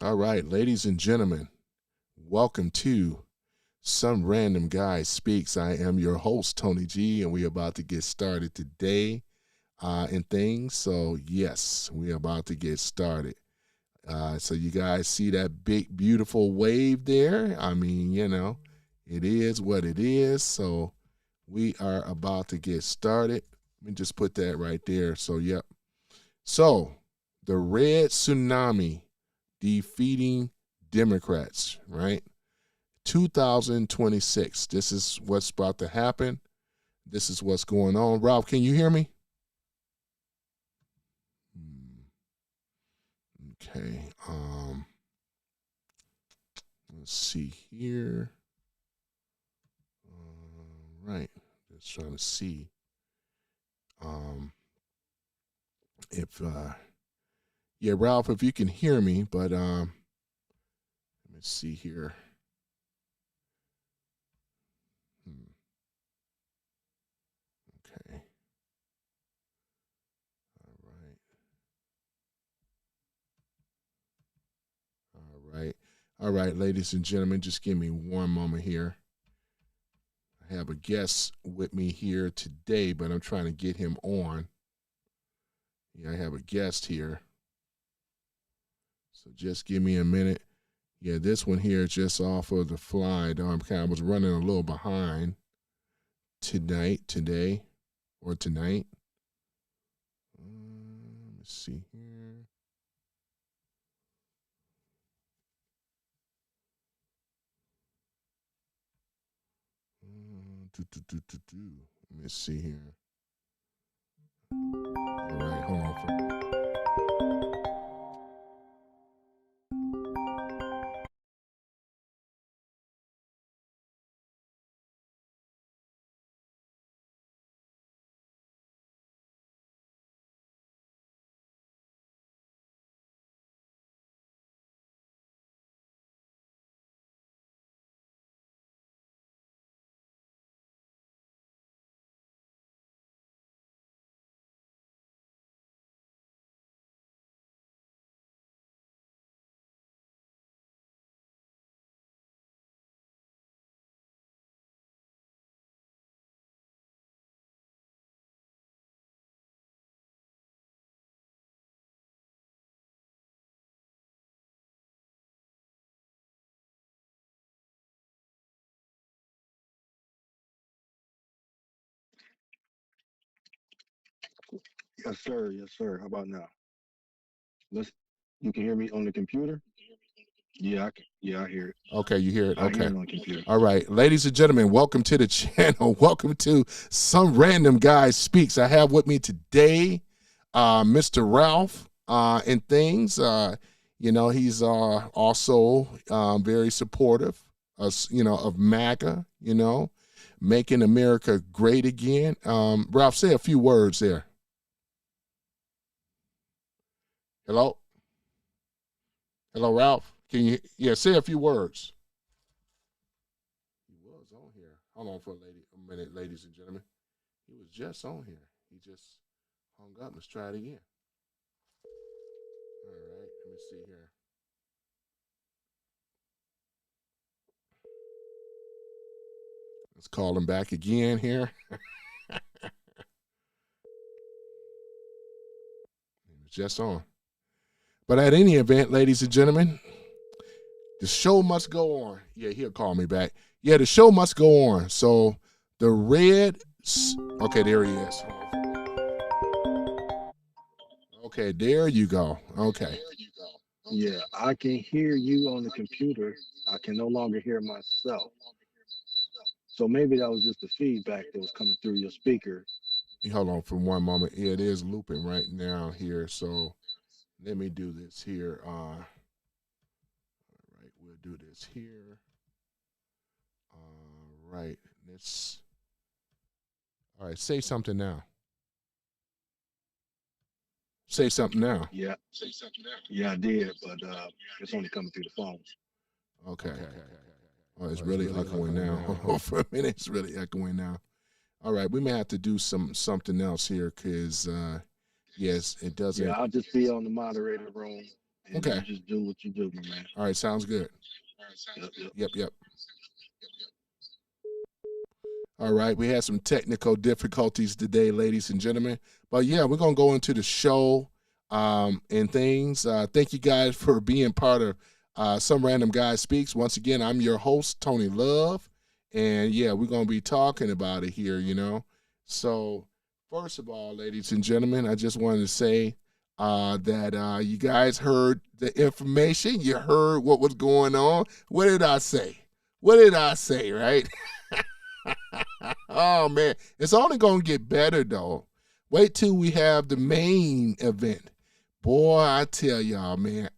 All right, ladies and gentlemen, welcome to Some Random Guy Speaks. I am your host, Tony G, and we're about to get started today and things. So, yes, we're about to get started. So, you guys see that big, beautiful wave there? I mean, it is what it is. So, we are about to get started. Let me just put that right there. So, yep. So, the red tsunami defeating Democrats, right? 2026. This is what's about to happen. This is what's going on. Ralph, can you hear me? Okay. Let's see here. All right. Just trying to see if yeah, Ralph, if you can hear me, but let me see here. Okay. All right, ladies and gentlemen, just give me one moment here. I have a guest with me here today, but I'm trying to get him on. Yeah, I have a guest here. So just give me a minute. Yeah, this one here is just off of the fly. I was running a little behind today. Let me see here. Let me see here. All right, hold on. Yes, sir. Yes, sir. How about now? Let's. You can hear me on the computer? Yeah, I can. Yeah, I hear it. Okay, you hear it? I hear Okay. it on the computer. All right. Ladies and gentlemen, welcome to the channel. Welcome to Some Random Guy Speaks. I have with me today Mr. Ralph and things. He's also very supportive of MAGA, making America great again. Ralph, say a few words there. Hello? Hello, Ralph. Can you say a few words? He was on here. Hold on for a minute, ladies and gentlemen. He was just on here. He just hung up. Let's try it again. All right, let me see here. Let's call him back again here. He was just on. But at any event, ladies and gentlemen, the show must go on. Yeah, he'll call me back. Yeah, the show must go on. So the red. Okay, there he is. Okay, there you go. Okay. Yeah, I can hear you on the computer. I can no longer hear myself. So maybe that was just the feedback that was coming through your speaker. Hold on for one moment. Yeah, it is looping right now here. So let me do this here. All right, we'll do this here. All right, let's. All right, say something now. Say something now. Yeah, yeah, I did, but it's only coming through the phone. Okay. Oh, it's really echoing now. Hold on for a minute. It's really echoing now. All right, we may have to do something else here because yes, it doesn't. Yeah, I'll just be on the moderator room. and Okay. you just do what you do, my man. All right. Sounds good. Yep. Yep. All right, we had some technical difficulties today, ladies and gentlemen. But yeah, we're going to go into the show and things. Thank you guys for being part of Some Random Guy Speaks. Once again, I'm your host, Tony Love. And yeah, we're going to be talking about it here, you know. So first of all, ladies and gentlemen, I just wanted to say that you guys heard the information. You heard what was going on. What did I say? What did I say, right? Oh, man. It's only going to get better, though. Wait till we have the main event. Boy, I tell y'all, man.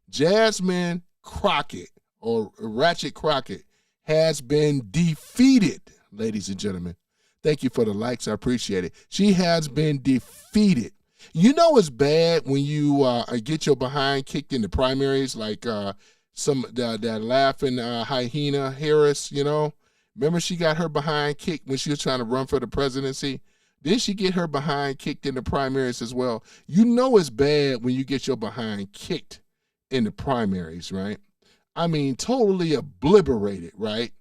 Jasmine Crockett, or Ratchet Crockett, has been defeated, ladies and gentlemen. Thank you for the likes. I appreciate it. She has been defeated. You know it's bad when you get your behind kicked in the primaries, like that laughing hyena Harris, you know. Remember she got her behind kicked when she was trying to run for the presidency? Then she get her behind kicked in the primaries as well. You know it's bad when you get your behind kicked in the primaries, right? I mean, totally obliterated, right?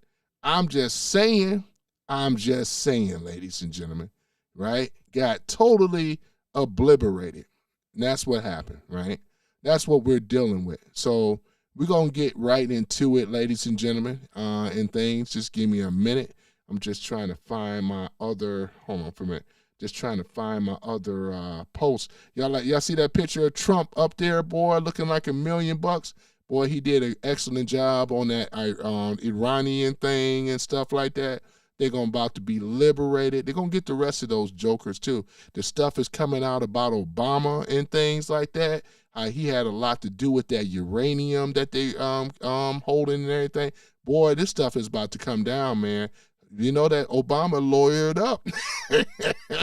I'm just saying, ladies and gentlemen, right? Got totally obliterated. And that's what happened, right? That's what we're dealing with. So we're going to get right into it, ladies and gentlemen, and things. Just give me a minute. I'm just trying to find my other, hold on for a minute. Just trying to find my other post. Y'all see that picture of Trump up there, boy, looking like $1 million? Boy, he did an excellent job on that Iranian thing and stuff like that. They're about to be liberated. They're going to get the rest of those jokers, too. The stuff is coming out about Obama and things like that. He had a lot to do with that uranium that they holding and everything. Boy, this stuff is about to come down, man. You know that Obama lawyered up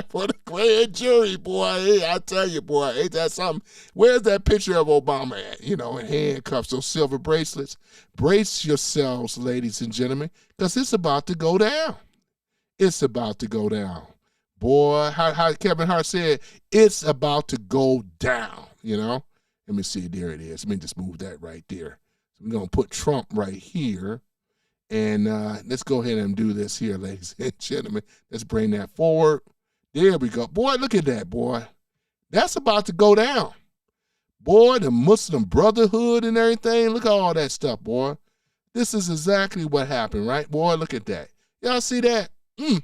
for the grand jury, boy. Hey, I tell you, boy, ain't that something? Where's that picture of Obama at? You know, in handcuffs, those silver bracelets. Brace yourselves, ladies and gentlemen, because it's about to go down. It's about to go down. Boy, how Kevin Hart said, it's about to go down, you know? Let me see, there it is. Let me just move that right there. So we're going to put Trump right here. And let's go ahead and do this here, ladies and gentlemen. Let's bring that forward. There we go. Boy, look at that, boy. That's about to go down. Boy, the Muslim Brotherhood and everything. Look at all that stuff, boy. This is exactly what happened, right? Boy, look at that. Y'all see that? And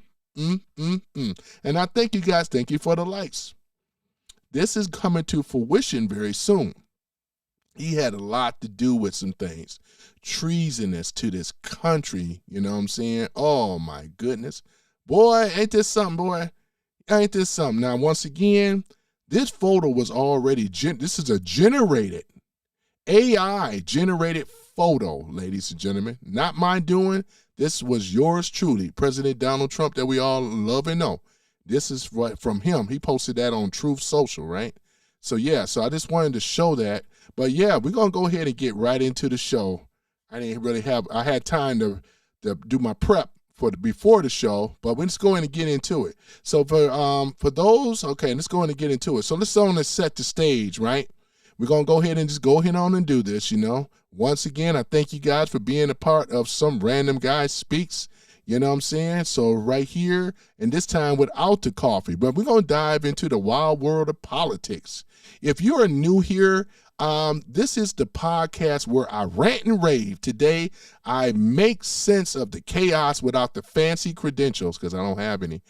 I thank you guys. Thank you for the likes. This is coming to fruition very soon. He had a lot to do with some things. Treasonous to this country, you know what I'm saying? Oh, my goodness. Boy, ain't this something, boy? Ain't this something? Now, once again, this photo was already, this is a generated, AI-generated photo, ladies and gentlemen. Not my doing. This was yours truly, President Donald Trump, that we all love and know. This is from him. He posted that on Truth Social, right? So, yeah, so I just wanted to show that. But, yeah, we're going to go ahead and get right into the show. I had time to do my prep before the show, but we're just going to get into it. So, for those, okay, let's go ahead and get into it. So, let's only set the stage, right? We're going to go ahead and just go ahead on and do this, you know. Once again, I thank you guys for being a part of Some Random Guy Speaks. You know what I'm saying? So right here, and this time without the coffee, but we're going to dive into the wild world of politics. If you are new here, this is the podcast where I rant and rave. Today, I make sense of the chaos without the fancy credentials, because I don't have any.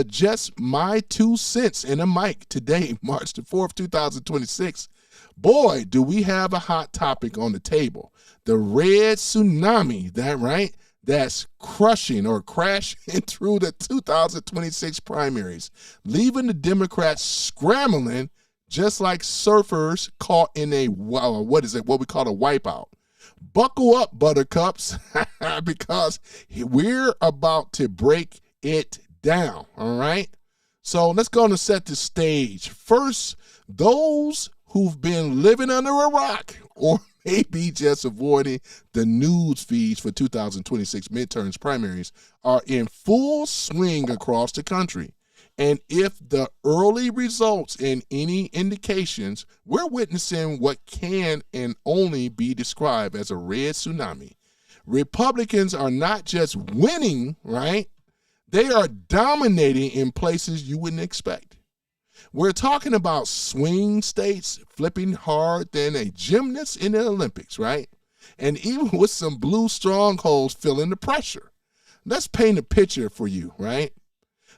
Just my 2 cents in a mic today, March the 4th, 2026. Boy, do we have a hot topic on the table. The red tsunami, that right? That's crushing or crashing through the 2026 primaries, leaving the Democrats scrambling just like surfers caught in a, what we call a wipeout. Buckle up, buttercups, because we're about to break it down, all right? So let's go and set the stage. First, those who've been living under a rock or maybe just avoiding the news feeds for 2026 midterms primaries are in full swing across the country. And if the early results in any indications, we're witnessing what can and only be described as a red tsunami. Republicans are not just winning, right? They are dominating in places you wouldn't expect. We're talking about swing states flipping hard than a gymnast in the Olympics, right? And even with some blue strongholds feeling the pressure. Let's paint a picture for you, right?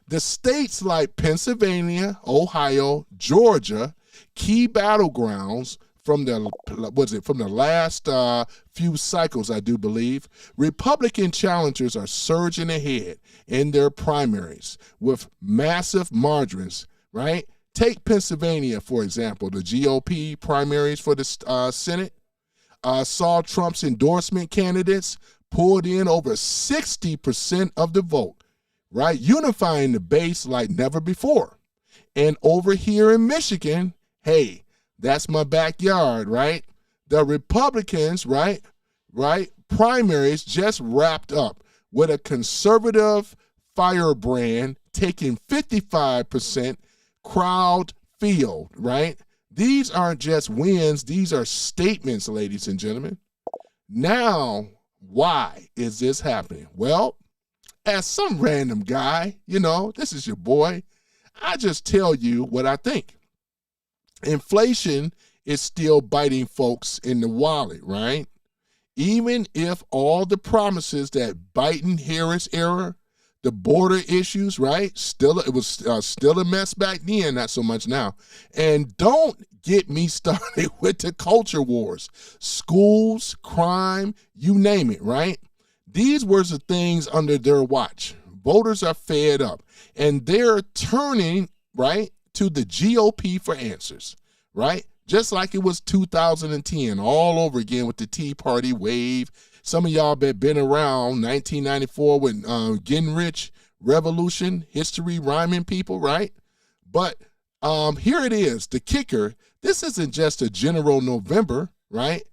The states like Pennsylvania, Ohio, Georgia, key battlegrounds from the last few cycles, I do believe, Republican challengers are surging ahead in their primaries with massive margins, right? Take Pennsylvania, for example. The GOP primaries for the Senate saw Trump's endorsement candidates pulled in over 60% of the vote, right? Unifying the base like never before. And over here in Michigan, hey, that's my backyard, right? The Republicans, right, primaries just wrapped up with a conservative firebrand taking 55% crowd field, right? These aren't just wins, these are statements, ladies and gentlemen. Now, why is this happening? Well, as some random guy, this is your boy, I just tell you what I think. Inflation is still biting folks in the wallet, right? Even if all the promises that Biden-Harris era, the border issues, right? It was still a mess back then, not so much now. And don't get me started with the culture wars, schools, crime, you name it, right? These were the things under their watch. Voters are fed up, and they're turning, right, to the GOP for answers, right? Just like it was 2010, all over again with the Tea Party wave. Some of y'all been around 1994 with Getting Rich Revolution, history rhyming people, right? But here it is, the kicker. This isn't just a general November, right?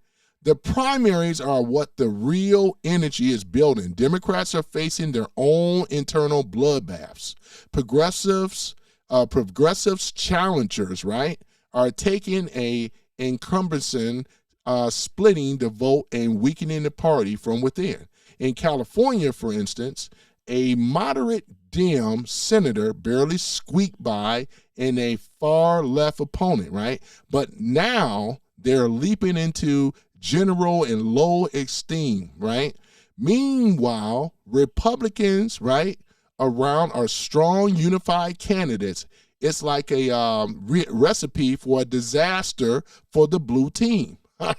The primaries are what the real energy is building. Democrats are facing their own internal bloodbaths. Progressives challengers, right, are taking a encumbrance, splitting the vote and weakening the party from within. In California, for instance, a moderate Dem senator barely squeaked by in a far left opponent, right? But now they're leaping into general and low esteem, right? Meanwhile, Republicans, right, around are strong, unified candidates. It's like a recipe for a disaster for the blue team.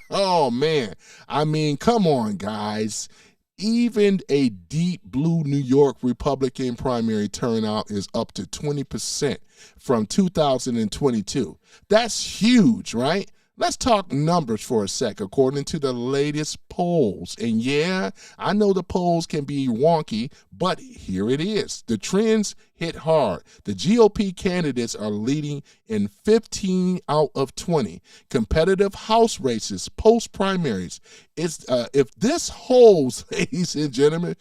Oh, man. I mean, come on, guys. Even a deep blue New York Republican primary turnout is up to 20% from 2022. That's huge, right? Let's talk numbers for a sec, according to the latest polls. And yeah, I know the polls can be wonky, but here it is. The trends hit hard. The GOP candidates are leading in 15 out of 20. Competitive House races, post-primaries. If this holds, ladies and gentlemen,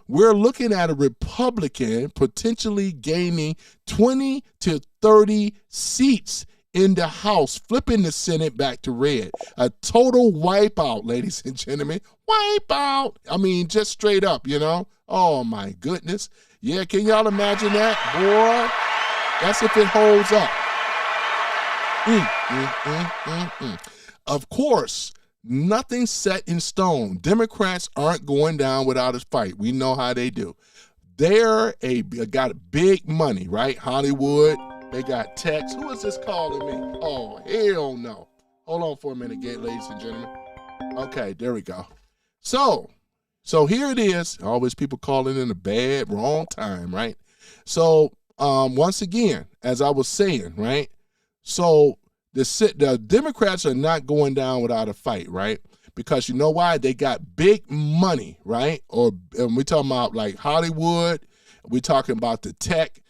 we're looking at a Republican potentially gaining 20 to 30 seats in the House, flipping the Senate back to red. A total wipeout, ladies and gentlemen. Wipeout. I mean, just straight up, Oh, my goodness. Yeah, can y'all imagine that? Boy, that's if it holds up. Of course, nothing's set in stone. Democrats aren't going down without a fight. We know how they do. They're got big money, right? Hollywood. They got text. Who is this calling me? Oh, hell no. Hold on for a minute, ladies and gentlemen. Okay, there we go. So here it is. Always people calling in a wrong time, right? So once again, as I was saying, right? So the Democrats are not going down without a fight, right? Because you know why? They got big money, right? And we're talking about like Hollywood. We're talking about the tech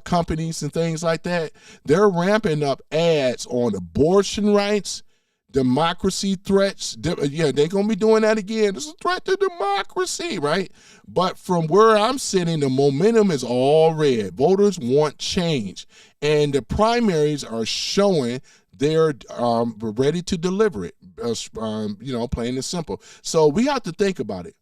companies and things like that. They're ramping up ads on abortion rights, democracy threats. Yeah, they're going to be doing that again. This is a threat to democracy, right? But from where I'm sitting, the momentum is all red. Voters want change. And the primaries are showing they're ready to deliver it, plain and simple. So we have to think about it.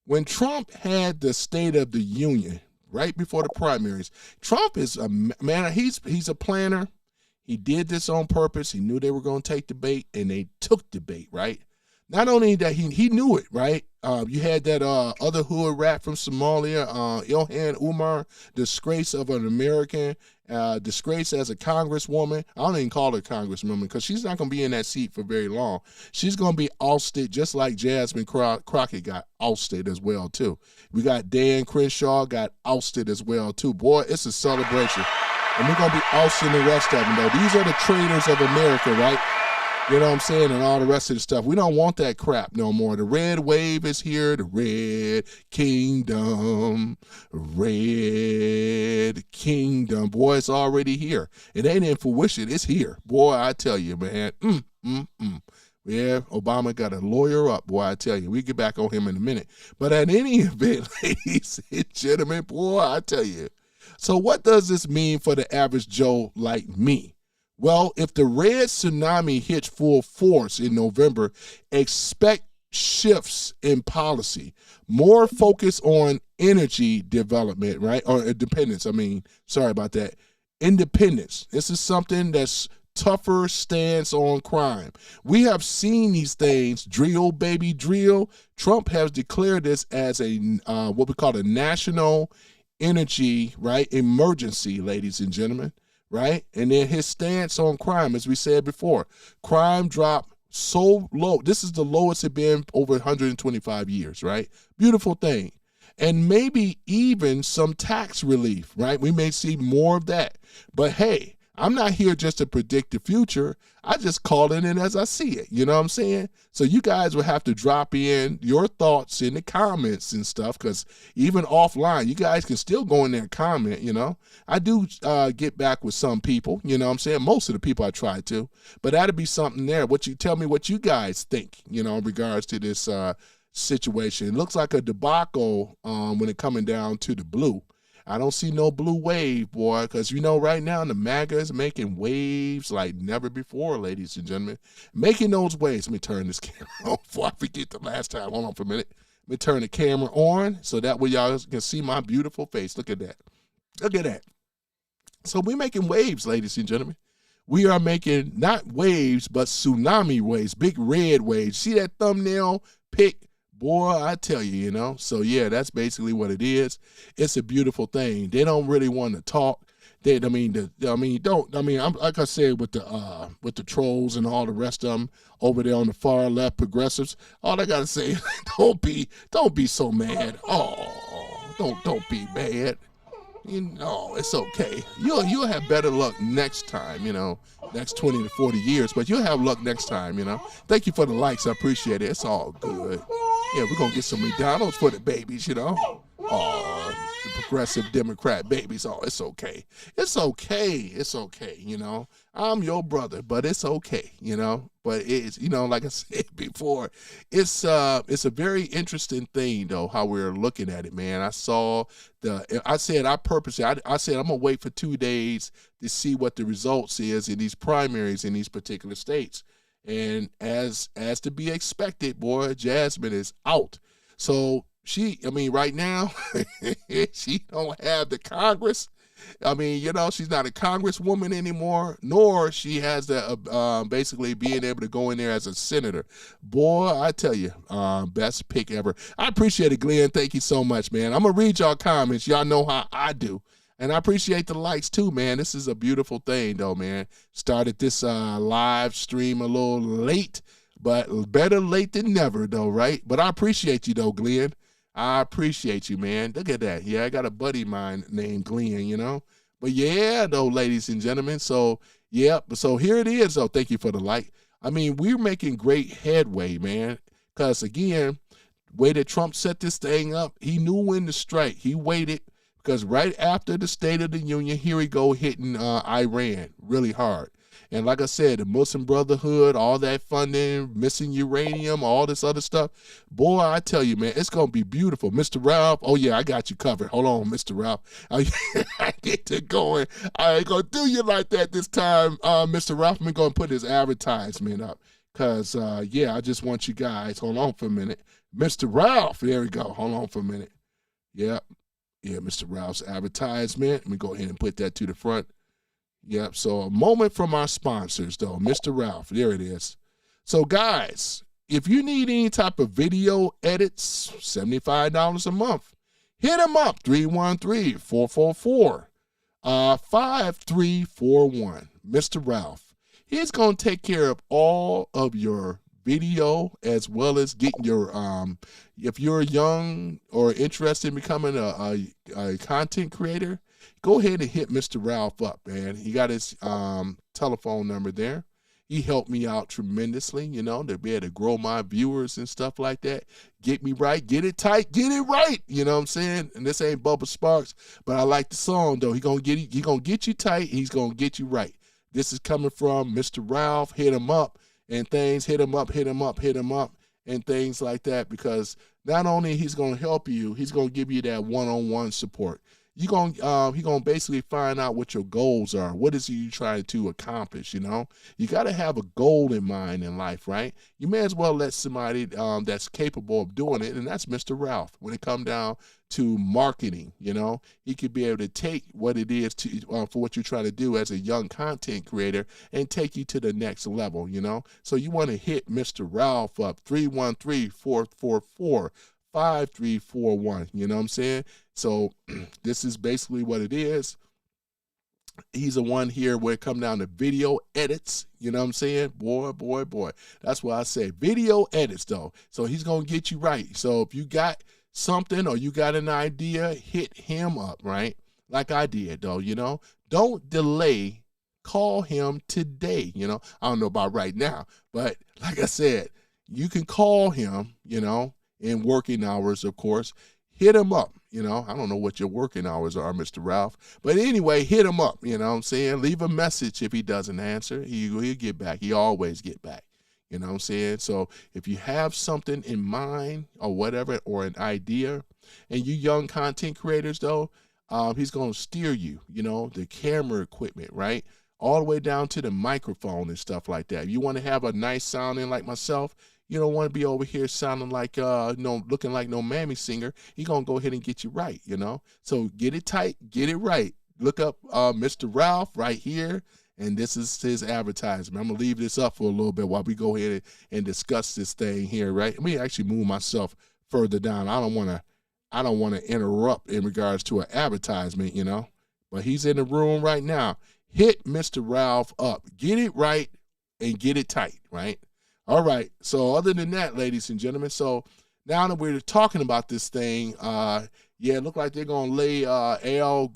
When Trump had the State of the Union right before the primaries, Trump is a man, he's a planner. He did this on purpose. He knew they were going to take the bait, and they took the bait, right? Not only that, he knew it, right? You had that other hood rat from Somalia, Ilhan Umar, disgrace of an American, disgrace as a congresswoman. I don't even call her congresswoman because she's not going to be in that seat for very long. She's going to be ousted just like Jasmine Crockett got ousted as well, too. We got Dan Crenshaw got ousted as well, too. Boy, it's a celebration. And we're going to be ousting the rest of them, though. These are the traitors of America, right? You know what I'm saying? And all the rest of the stuff. We don't want that crap no more. The red wave is here. The red kingdom. Red kingdom. Boy, it's already here. It ain't in fruition. It's here. Boy, I tell you, man. Yeah, Obama got a lawyer up, boy, I tell you. We get back on him in a minute. But at any event, ladies and gentlemen, boy, I tell you. So what does this mean for the average Joe like me? Well, if the red tsunami hits full force in November, expect shifts in policy, more focus on energy development, right? Or independence, sorry about that. Independence. This is something that's tougher stance on crime. We have seen these things, drill, baby, drill. Trump has declared this as a what we call a national energy, right, emergency, ladies and gentlemen, right? And then his stance on crime, as we said before, crime dropped so low. This is the lowest it's been over 125 years, right? Beautiful thing. And maybe even some tax relief, right? We may see more of that. But hey, I'm not here just to predict the future. I just call it in as I see it. You know what I'm saying? So you guys will have to drop in your thoughts in the comments and stuff, because even offline, you guys can still go in there and comment, you know. I do get back with some people, you know what I'm saying? Most of the people I try to. But that'll be something there. What you tell me what you guys think, you know, in regards to this situation. It looks like a debacle when it coming down to the blue. I don't see no blue wave, boy, because, you know, right now the MAGA is making waves like never before, ladies and gentlemen. Making those waves. Let me turn this camera on before I forget the last time. Hold on for a minute. Let me turn the camera on so that way y'all can see my beautiful face. Look at that. Look at that. So we're making waves, ladies and gentlemen. We are making not waves, but tsunami waves, big red waves. See that thumbnail pic? Boy, I tell you, you know. So yeah, that's basically what it is. It's a beautiful thing. They don't really want to talk. Like I said, with the trolls and all the rest of them over there on the far left, progressives. All I gotta say is, don't be so mad. Oh, don't be mad. You know, it's okay. You'll have better luck next time, you know, next 20 to 40 years, but you'll have luck next time, you know. Thank you for the likes. I appreciate it. It's all good. Yeah, we're going to get some McDonald's for the babies, you know. Oh, the progressive Democrat babies. Oh, it's okay. It's okay. It's okay, you know. I'm your brother, but it's okay, you know. But it's, you know, like I said before, it's a very interesting thing, though, how we're looking at it, man. I said I'm going to wait for 2 days to see what the results is in these primaries in these particular states. And as to be expected, boy, Jasmine is out. So right now, she don't have the Congress. You know, she's not a congresswoman anymore, nor she has the basically being able to go in there as a senator. Boy, I tell you, best pick ever. I appreciate it, Glenn. Thank you so much, man. I'm going to read y'all comments. Y'all know how I do. And I appreciate the likes too, man. This is a beautiful thing, though, man. Started this live stream a little late, but better late than never, though, right? But I appreciate you, though, Glenn. I appreciate you, man. Look at that. Yeah, I got a buddy of mine named Glenn, you know. But yeah, though, ladies and gentlemen. So, yeah. So here it is, though. Thank you for the like. We're making great headway, man. Because, again, the way that Trump set this thing up, he knew when to strike. He waited. Because right after the State of the Union, here we go hitting Iran really hard. And like I said, the Muslim Brotherhood, all that funding, missing uranium, all this other stuff. Boy, I tell you, man, it's going to be beautiful. Mr. Ralph, oh yeah, I got you covered. Hold on, Mr. Ralph. I get to going. I ain't going to do you like that this time, Mr. Ralph. I'm going to put his advertisement up because, yeah, I just want you guys, hold on for a minute. Mr. Ralph, there we go. Hold on for a minute. Yep. Yeah, Mr. Ralph's advertisement. Let me go ahead and put that to the front. Yep, so a moment from our sponsors, though. Mr. Ralph, there it is. So, guys, if you need any type of video edits, $75 a month. Hit him up, 313-444-5341. Mr. Ralph. He's going to take care of all of your video as well as getting your, if you're young or interested in becoming a content creator, go ahead and hit Mr. Ralph up, man. He got his telephone number there. He helped me out tremendously, you know, to be able to grow my viewers and stuff like that. Get me right, get it tight, get it right. You know what I'm saying? And this ain't Bubba Sparks, but I like the song though. He gonna get you tight. He's gonna get you right. This is coming from Mr. Ralph. Hit him up and things. Hit him up, and things like that. Because not only he's gonna help you, he's gonna give you that one-on-one support. He's gonna basically find out what your goals are. What is it you trying to accomplish, you know? You got to have a goal in mind in life, right? You may as well let somebody that's capable of doing it, and that's Mr. Ralph. When it comes down to marketing, you know, he could be able to take what it is to for what you're trying to do as a young content creator and take you to the next level, you know? So you want to hit Mr. Ralph up, 313-444-5341. You know what I'm saying? So this is basically what it is. He's the one here where it come down to video edits. You know what I'm saying? Boy. That's what I say. Video edits, though. So he's going to get you right. So if you got something or you got an idea, hit him up, right? Like I did, though, you know? Don't delay. Call him today, you know? I don't know about right now, but like I said, you can call him, you know, in working hours, of course. Hit him up, you know. I don't know what your working hours are, Mr. Ralph. But anyway, hit him up, you know what I'm saying? Leave a message if he doesn't answer. He'll get back. He always get back, you know what I'm saying? So if you have something in mind or whatever, or an idea, and you young content creators, though, he's going to steer you, you know, the camera equipment, right? All the way down to the microphone and stuff like that. If you want to have a nice sounding like myself, you don't want to be over here sounding like, looking like no mammy singer. He going to go ahead and get you right, you know? So get it tight, get it right. Look up Mr. Ralph right here, and this is his advertisement. I'm going to leave this up for a little bit while we go ahead and discuss this thing here, right? Let me actually move myself further down. I don't want to interrupt in regards to an advertisement, you know? But he's in the room right now. Hit Mr. Ralph up. Get it right and get it tight, right? All right, so other than that, ladies and gentlemen, so now that we're talking about this thing, yeah, it looked like they're going to lay Al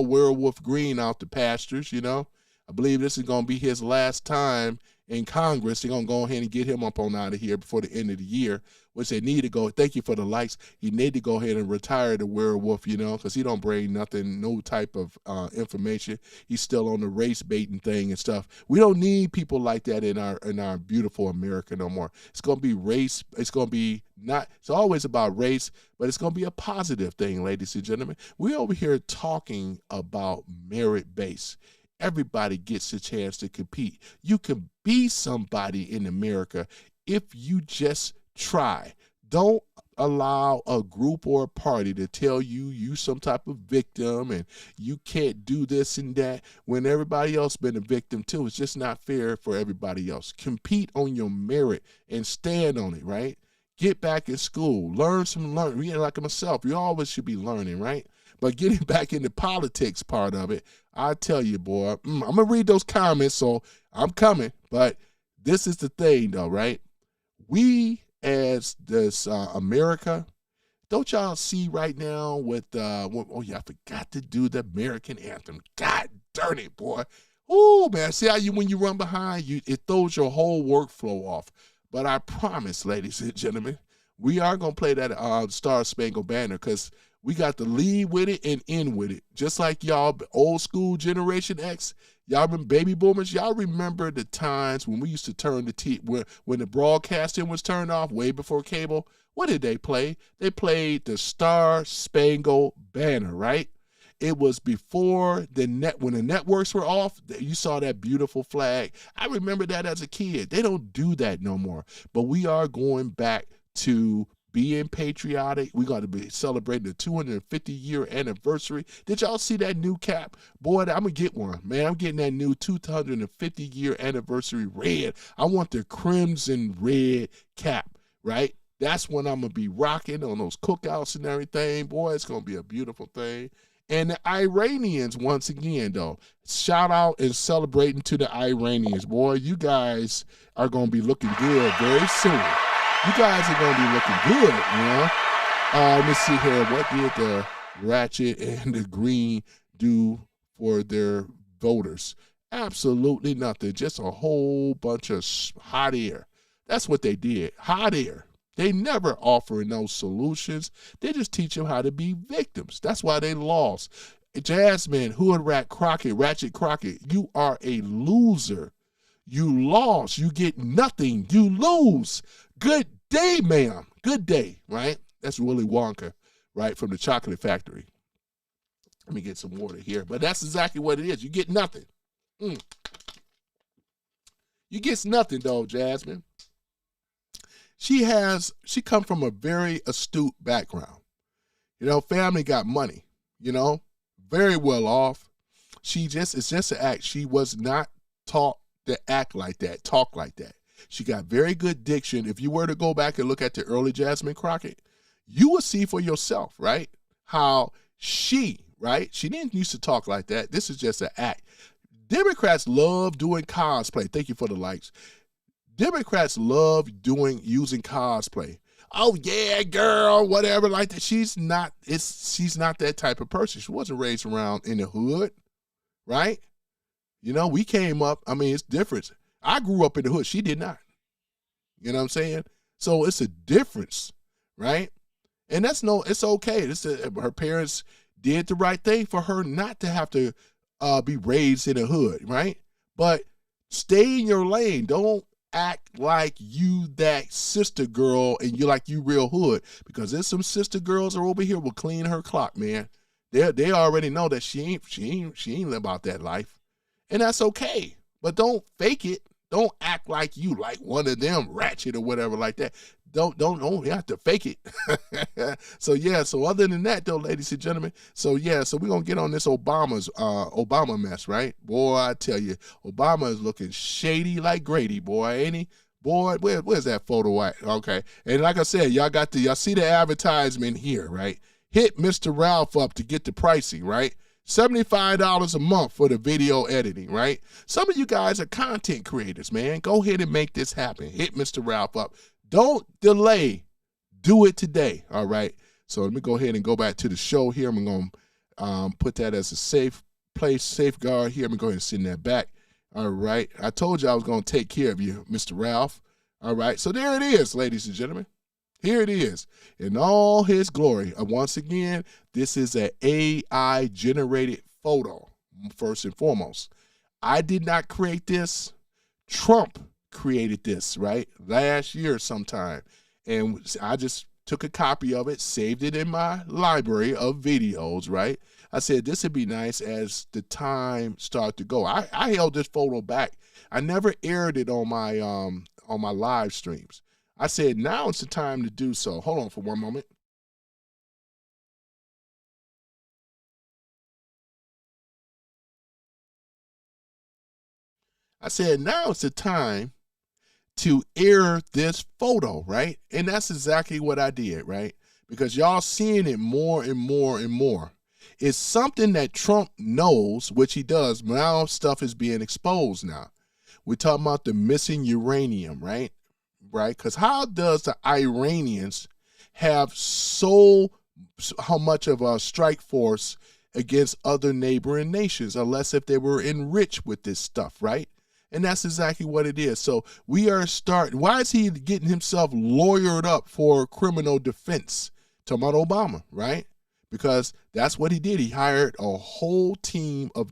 Werewolf Green out the pastures, you know. I believe this is going to be his last time in Congress. They're going to go ahead and get him up on out of here before the end of the year, which they need to go. Thank you for the likes. You need to go ahead and retire the werewolf, you know, because he don't bring nothing, no type of information. He's still on the race baiting thing and stuff. We don't need people like that in our beautiful America no more. It's going to be race. It's going to be not. It's always about race, but it's going to be a positive thing, ladies and gentlemen. We're over here talking about merit-based. Everybody gets a chance to compete. You can be somebody in America if you just try. Don't allow a group or a party to tell you some type of victim and you can't do this and that when everybody else been a victim too. It's just not fair for everybody else. Compete on your merit and stand on it, right? Get back in school. Learn. Like myself, you always should be learning, right? But getting back into politics part of it, I tell you, boy, I'm going to read those comments, so I'm coming. But this is the thing, though, right? We, as this America, don't y'all see right now with, oh, yeah, I forgot to do the American anthem. God darn it, boy. Oh, man, see how when you run behind, it throws your whole workflow off. But I promise, ladies and gentlemen, we are going to play that Star Spangled Banner because We got to lead with it and end with it. Just like y'all old school Generation X, y'all remember baby boomers, y'all remember the times when we used to turn the when the broadcasting was turned off way before cable. What did they play? They played the Star Spangled Banner, right? It was before when the networks were off, you saw that beautiful flag. I remember that as a kid. They don't do that no more. But we are going back to being patriotic. We're going to be celebrating the 250-year anniversary. Did y'all see that new cap? Boy, I'm going to get one. Man, I'm getting that new 250-year anniversary red. I want the crimson red cap, right? That's when I'm going to be rocking on those cookouts and everything. Boy, it's going to be a beautiful thing. And the Iranians, once again, though, shout out and celebrating to the Iranians. Boy, you guys are going to be looking good very soon. You guys are going to be looking good, you know. Let me see here. What did the Ratchet and the Green do for their voters? Absolutely nothing. Just a whole bunch of hot air. That's what they did. Hot air. They never offer no solutions. They just teach them how to be victims. That's why they lost. Jasmine, Hood Crockett, Ratchet Crockett, you are a loser. You lost. You get nothing. You lose. Good day, ma'am. Good day, right? That's Willy Wonka, right, from the Chocolate Factory. Let me get some water here. But that's exactly what it is. You get nothing. You get nothing, though, Jasmine. She come from a very astute background. You know, family got money, you know, very well off. It's just an act. She was not taught to act like that, talk like that. She got very good diction. If you were to go back and look at the early Jasmine Crockett, you will see for yourself, right, how she didn't used to talk like that. This is just an act. Democrats love doing cosplay. Thank you for the likes. Democrats love using cosplay. Oh yeah, girl, whatever like that. She's not that type of person. She wasn't raised around in the hood, right? You know, we came up, I mean, it's different. I grew up in the hood. She did not. You know what I'm saying? So it's a difference, right? And it's okay. Her parents did the right thing for her not to have to be raised in the hood, right? But stay in your lane. Don't act like you that sister girl and you real hood, because there's some sister girls are over here will clean her clock, man. They already know that she ain't about that life, and that's okay. But don't fake it. Don't act like you like one of them ratchet or whatever like that. Don't you have to fake it. So other than that though, ladies and gentlemen, so we're gonna get on this Obama mess, right? Boy, I tell you, Obama is looking shady like Grady, boy, ain't he? Boy, where's that photo at? Okay. And like I said, y'all see the advertisement here, right? Hit Mr. Ralph up to get the pricing, right? $75 a month for the video editing, right? Some of you guys are content creators, man. Go ahead and make this happen. Hit Mr. Ralph up. Don't delay. Do it today, all right? So let me go ahead and go back to the show here. I'm going to put that as a safe place, safeguard here. I'm going to go ahead and send that back, all right? I told you I was going to take care of you, Mr. Ralph, all right? So there it is, ladies and gentlemen. Here it is in all his glory. Once again, this is an AI-generated photo, first and foremost. I did not create this. Trump created this, right? Last year sometime. And I just took a copy of it, saved it in my library of videos, right? I said this would be nice as the time started to go. I held this photo back. I never aired it on my live streams. I said, now it's the time to do so. Hold on for one moment. I said, now it's the time to air this photo, right? And that's exactly what I did, right? Because y'all seeing it more and more and more. It's something that Trump knows, which he does. Now stuff is being exposed now. We're talking about the missing uranium, right? Right? Because how does the Iranians have how much of a strike force against other neighboring nations, unless if they were enriched with this stuff, right? And that's exactly what it is. So we are why is he getting himself lawyered up for criminal defense? Talking about Obama, right? because that's what he did. He hired a whole team of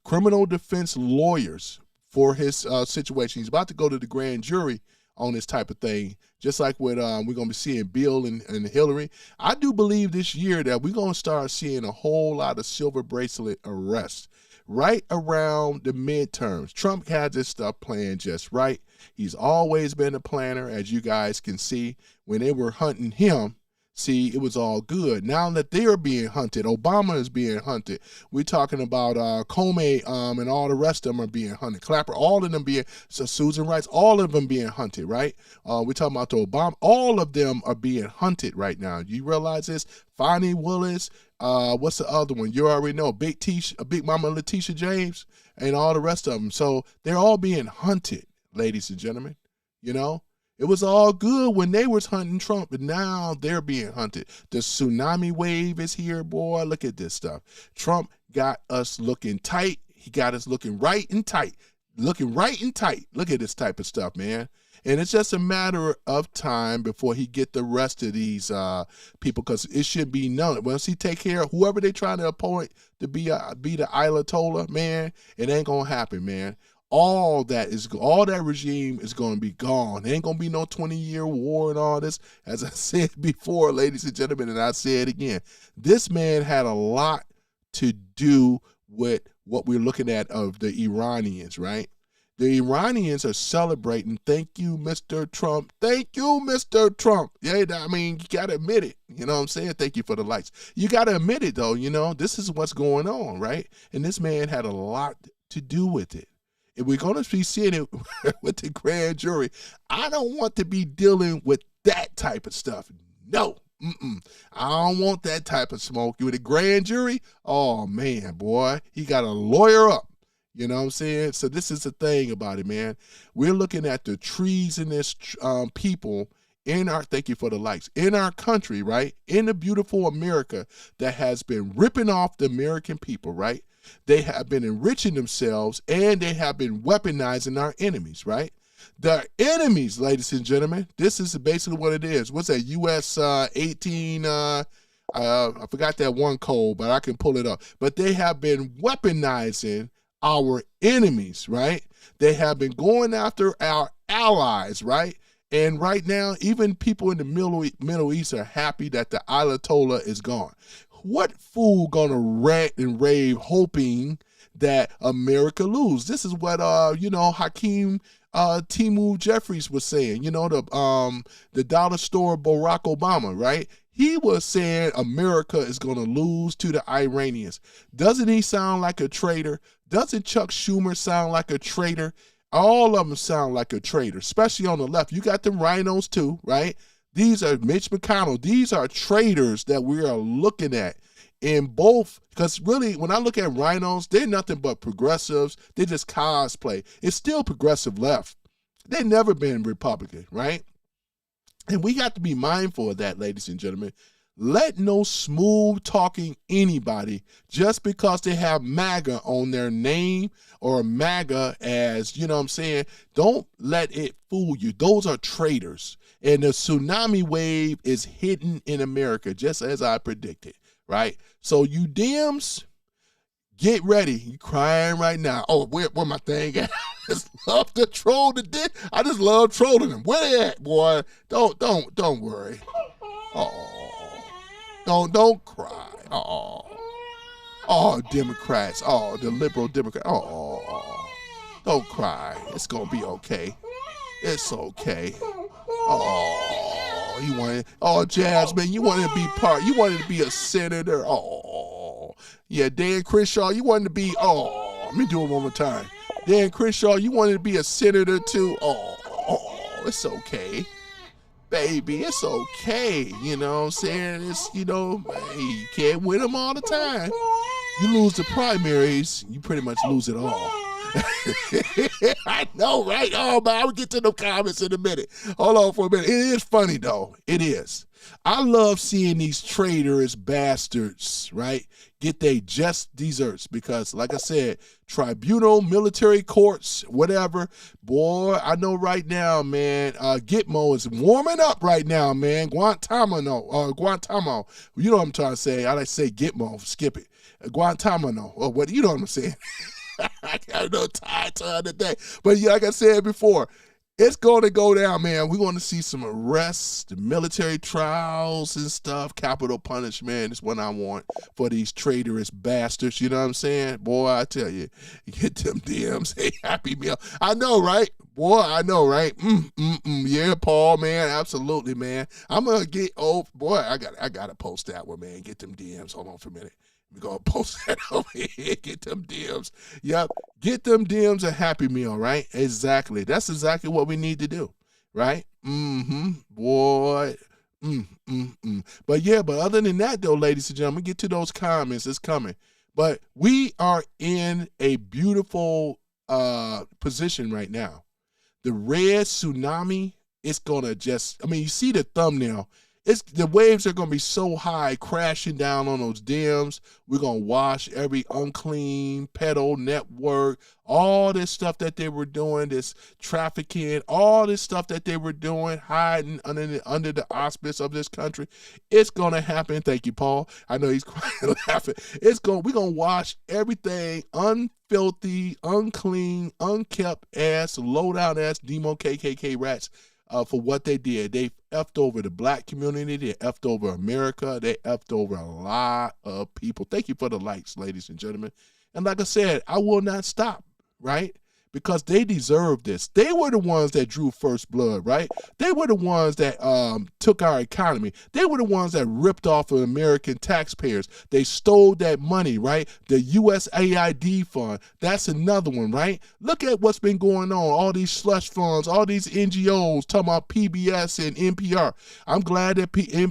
criminal defense lawyers for his situation. He's about to go to the grand jury on this type of thing, just like what we're going to be seeing Bill and Hillary. I do believe this year that we're going to start seeing a whole lot of silver bracelet arrests right around the midterms. Trump had this stuff planned just right. He's always been a planner, as you guys can see. When they were hunting him, see, it was all good. Now that they're being hunted, Obama is being hunted. We're talking about Comey and all the rest of them are being hunted. Clapper, all of them being, so Susan Rice, all of them being hunted, right? We're talking about the Obama, all of them are being hunted right now. You realize this? Fonnie Willis, what's the other one? You already know, Big Mama Letitia James, and all the rest of them. So they're all being hunted, ladies and gentlemen, you know? It was all good when they was hunting Trump, but now they're being hunted. The tsunami wave is here, boy. Look at this stuff. Trump got us looking tight. He got us looking right and tight. Looking right and tight. Look at this type of stuff, man. And it's just a matter of time before he get the rest of these people, because it should be known. Once he take care of whoever they trying to appoint to be the Ayatollah, man, it ain't going to happen, man. All that regime is going to be gone. There ain't going to be no 20-year war and all this. As I said before, ladies and gentlemen, and I say it again, this man had a lot to do with what we're looking at of the Iranians, right? The Iranians are celebrating. Thank you, Mr. Trump. Thank you, Mr. Trump. Yeah, I mean, you got to admit it. You know what I'm saying? Thank you for the lights. You got to admit it, though. You know, this is what's going on, right? And this man had a lot to do with it. If we're going to be seeing it with the grand jury, I don't want to be dealing with that type of stuff. No. I don't want that type of smoke. With a grand jury, oh, man, boy, he got a lawyer up. You know what I'm saying? So this is the thing about it, man. We're looking at the treasonous people in our, thank you for the likes, in our country, right? In the beautiful America that has been ripping off the American people, right? They have been enriching themselves, and they have been weaponizing our enemies, right? The enemies, ladies and gentlemen, this is basically what it is. What's that, US 18, I forgot that one code, but I can pull it up. But they have been weaponizing our enemies, right? They have been going after our allies, right? And right now, even people in the Middle East are happy that the Ayatollah is gone. What fool gonna rant and rave hoping that America lose? This is what Hakeem Timu Jeffries was saying. You know, the dollar store Barack Obama, right? He was saying America is gonna lose to the Iranians. Doesn't he sound like a traitor? Doesn't Chuck Schumer sound like a traitor? All of them sound like a traitor, especially on the left. You got them rhinos too, right? These are Mitch McConnell. These are traitors that we are looking at in both, because really, when I look at rhinos, they're nothing but progressives. They just cosplay. It's still progressive left. They've never been Republican, right? And we got to be mindful of that, ladies and gentlemen. Let no smooth-talking anybody, just because they have MAGA on their name or MAGA as, you know what I'm saying, don't let it fool you. Those are traitors. And the tsunami wave is hidden in America, just as I predicted, right? So you Dems, get ready. You crying right now. Oh, where my thing at? I just love to troll the dick. I just love trolling them. Where they at, boy? Don't worry. Oh, don't cry. Oh, Democrats. Oh, the liberal Democrats. Oh, don't cry. It's gonna be okay. It's okay. Jasmine, you wanted to be you wanted to be a senator. Oh, yeah, Dan Crenshaw, you wanted to be, let me do it one more time. Dan Crenshaw, you wanted to be a senator too. Oh, it's okay. Baby, it's okay. You know what I'm saying? It's, hey, you can't win them all the time. You lose the primaries, you pretty much lose it all. I know, right? Oh, man, I'll get to the comments in a minute. Hold on for a minute. It is funny, though. It is. I love seeing these traitorous bastards, right, get their just desserts because, like I said, tribunal, military courts, whatever. Boy, I know right now, man, Gitmo is warming up right now, man. Guantanamo. You know what I'm trying to say. I like to say Gitmo. Skip it. Guantanamo. Or what? You know what I'm saying. I got no time to other day. But yeah, like I said before, it's going to go down, man. We're going to see some arrests, military trials and stuff, capital punishment is what I want for these traitorous bastards. You know what I'm saying? Boy, I tell you, get them DMs. Hey, happy meal. I know, right? Boy, I know, right? Yeah, Paul, man, absolutely, man. I'm going to get, boy, I got to post that one, man. Get them DMs. Hold on for a minute. We're going to post that over here. Get them DMs. Yep. Get them DMs a Happy Meal, right? Exactly. That's exactly what we need to do, right? Boy. But yeah, but other than that, though, ladies and gentlemen, get to those comments. It's coming. But we are in a beautiful position right now. The red tsunami, it's going to just, you see the thumbnail. The waves are going to be so high, crashing down on those dams. We're going to wash every unclean pedo network, all this stuff that they were doing, this trafficking, all this stuff that they were doing, hiding under the auspice of this country. It's going to happen. Thank you, Paul. I know he's crying, laughing. We're going to wash everything unfilthy, unclean, unkept ass, low-down ass demo KKK rats. For what they did. They effed over the black community. They effed over America. They effed over a lot of people. Thank you for the likes, ladies and gentlemen. And like I said, I will not stop, right? Because they deserve this. They were the ones that drew first blood, right? They were the ones that took our economy. They were the ones that ripped off of American taxpayers. They stole that money, right? The USAID fund, that's another one, right? Look at what's been going on, all these slush funds, all these NGOs talking about PBS and NPR. I'm glad that PBS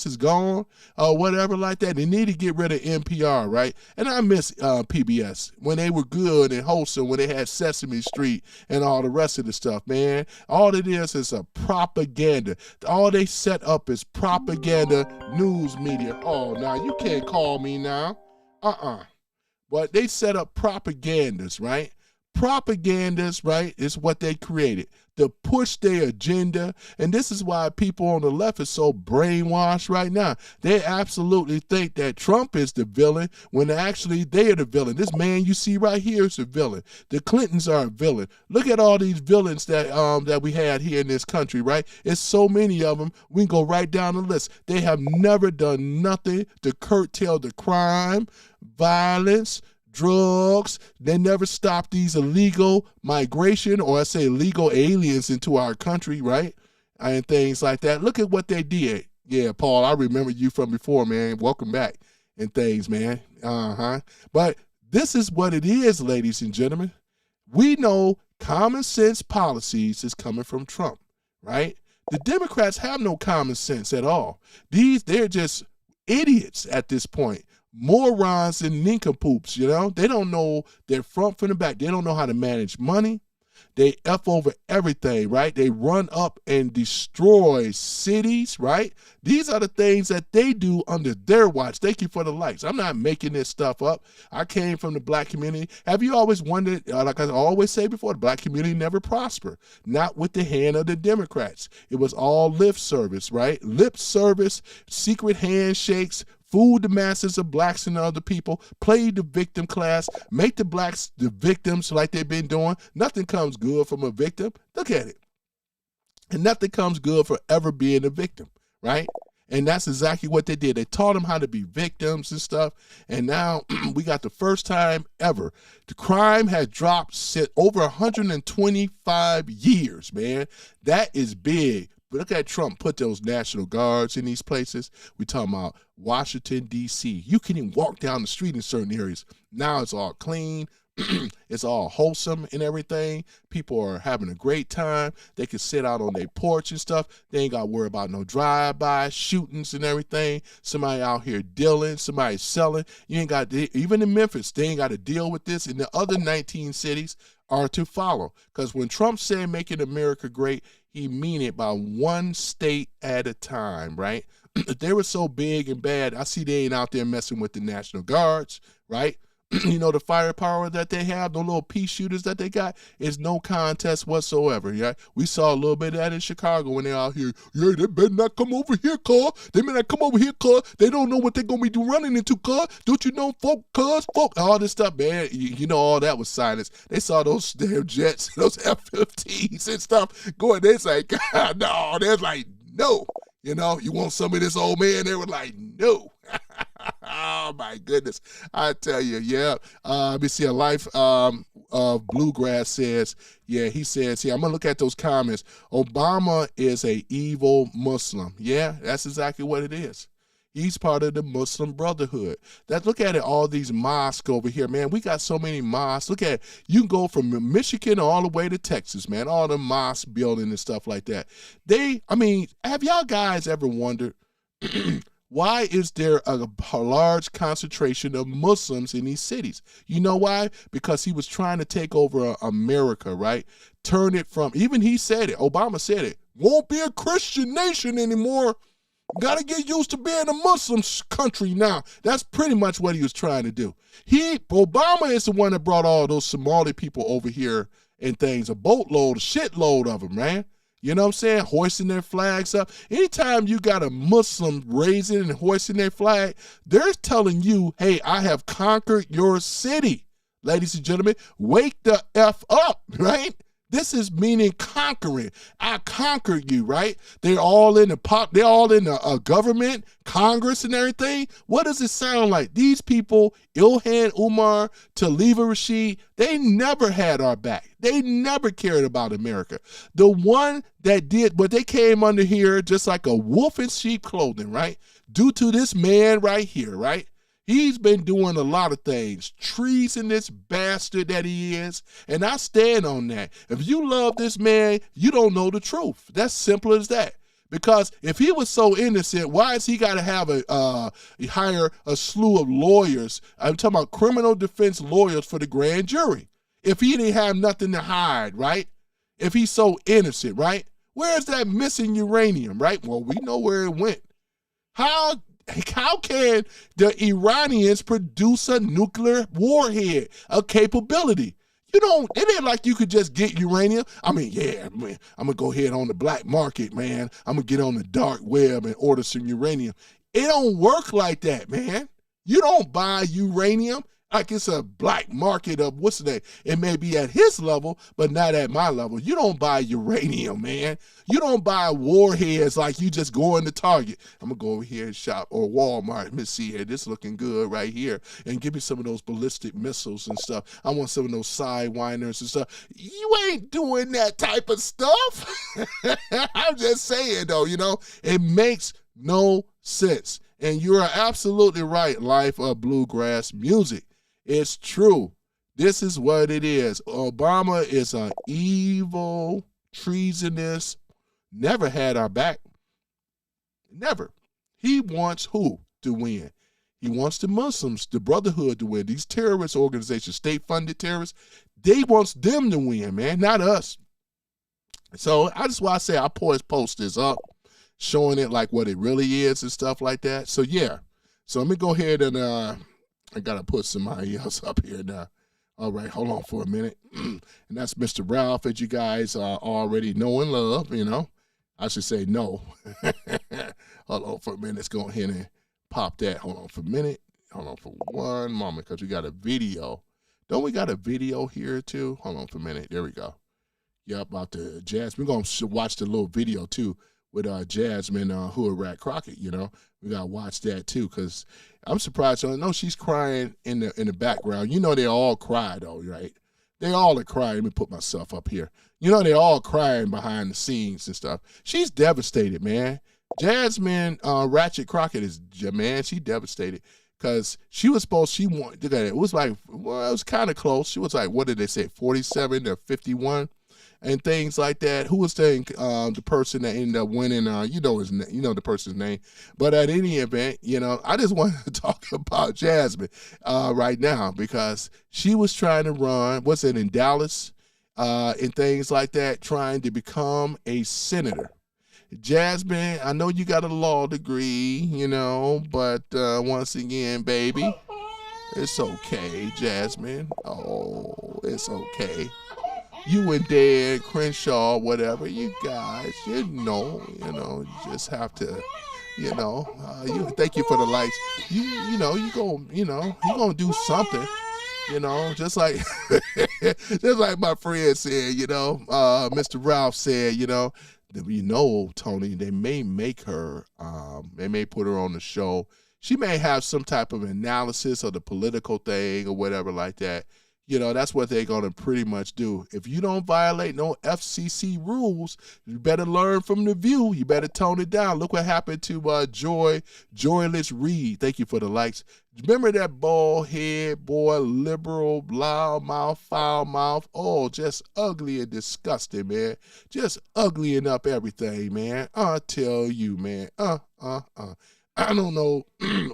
is gone or whatever like that. They need to get rid of NPR, right? And I miss PBS when they were good and wholesome, when they had Sesame Street and all the rest of the stuff, man. All it is a propaganda. All they set up is propaganda news media. Oh, now you can't call me now. But they set up propagandas, right? Propagandas, right, is what they created to push their agenda. And this is why people on the left is so brainwashed right now. They absolutely think that Trump is the villain when actually they are the villain. This man you see right here is the villain. The Clintons are a villain. Look at all these villains that we had here in this country, right? It's so many of them. We can go right down the list. They have never done nothing to curtail the crime, violence, drugs. They never stopped these illegal migration, or I say illegal aliens into our country, right? And things like that. Look at what they did. Yeah, Paul, I remember you from before, man. Welcome back and things, man. But this is what it is, ladies and gentlemen. We know common sense policies is coming from Trump, right? The Democrats have no common sense at all. They're just idiots at this point. Morons and nincompoops, you know? They don't know their front from the back. They don't know how to manage money. They F over everything, right? They run up and destroy cities, right? These are the things that they do under their watch. Thank you for the likes. I'm not making this stuff up. I came from the black community. Have you always wondered, like I always say before, the black community never prospered. Not with the hand of the Democrats. It was all lip service, right? Lip service, secret handshakes, fool the masses of blacks and other people, play the victim class, make the blacks the victims like they've been doing. Nothing comes good from a victim. Look at it. And nothing comes good for ever being a victim, right? And that's exactly what they did. They taught them how to be victims and stuff. And now we got the first time ever. The crime has dropped over 125 years, man. That is big. But look at Trump put those National Guards in these places. We talking about Washington, D.C. You can even walk down the street in certain areas. Now it's all clean, It's all wholesome and everything. People are having a great time. They can sit out on their porch and stuff. They ain't got to worry about no drive-by shootings and everything. Somebody out here dealing, somebody selling. You ain't got to, even in Memphis, they ain't got to deal with this. And the other 19 cities are to follow. Because when Trump said making America great, he mean it by one state at a time, right? If they were so big and bad, I see they ain't out there messing with the National Guards, right? You know, the firepower that they have, the little pea shooters that they got, is no contest whatsoever. Yeah, we saw a little bit of that in Chicago when they're out here. Yeah, they better not come over here, cuz. They better not come over here, cuz. They don't know what they're going to be running into, cuz. Don't you know, folk, all this stuff, man. You know, all that was silence. They saw those damn jets, those F-15s and stuff going. They're like, God, no. They're like, no. You know, you want some of this old man? They were like, no. Oh, my goodness. I tell you, yeah. Let me see. A Life of Bluegrass says, yeah, he says, I'm going to look at those comments. Obama is a evil Muslim. Yeah, that's exactly what it is. He's part of the Muslim Brotherhood. Look at it, all these mosques over here, man. We got so many mosques. Look at it. You can go from Michigan all the way to Texas, man. All the mosque building and stuff like that. Have y'all guys ever wondered why is there a large concentration of Muslims in these cities? You know why? Because he was trying to take over America, right? Turn it from, even he said it, Obama said it, won't be a Christian nation anymore. Got to get used to being a Muslim country now. That's pretty much what he was trying to do. Obama is the one that brought all those Somali people over here and things, a boatload, a shitload of them, man. You know what I'm saying? Hoisting their flags up. Anytime you got a Muslim raising and hoisting their flag, they're telling you, hey, I have conquered your city. Ladies and gentlemen, wake the F up, right? This is meaning conquering. I conquered you, right? They're all in the government, Congress and everything. What does it sound like? These people, Ilhan Omar, Taliba Rashid, they never had our back. They never cared about America. The one that did, but they came under here just like a wolf in sheep clothing, right? Due to this man right here, right? He's been doing a lot of things, treasonous bastard that he is, and I stand on that. If you love this man, you don't know the truth. That's simple as that. Because if he was so innocent, why has he got to have hire a slew of lawyers? I'm talking about criminal defense lawyers for the grand jury. If he didn't have nothing to hide, right? If he's so innocent, right? Where's that missing uranium, right? Well, we know where it went. How can the Iranians produce a nuclear warhead, a capability? It ain't like you could just get uranium. Yeah, man, I'm going to go ahead on the black market, man. I'm going to get on the dark web and order some uranium. It don't work like that, man. You don't buy uranium like it's a black market of what's the name. It may be at his level, but not at my level. You don't buy uranium, man. You don't buy warheads like you just go into Target. I'm going to go over here and shop, or Walmart. Let me see here. This looking good right here. And give me some of those ballistic missiles and stuff. I want some of those sidewinders and stuff. You ain't doing that type of stuff. I'm just saying, though, it makes no sense. And you are absolutely right, Life of Bluegrass Music. It's true. This is what it is. Obama is an evil, treasonous, never had our back. Never. He wants who to win? He wants the Muslims, the Brotherhood to win. These terrorist organizations, state-funded terrorists, they wants them to win, man, not us. So that's why I say I post this up, showing it like what it really is and stuff like that. So, yeah. So let me go ahead and I got to put somebody else up here now. All right, hold on for a minute. And that's Mr. Ralph, that you guys already know and love, I should say no. Hold on for a minute. Let's go ahead and pop that. Hold on for a minute. Hold on for one moment, because we got a video. Don't we got a video here, too? Hold on for a minute. There we go. Yeah, about the jazz. We're going to watch the little video, too, with Jasmine Rat Crockett, We got to watch that, too, because I'm surprised. I know she's crying in the background. They all cry, though, right? They all are crying. Let me put myself up here. They all crying behind the scenes and stuff. She's devastated, man. Jasmine Ratchet Crockett is, man, she devastated. because she was supposed, she wanted, it was like, well, it was kind of close. She was like, what did they say, 47 to 51 and things like that. Who was saying the person that ended up winning, you know the person's name. But at any event, I just wanted to talk about Jasmine right now because she was trying to run, what's it, in Dallas and things like that, trying to become a senator. Jasmine, I know you got a law degree, but once again, baby, it's okay, Jasmine. Oh, it's okay. You and Dad, Crenshaw, whatever, you guys, you just have to, thank you for the lights. You gonna do something, just like, just like my friend said, Mr. Ralph said, Tony, they may make her, they may put her on the show. She may have some type of analysis of the political thing or whatever like that. That's what they're going to pretty much do. If you don't violate no FCC rules, you better learn from The View. You better tone it down. Look what happened to Joyless Reed. Thank you for the likes. Remember that bald head boy, liberal, loud mouth, foul mouth? Oh, just ugly and disgusting, man. Just uglying up everything, man. I tell you, man. I don't know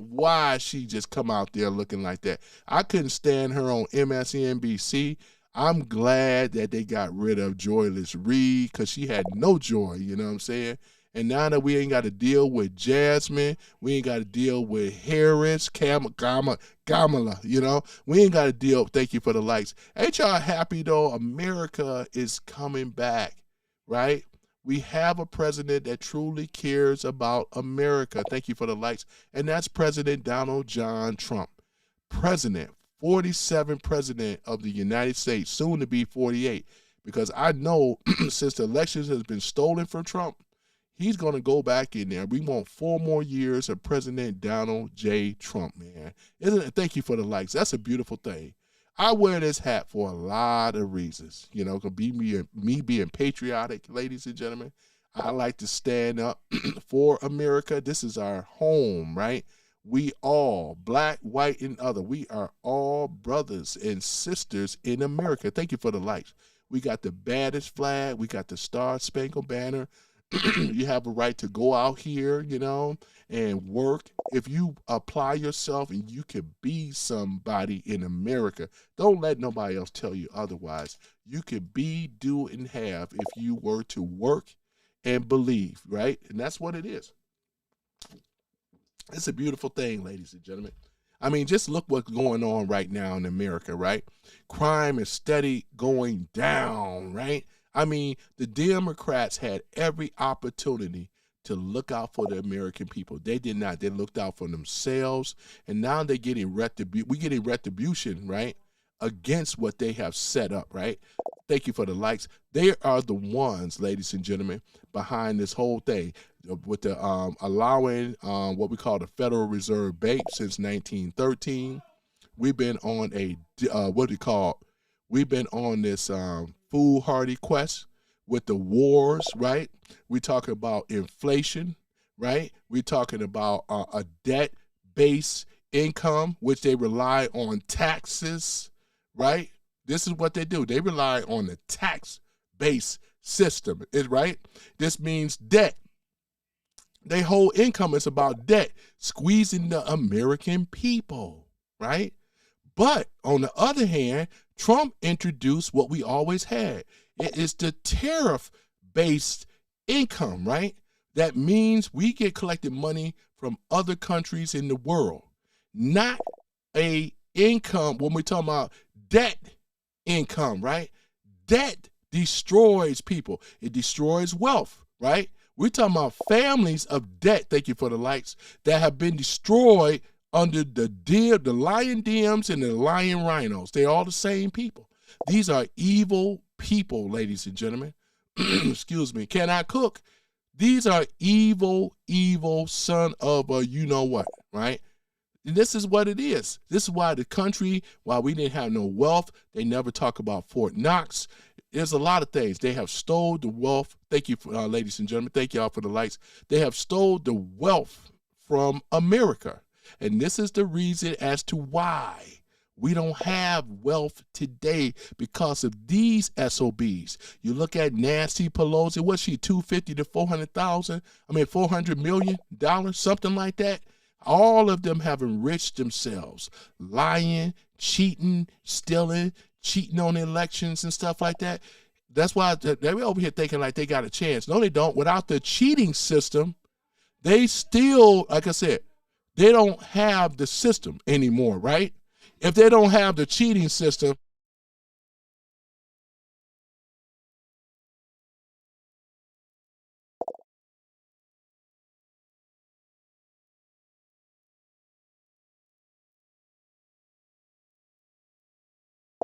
why she just come out there looking like that. I couldn't stand her on MSNBC. I'm glad that they got rid of Joyless Reed because she had no joy, you know what I'm saying? And now that we ain't got to deal with Jasmine, we ain't got to deal with Harris, Kamala, we ain't got to deal, thank you for the likes. Ain't y'all happy though? America is coming back, right? We have a president that truly cares about America. Thank you for the likes. And that's President Donald John Trump. President, 47 president of the United States, soon to be 48. Because I know since the elections has been stolen from Trump, he's going to go back in there. We want 4 more years of President Donald J. Trump, man. Isn't it? Thank you for the likes. That's a beautiful thing. I wear this hat for a lot of reasons, could be me being patriotic, ladies and gentlemen. I like to stand up for America. This is our home, right? We all, black, white, and other, we are all brothers and sisters in America. Thank you for the likes. We got the baddest flag. We got the Star Spangled Banner. You have a right to go out here, and work. If you apply yourself and you can be somebody in America, don't let nobody else tell you otherwise. You can be, do, and have if you were to work and believe, right? And that's what it is. It's a beautiful thing, ladies and gentlemen. I mean, just look what's going on right now in America, right? Crime is steady going down, right? I mean, the Democrats had every opportunity to look out for the American people. They did not. They looked out for themselves, and now they're getting we're getting retribution, right, against what they have set up, right? Thank you for the likes. They are the ones, ladies and gentlemen, behind this whole thing with the allowing what we call the Federal Reserve Bank since 1913. We've been on we've been on this foolhardy quest with the wars, right? We're talking about inflation, right? We're talking about a debt-based income, which they rely on taxes, right? This is what they do. They rely on the tax-based system, right? This means debt. Their whole income is about debt, squeezing the American people, right? But on the other hand, Trump introduced what we always had. It is the tariff-based income, right? That means we get collected money from other countries in the world, not a income when we're talking about debt income, right? Debt destroys people. It destroys wealth, right? We're talking about families of debt, thank you for the likes, that have been destroyed under the lion Dems and the lion rhinos. They're all the same people. These are evil people, ladies and gentlemen. Excuse me. Can I cook? These are evil, evil son of a you-know-what, right? And this is what it is. This is why the country, while we didn't have no wealth, they never talk about Fort Knox. There's a lot of things. They have stole the wealth. Thank you, for, ladies and gentlemen. Thank y'all for the likes. They have stole the wealth from America. And this is the reason as to why we don't have wealth today, because of these SOBs. You look at Nancy Pelosi, what's she, 250 to 400,000? I mean, $400 million, something like that. All of them have enriched themselves, lying, cheating, stealing, cheating on elections and stuff like that. That's why they're over here thinking like they got a chance. No, they don't. Without the cheating system, they still, like I said, they don't have the system anymore, right? If they don't have the cheating system,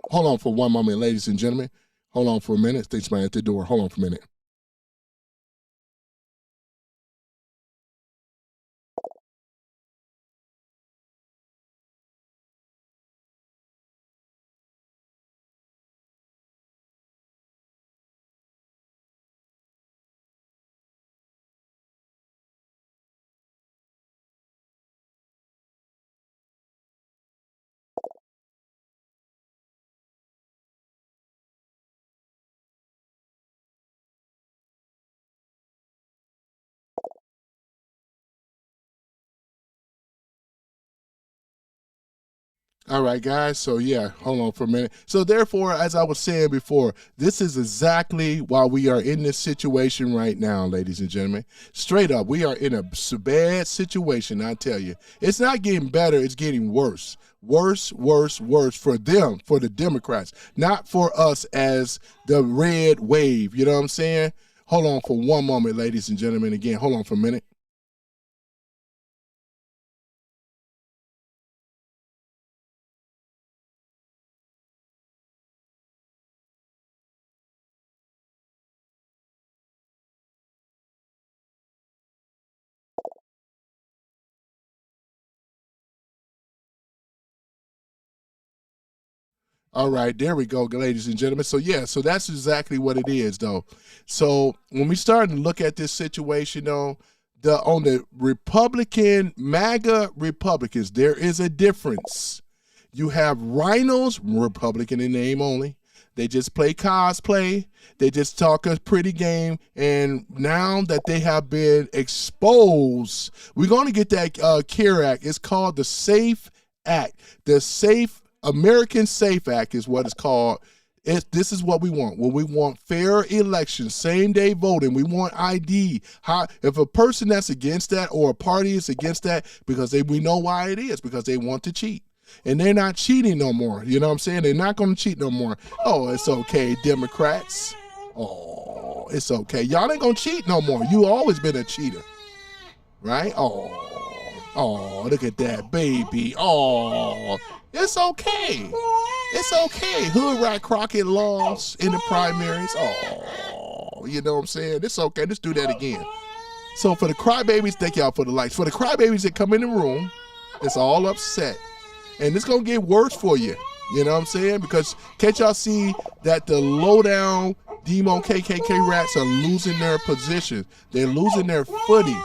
hold on for one moment, ladies and gentlemen. Hold on for a minute. Thanks, man, at the door. Hold on for a minute. All right, guys. So, yeah, hold on for a minute. So, therefore, as I was saying before, this is exactly why we are in this situation right now, ladies and gentlemen. Straight up, we are in a bad situation, I tell you. It's not getting better. It's getting worse. Worse, worse, worse for them, for the Democrats, not for us as the red wave. You know what I'm saying? Hold on for one moment, ladies and gentlemen. Again, hold on for a minute. All right, there we go, ladies and gentlemen. So, yeah, so that's exactly what it is, though. So when we start to look at this situation, though, on the Republican, MAGA Republicans, there is a difference. You have rhinos, Republican in name only. They just play cosplay. They just talk a pretty game. And now that they have been exposed, we're going to get that CARE Act. It's called the SAFE Act. The SAFE American SAFE Act is what it's called. This is what we want. Well, we want fair elections, same day voting. We want ID. If a person that's against that or a party is against that, because we know why it is, because they want to cheat. And they're not cheating no more. You know what I'm saying? They're not going to cheat no more. Oh, it's okay, Democrats. Oh, it's okay. Y'all ain't going to cheat no more. You always been a cheater, right? Oh, look at that baby. Oh, it's okay. It's okay. Hood Rat Crockett lost in the primaries. Oh, you know what I'm saying? It's okay. Let's do that again. So for the crybabies, thank y'all for the likes. For the crybabies that come in the room, it's all upset. And it's going to get worse for you. You know what I'm saying? Because can't y'all see that the low-down demo KKK rats are losing their position? They're losing their footing.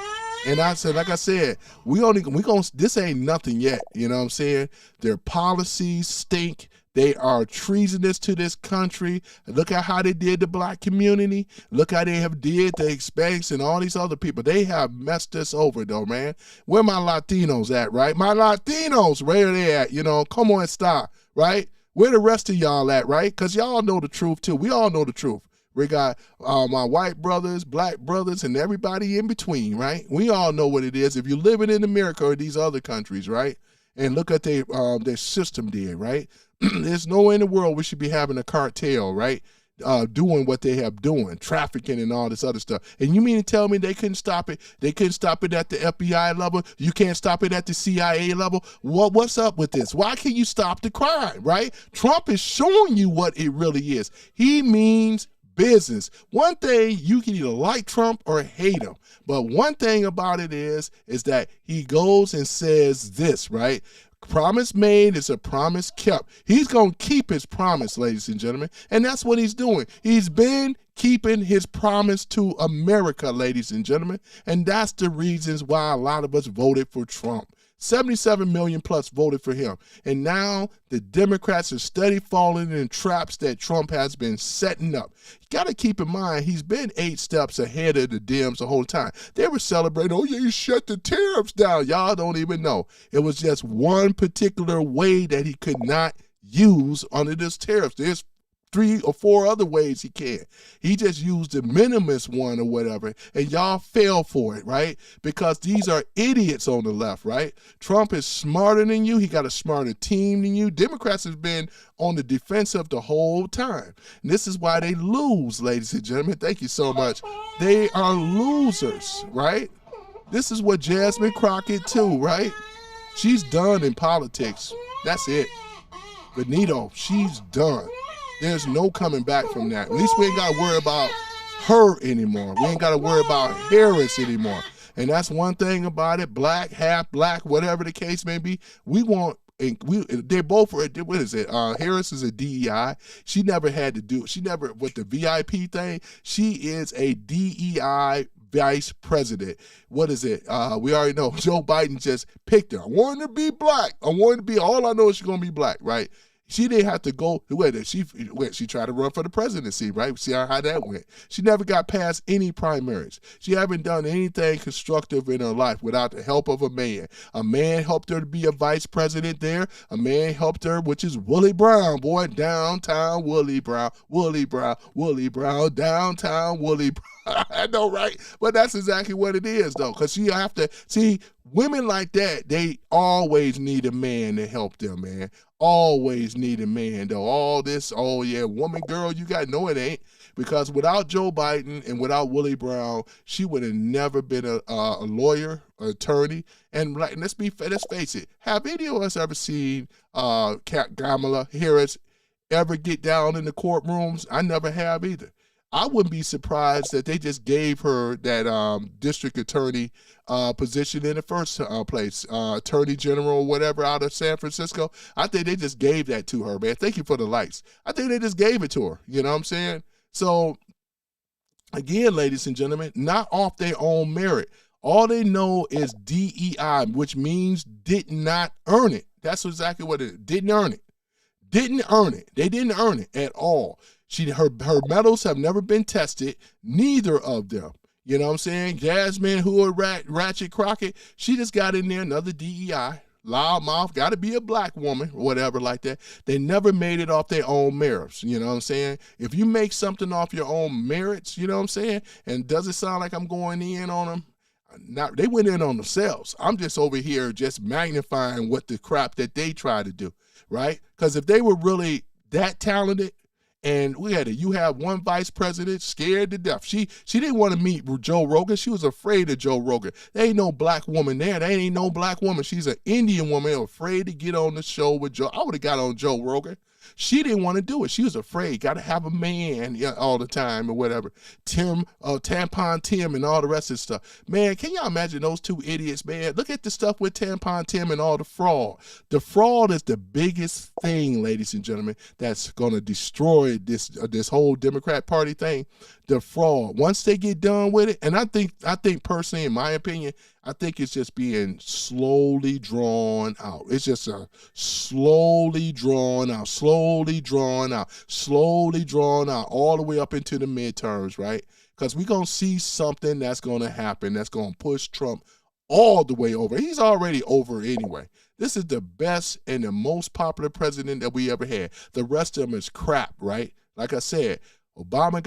And I said, like I said, this ain't nothing yet. You know what I'm saying? Their policies stink. They are treasonous to this country. Look at how they did the black community. Look how they have did the Hispanics and all these other people. They have messed us over, though, man. Where my Latinos at, right? My Latinos, where are they at? You know, come on, stop, right? Where the rest of y'all at, right? Because y'all know the truth, too. We all know the truth. We got my white brothers, black brothers, and everybody in between, right? We all know what it is. If you're living in America or these other countries, right? And look at their system there, right? There's nowhere in the world we should be having a cartel, right? Doing what they have doing, trafficking and all this other stuff. And you mean to tell me they couldn't stop it? They couldn't stop it at the FBI level? You can't stop it at the CIA level? What's up with this? Why can't you stop the crime, right? Trump is showing you what it really is. He means business. One thing, you can either like Trump or hate him. But one thing about it is that he goes and says this, right? Promise made is a promise kept. He's going to keep his promise, ladies and gentlemen. And that's what he's doing. He's been keeping his promise to America, ladies and gentlemen. And that's the reasons why a lot of us voted for Trump. 77 million plus voted for him. And now the Democrats are steady falling in traps that Trump has been setting up. You got to keep in mind, he's been 8 steps ahead of the Dems the whole time. They were celebrating, oh yeah, you shut the tariffs down. Y'all don't even know. It was just one particular way that he could not use under this tariffs. There's 3 or 4 other ways he can. He just used the minimalist one or whatever, and y'all fell for it, right? Because these are idiots on the left, right? Trump is smarter than you. He got a smarter team than you. Democrats have been on the defensive the whole time. And this is why they lose, ladies and gentlemen. Thank you so much. They are losers, right? This is what Jasmine Crockett too, right? She's done in politics. That's it. Benito, she's done. There's no coming back from that. At least we ain't got to worry about her anymore. We ain't got to worry about Harris anymore. And that's one thing about it. Black, half black, whatever the case may be. They're both, what is it? Harris is a DEI. She never had to do, with the VIP thing, she is a DEI vice president. What is it? We already know Joe Biden just picked her. I want her to be black. All I know is she's going to be black, right? She didn't have to go, she tried to run for the presidency, right? See how that went. She never got past any primaries. She haven't done anything constructive in her life without the help of a man. A man helped her to be a vice president there. A man helped her, which is Willie Brown, boy, downtown Willie Brown, downtown Willie Brown. I know, right? But that's exactly what it is, though, because you have to see women like that. They always need a man to help them, man. Always need a man, though. All this, oh yeah, woman, girl, you got no, it ain't. Because without Joe Biden and without Willie Brown, she would have never been a lawyer, attorney. And let's face it. Have any of us ever seen Kamala Harris ever get down in the courtrooms? I never have either. I wouldn't be surprised that they just gave her that district attorney position in the first place, attorney general, whatever, out of San Francisco. I think they just gave that to her, man. Thank you for the lights. I think they just gave it to her. You know what I'm saying? So, again, ladies and gentlemen, not off their own merit. All they know is DEI, which means did not earn it. That's exactly what it is. Didn't earn it. Didn't earn it. They didn't earn it at all. Her medals have never been tested, neither of them. You know what I'm saying? Jasmine, Ratchet Crockett, she just got in there, another DEI, loudmouth, got to be a black woman, or whatever like that. They never made it off their own merits. You know what I'm saying? If you make something off your own merits, you know what I'm saying? And does it sound like I'm going in on them? They went in on themselves. I'm just over here just magnifying what the crap that they try to do, right? Because if they were really that talented, and you have one vice president scared to death. She didn't want to meet Joe Rogan. She was afraid of Joe Rogan. There ain't no black woman there. There ain't no black woman. She's an Indian woman afraid to get on the show with Joe. I would have got on Joe Rogan. She didn't want to do it. She was afraid. Got to have a man all the time or whatever. Tampon Tim and all the rest of the stuff. Man, can y'all imagine those two idiots, man? Look at the stuff with Tampon Tim and all the fraud. The fraud is the biggest thing, ladies and gentlemen, that's going to destroy this whole Democrat Party thing. The fraud. Once they get done with it, and I think personally, in my opinion, I think it's just being slowly drawn out. It's just slowly drawn out, all the way up into the midterms, right? Because we're going to see something that's going to happen that's going to push Trump all the way over. He's already over anyway. This is the best and the most popular president that we ever had. The rest of them is crap, right? Like I said, Obama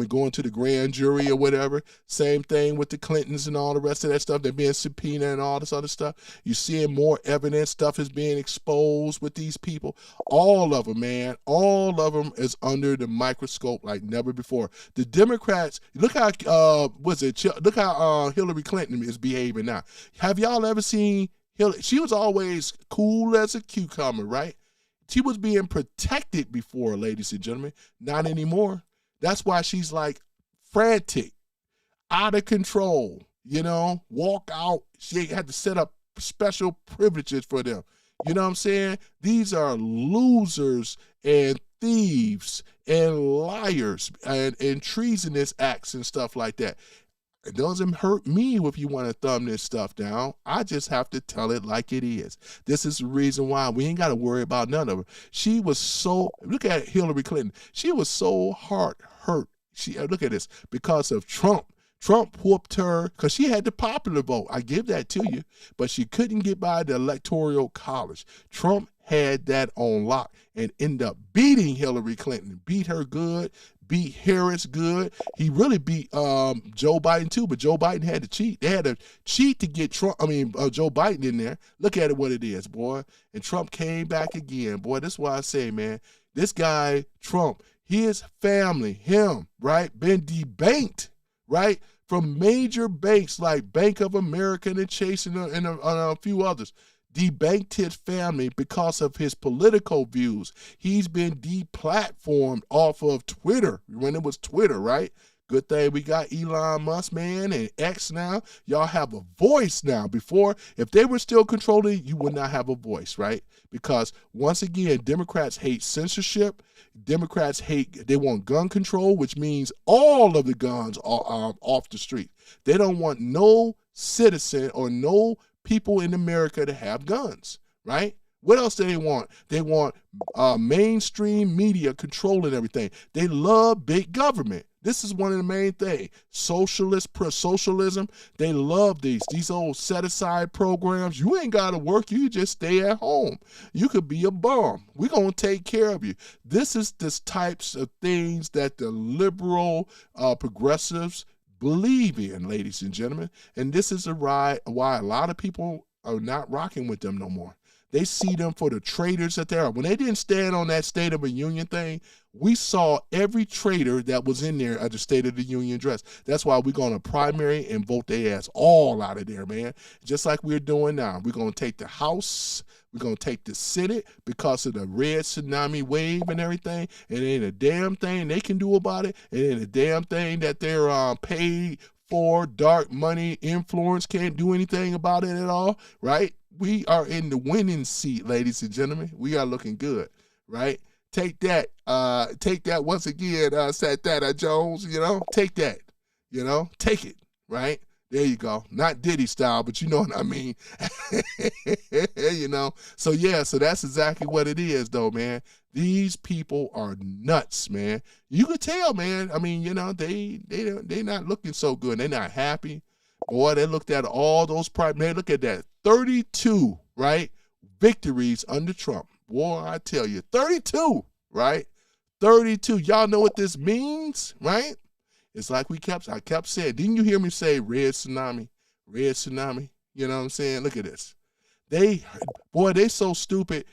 going to the grand jury or whatever. Same thing with the Clintons and all the rest of that stuff. They're being subpoenaed and all this other stuff. You're seeing more evidence. Stuff is being exposed with these people. All of them, man. All of them is under the microscope like never before. The Democrats, look how Hillary Clinton is behaving now. Have y'all ever seen Hillary? She was always cool as a cucumber, right? She was being protected before, ladies and gentlemen. Not anymore. That's why she's like frantic, out of control, walk out. She had to set up special privileges for them. You know what I'm saying? These are losers and thieves and liars and treasonous acts and stuff like that. It doesn't hurt me if you want to thumb this stuff down. I just have to tell it like it is. This is the reason why we ain't got to worry about none of it. She was so, look at Hillary Clinton. She was so hurt. Look at this, because of Trump. Trump whooped her because she had the popular vote. I give that to you, but she couldn't get by the electoral college. Trump had that on lock and ended up beating Hillary Clinton, beat her good, beat Harris good. He really beat Joe Biden too, but Joe Biden had to cheat. They had to cheat to get Joe Biden in there. Look at it, what it is, boy. And Trump came back again, boy. That's why I say, man, this guy Trump, his family, him, right, been debanked, right, from major banks like Bank of America and Chase and a few others. Debanked his family because of his political views. He's been deplatformed off of Twitter, when it was Twitter, right? Good thing we got Elon Musk, man, and X now. Y'all have a voice now. Before, if they were still controlling, you would not have a voice, right? Because once again, Democrats hate censorship. Democrats they want gun control, which means all of the guns are off the street. They don't want no citizen or no people in America to have guns, right? What else do they want? They want mainstream media controlling everything. They love big government. This is one of the main things. Socialism, they love these old set-aside programs. You ain't got to work. You just stay at home. You could be a bum. We're going to take care of you. This is the types of things that the liberal progressives believe in, ladies and gentlemen. And this is why a lot of people are not rocking with them no more. They see them for the traitors that they are. When they didn't stand on that State of the Union thing, we saw every traitor that was in there at the State of the Union address. That's why we're going to primary and vote their ass all out of there, man. Just like we're doing now. We're going to take the House. We're going to take the Senate because of the red tsunami wave and everything. And ain't a damn thing they can do about it. And ain't a damn thing that they're paid for. Dark money influence can't do anything about it at all, right? We are in the winning seat, ladies and gentlemen. We are looking good, right? Take that once again, Satana Jones, take that, take it, right? There you go. Not Diddy style, but you know what I mean. So that's exactly what it is, though, man. These people are nuts, man. You could tell, man. I mean, they not looking so good. They're not happy. Boy, they looked at all those man, look at that. 32, right? Victories under Trump. Boy, I tell you, 32, right? 32. Y'all know what this means, right? It's like I kept saying, didn't you hear me say red tsunami? Red tsunami. You know what I'm saying? Look at this. They so stupid.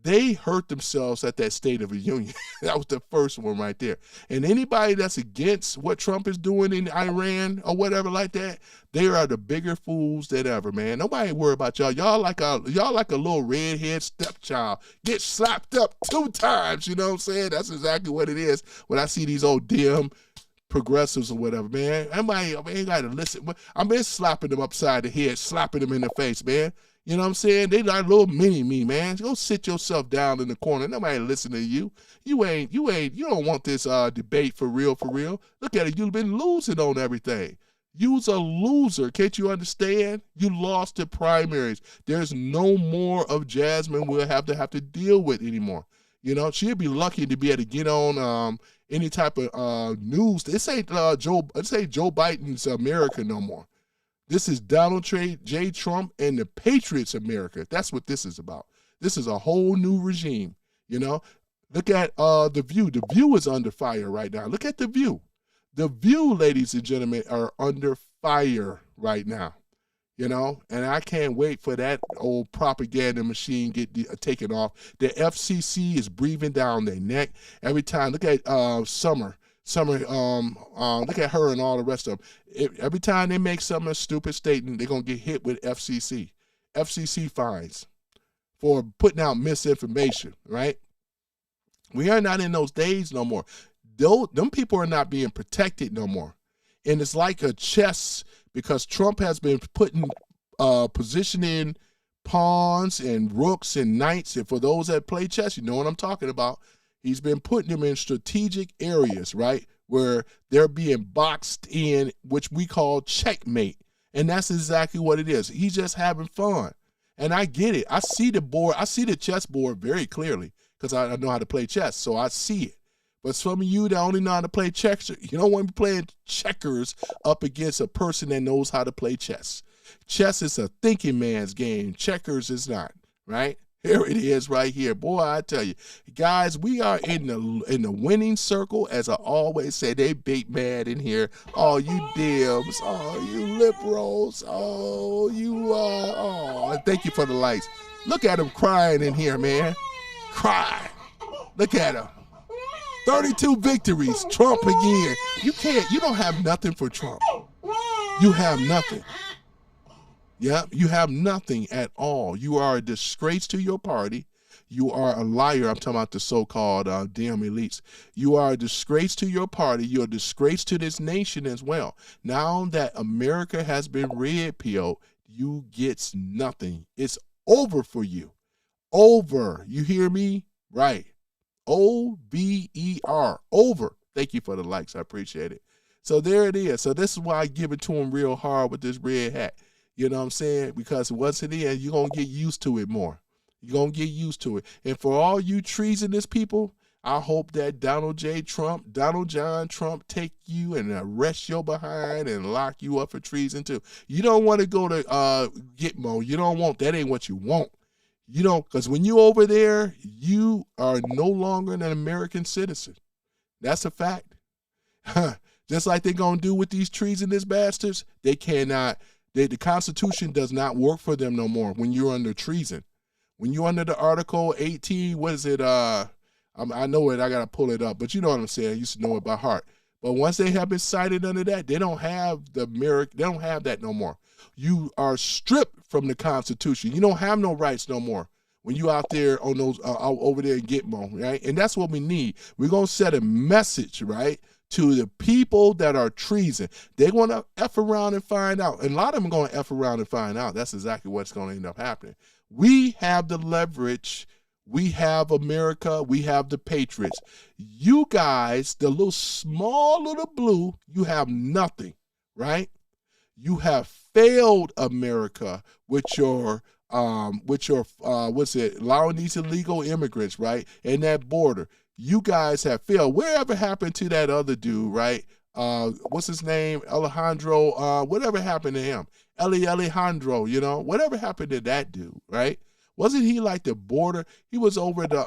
They hurt themselves at that State of the Union. That was the first one right there. And anybody that's against what Trump is doing in Iran or whatever like that, they are the bigger fools than ever, man. Nobody worry about y'all. Y'all like a little redhead stepchild. Get slapped up 2 times, you know what I'm saying? That's exactly what it is when I see these old dim progressives or whatever, man. I ain't got to listen. I'm been slapping them upside the head, slapping them in the face, man. You know what I'm saying? They like little mini me, man. Go sit yourself down in the corner. Nobody listen to you. You don't want this debate for real. Look at it. You've been losing on everything. You's a loser. Can't you understand? You lost the primaries. There's no more of Jasmine we'll have to deal with anymore. She'll be lucky to be able to get on any type of news. This ain't Joe Biden's America no more. This is Donald J. Trump and the Patriots America. That's what this is about. This is a whole new regime, Look at The View. The View is under fire right now. Look at The View. The View, ladies and gentlemen, are under fire right now, and I can't wait for that old propaganda machine get taken off. The FCC is breathing down their neck every time. Look at Summer, look at her and all the rest of them. Every time they make some stupid statement, they're going to get hit with FCC fines for putting out misinformation, right? We are not in those days no more. Them people are not being protected no more. And it's like a chess, because Trump has been positioning pawns and rooks and knights. And for those that play chess, you know what I'm talking about. He's been putting them in strategic areas, right? where they're being boxed in, which we call checkmate. And that's exactly what it is. He's just having fun. And I get it. I see the board. I see the chessboard very clearly because I know how to play chess. So I see it. But some of you that only know how to play chess, you don't want to be playing checkers up against a person that knows how to play chess. Chess is a thinking man's game. Checkers is not, right? Here it is right here. Boy, I tell you, guys, we are in the winning circle. As I always say, they big mad in here. Oh, you dims. Oh, you liberals. Oh, you, thank you for the lights. Look at them crying in here, man. Cry. Look at them. 32 victories. Trump again. You don't have nothing for Trump. You have nothing. Yeah, you have nothing at all. You are a disgrace to your party. You are a liar. I'm talking about the so-called damn elites. You are a disgrace to your party. You're a disgrace to this nation as well. Now that America has been red-pilled, you get nothing. It's over for you. Over. You hear me? Right. O-V-E-R. Over. Thank you for the likes. I appreciate it. So there it is. So this is why I give it to him real hard with this red hat. You know what I'm saying? Because once it is, you're going to get used to it more. You're going to get used to it. And for all you treasonous people, I hope that Donald John Trump take you and arrest your behind and lock you up for treason too. You don't want to go to Gitmo. You don't want, that ain't what you want. You don't, because when you over there, you are no longer an American citizen. That's a fact. Just like they're going to do with these treasonous bastards, they cannot, the Constitution does not work for them no more when you're under treason. When you're under the Article 18, what is it? I know it, I got to pull it up, but you know what I'm saying. I used to know it by heart. But once they have been cited under that, they don't have they don't have that no more. You are stripped from the Constitution. You don't have no rights no more when you out there on those, out over there in Gitmo, right? And that's what we need. We're going to set a message, right, to the people that are treason. They're going to F around and find out. And a lot of them are going to F around and find out. That's exactly what's going to end up happening. We have the leverage. We have America. We have the Patriots. You guys, the little small little blue, you have nothing, right? You have failed America with your allowing these illegal immigrants, right? And that border. You guys have failed. Whatever happened to that other dude, right? What's his name? Alejandro, whatever happened to him? Alejandro, you know, whatever happened to that dude, right? Wasn't he like the border? He was over the,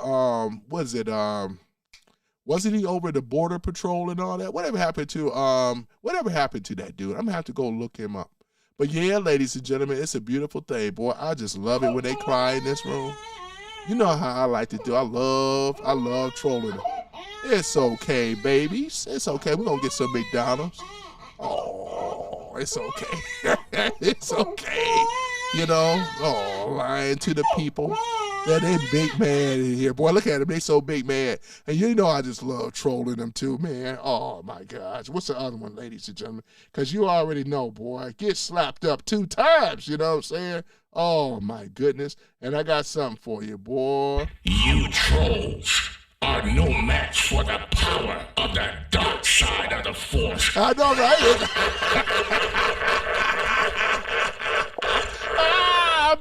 wasn't he over the border patrol and all that? Whatever happened to that dude? I'm gonna have to go look him up. But yeah, ladies and gentlemen, it's a beautiful thing, boy. I just love it when they cry in this room. You know how I like to do. I love trolling them. It's okay, babies. It's okay. We're gonna get some McDonald's. Oh, it's okay. It's okay. You know, lying to the people. Yeah, they big mad in here. Boy, look at them. They so big mad. And you know I just love trolling them too, man. Oh, my gosh. What's the other one, ladies and gentlemen? Because you already know, boy. Get slapped up 2 times, you know what I'm saying? Oh, my goodness. And I got something for you, boy. You trolls are no match for the power of the dark side of the force. I know, right?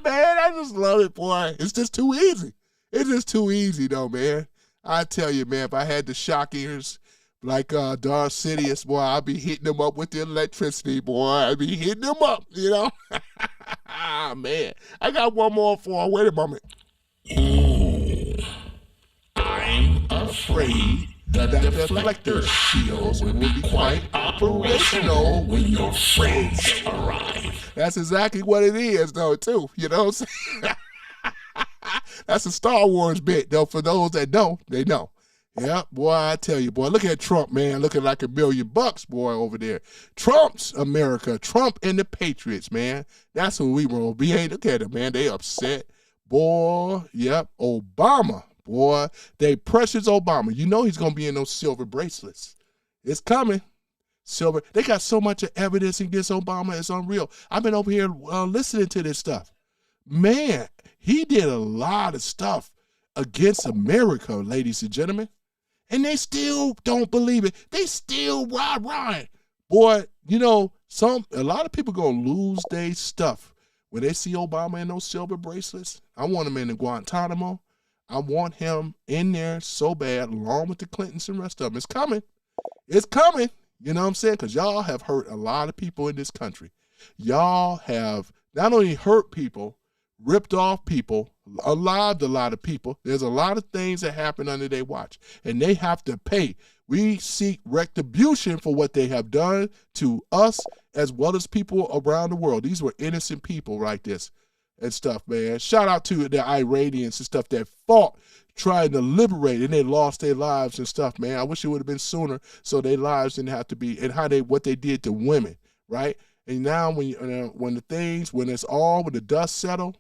Man, I just love it, boy. It's just too easy. It's just too easy, though, man. I tell you, man, if I had the shock ears like Darth Sidious, boy, I'd be hitting them up with the electricity, boy. I'd be hitting them up, you know? Man, I got one more for. Wait a moment. Ooh, I'm afraid the deflector shields will be quite operational when your friends arrive. That's exactly what it is, though, too. You know what I'm saying? That's a Star Wars bit, though. For those that know, they know. Yeah, boy, I tell you, boy. Look at Trump, man. Looking like $1 billion, boy, over there. Trump's America. Trump and the Patriots, man. That's who we will be. Hey, look at them, man. They upset. Boy, yep. Obama. Boy, they precious Obama. You know he's going to be in those silver bracelets. It's coming. Silver. They got so much evidence against Obama. It's unreal. I've been over here listening to this stuff. Man, he did a lot of stuff against America, ladies and gentlemen. And they still don't believe it. They still rah-rah. Boy, you know, a lot of people gonna lose their stuff when they see Obama in those silver bracelets. I want him in the Guantanamo. I want him in there so bad, along with the Clintons and the rest of them. It's coming. It's coming. You know what I'm saying? Because y'all have hurt a lot of people in this country. Y'all have not only hurt people, ripped off people, alive a lot of people. There's a lot of things that happen under their watch, and they have to pay. We seek retribution for what they have done to us as well as people around the world. These were innocent people like this and stuff, man. Shout out to the Iranians and stuff that fought trying to liberate, and they lost their lives and stuff, man. I wish it would have been sooner so their lives didn't have to be, and what they did to women, right? And now when it's all, when the dust settle,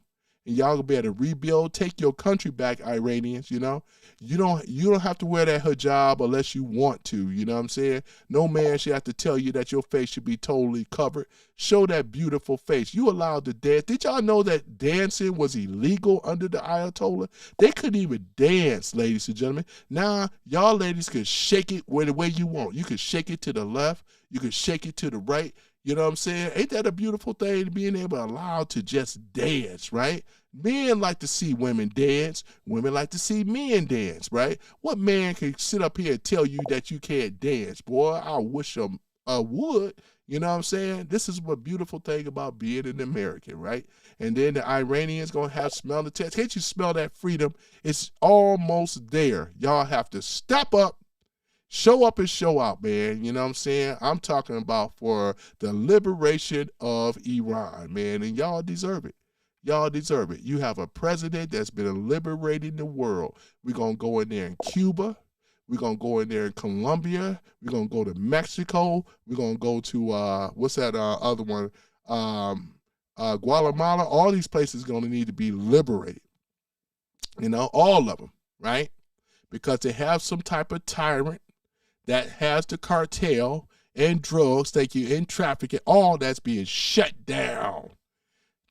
and y'all gonna be able to rebuild, take your country back, Iranians, you know? You don't have to wear that hijab unless you want to, you know what I'm saying? No man should have to tell you that your face should be totally covered. Show that beautiful face. You allowed to dance. Did y'all know that dancing was illegal under the Ayatollah? They couldn't even dance, ladies and gentlemen. Now, y'all ladies can shake it the way you want. You can shake it to the left. You can shake it to the right. You know what I'm saying? Ain't that a beautiful thing, being able to allow to just dance, right? Men like to see women dance. Women like to see men dance, right? What man can sit up here and tell you that you can't dance? Boy, I wish I would. You know what I'm saying? This is what beautiful thing about being an American, right? And then the Iranians going to have smell the test. Can't you smell that freedom? It's almost there. Y'all have to step up. Show up and show out, man. You know what I'm saying? I'm talking about for the liberation of Iran, man. And y'all deserve it. Y'all deserve it. You have a president that's been liberating the world. We're going to go in there in Cuba. We're going to go in there in Colombia. We're going to go to Mexico. We're going to go to, what's that other one? Guatemala. All these places are going to need to be liberated. You know, all of them, right? Because they have some type of tyrant that has the cartel and drugs, and trafficking, all that's being shut down.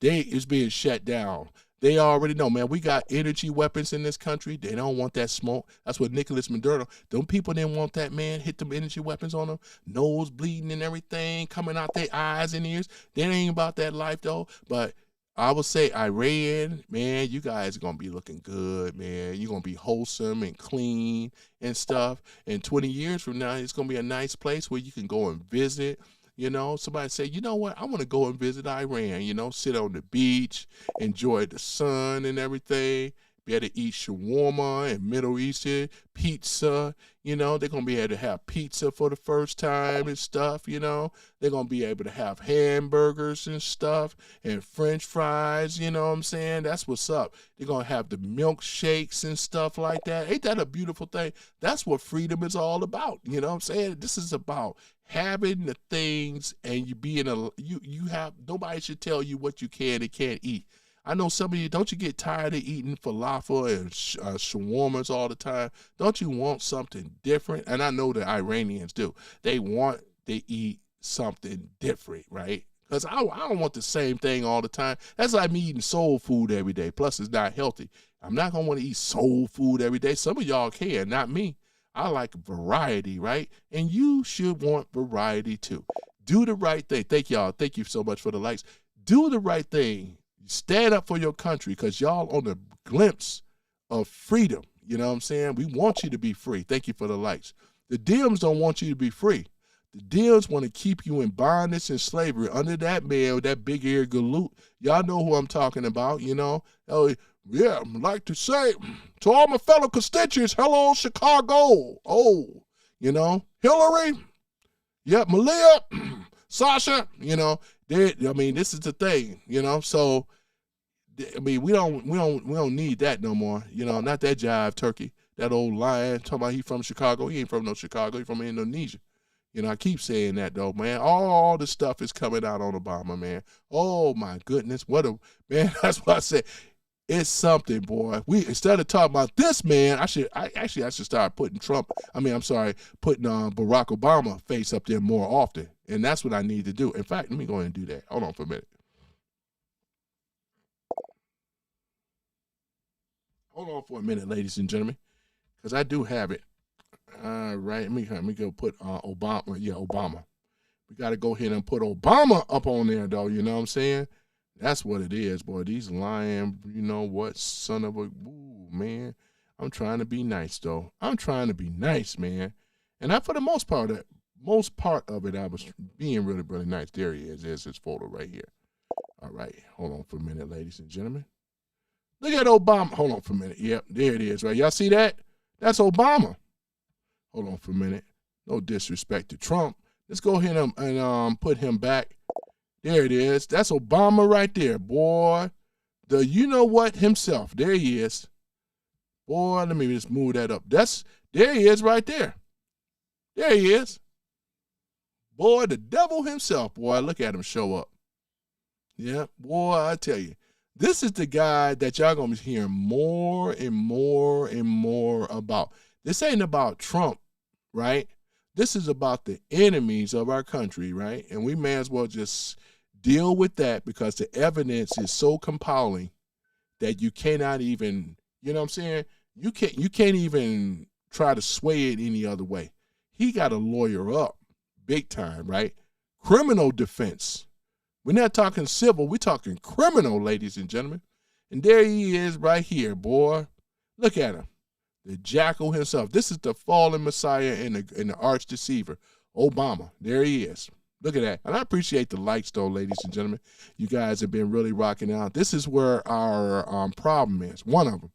It's being shut down. They already know, man, we got energy weapons in this country. They don't want that smoke. That's what Nicholas Maduro, them people didn't want that, man, hit them energy weapons on them, nose bleeding and everything, coming out their eyes and ears. They ain't about that life, though. But I would say Iran, man, you guys are going to be looking good, man. You're going to be wholesome and clean and stuff. And 20 years from now, it's going to be a nice place where you can go and visit. You know, somebody say, you know what, I want to go and visit Iran, you know, sit on the beach, enjoy the sun and everything, be able to eat shawarma and Middle Eastern pizza. You know, they're going to be able to have pizza for the first time and stuff, you know. They're going to be able to have hamburgers and stuff and French fries, you know what I'm saying? That's what's up. They're going to have the milkshakes and stuff like that. Ain't that a beautiful thing? That's what freedom is all about, you know what I'm saying? This is about having the things, and you being nobody should tell you what you can and can't eat. I know some of you, don't you get tired of eating falafel and shawarmas all the time? Don't you want something different? And I know the Iranians do. They want to eat something different, right? Because I don't want the same thing all the time. That's like me eating soul food every day. Plus, it's not healthy. I'm not going to want to eat soul food every day. Some of y'all can, not me. I like variety, right? And you should want variety too. Do the right thing. Thank y'all. Thank you so much for the likes. Do the right thing. Stand up for your country, because y'all on the glimpse of freedom. You know what I'm saying? We want you to be free. Thank you for the likes. The Dems don't want you to be free. The Dems want to keep you in bondage and slavery under that man with that big ear galoot. Y'all know who I'm talking about, you know? Oh, yeah, I'd like to say to all my fellow constituents, hello, Chicago. Oh, you know, Hillary, yeah, Malia, Sasha, you know, this is the thing, you know, so, I mean, we don't need that no more, you know, not that jive turkey, that old lion, talking about he from Chicago. He ain't from no Chicago, he from Indonesia. You know, I keep saying that, though, man. All the stuff is coming out on Obama, man. Oh, my goodness. Man, that's what I said. It's something, boy. Instead of talking about this man, I should start putting putting Barack Obama face up there more often. And that's what I need to do. In fact, let me go ahead and do that. Hold on for a minute. Hold on for a minute, ladies and gentlemen, because I do have it. All right, let me go put Obama. Yeah, Obama. We got to go ahead and put Obama up on there, though. You know what I'm saying? That's what it is, boy. These lying, you know what, son of a, ooh, man. I'm trying to be nice, though. I'm trying to be nice, man. And I, for the most part of it, I was being really, really nice. There he is. There's his photo right here. All right, hold on for a minute, ladies and gentlemen. Look at Obama. Hold on for a minute. Yep, there it is, right? Y'all see that? That's Obama. Hold on for a minute. No disrespect to Trump. Let's go ahead and put him back. There it is. That's Obama right there, boy. The you know what himself. There he is. Boy, let me just move that up. There he is right there. There he is. Boy, the devil himself, boy. Look at him show up. Yeah, boy, I tell you. This is the guy that y'all going to be hearing more and more and more about. This ain't about Trump, right? This is about the enemies of our country, right? And we may as well just deal with that because the evidence is so compelling that you cannot even, you know what I'm saying? You can't even try to sway it any other way. He got a lawyer up big time, right? Criminal defense. We're not talking civil, we're talking criminal, ladies and gentlemen. And there he is right here, boy. Look at him. The jackal himself. This is the fallen Messiah and the arch deceiver, Obama. There he is. Look at that. And I appreciate the likes, though, ladies and gentlemen. You guys have been really rocking out. This is where our problem is. One of them,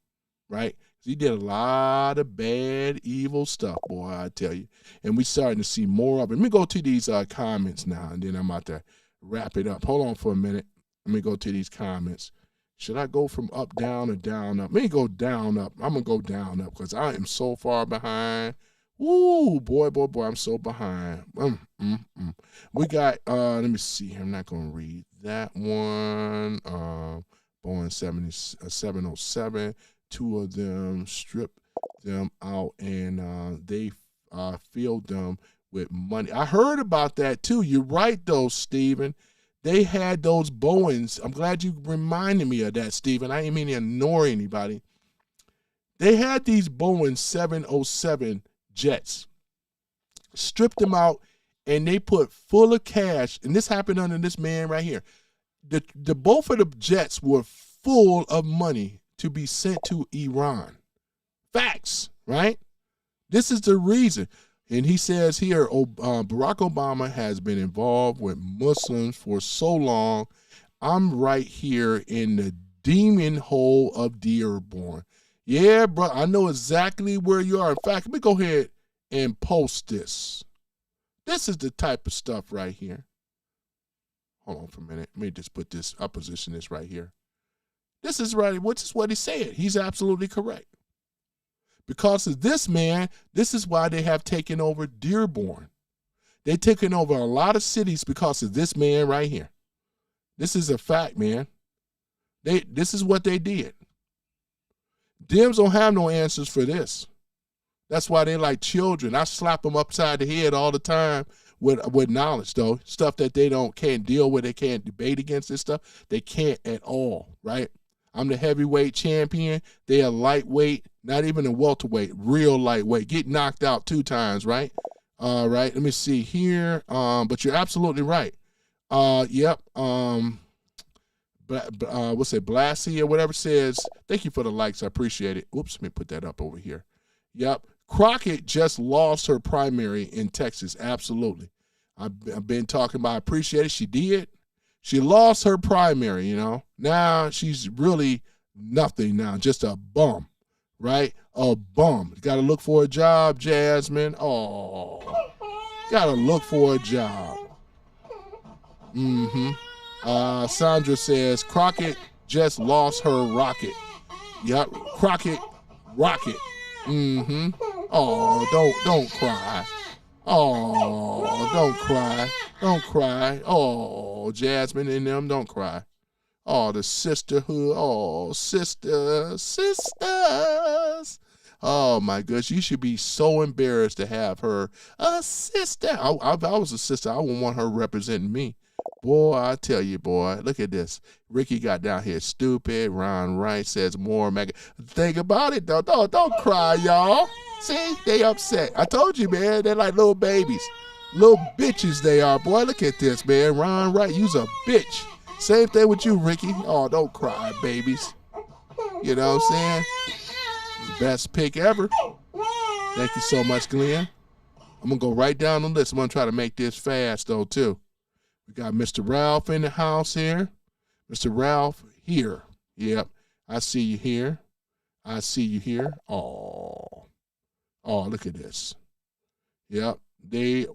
right? He did a lot of bad, evil stuff, boy, I tell you. And we're starting to see more of it. Let me go to these comments now, and then I'm about to wrap it up. Hold on for a minute. Let me go to these comments. Should I go from up, down, or down, up? Let me go down, up. I'm going to go down, up because I am so far behind. Ooh, boy, I'm so behind. We got, let me see here. I'm not going to read that one. Boeing 707. Two of them stripped them out, and they filled them with money. I heard about that, too. You're right, though, Stephen. They had those Boeings. I'm glad you reminded me of that, Stephen. I didn't mean to ignore anybody. They had these Boeing 707 jets, stripped them out, and they put full of cash. And this happened under this man right here. The both of the jets were full of money to be sent to Iran. Facts, right? This is the reason. And he says here, Barack Obama has been involved with Muslims for so long. I'm right here in the demon hole of Dearborn. Yeah, bro, I know exactly where you are. In fact, let me go ahead and post this. This is the type of stuff right here. Hold on for a minute. Let me just put this, I'll position this right here. This is right, which is what he said. He's absolutely correct. Because of this man, this is why they have taken over Dearborn. They've taken over a lot of cities because of this man right here. This is a fact, man. This is what they did. Dems don't have no answers for this. That's why they like children. I slap them upside the head all the time with knowledge, though. Stuff that they can't deal with, they can't debate against this stuff. They can't at all, right? I'm the heavyweight champion. They are lightweight, not even a welterweight, real lightweight. Get knocked out 2 times, right? All right, let me see here. But you're absolutely right. Yep. What's it, Blassie or whatever says, thank you for the likes. I appreciate it. Oops, let me put that up over here. Yep. Crockett just lost her primary in Texas. Absolutely. I've been talking about, I appreciate it. She did. She lost her primary, you know. Now she's really nothing now, just a bum, right? A bum. Got to look for a job, Jasmine. Oh, got to look for a job. Sandra says, Crockett just lost her rocket. Yep, Crockett rocket. Oh, don't cry. Oh, don't cry. Don't cry. Oh, Jasmine and them, don't cry. Oh, the sisterhood. Oh, sisters. Oh, my goodness. You should be so embarrassed to have her a sister. I was a sister. I wouldn't want her representing me. Boy, I tell you, boy, look at this. Ricky got down here stupid. Ron Wright says more mega. Think about it, though. Don't cry, y'all. See, they upset. I told you, man, they're like little babies. Little bitches they are, boy. Look at this, man. Ron Wright, you's a bitch. Same thing with you, Ricky. Oh, don't cry, babies. You know what I'm saying? Best pick ever. Thank you so much, Glenn. I'm going to go right down the list. I'm going to try to make this fast, though, too. We got Mr. Ralph in the house here. Mr. Ralph here. Yep. I see you here. I see you here. Oh, look at this. Yep. Then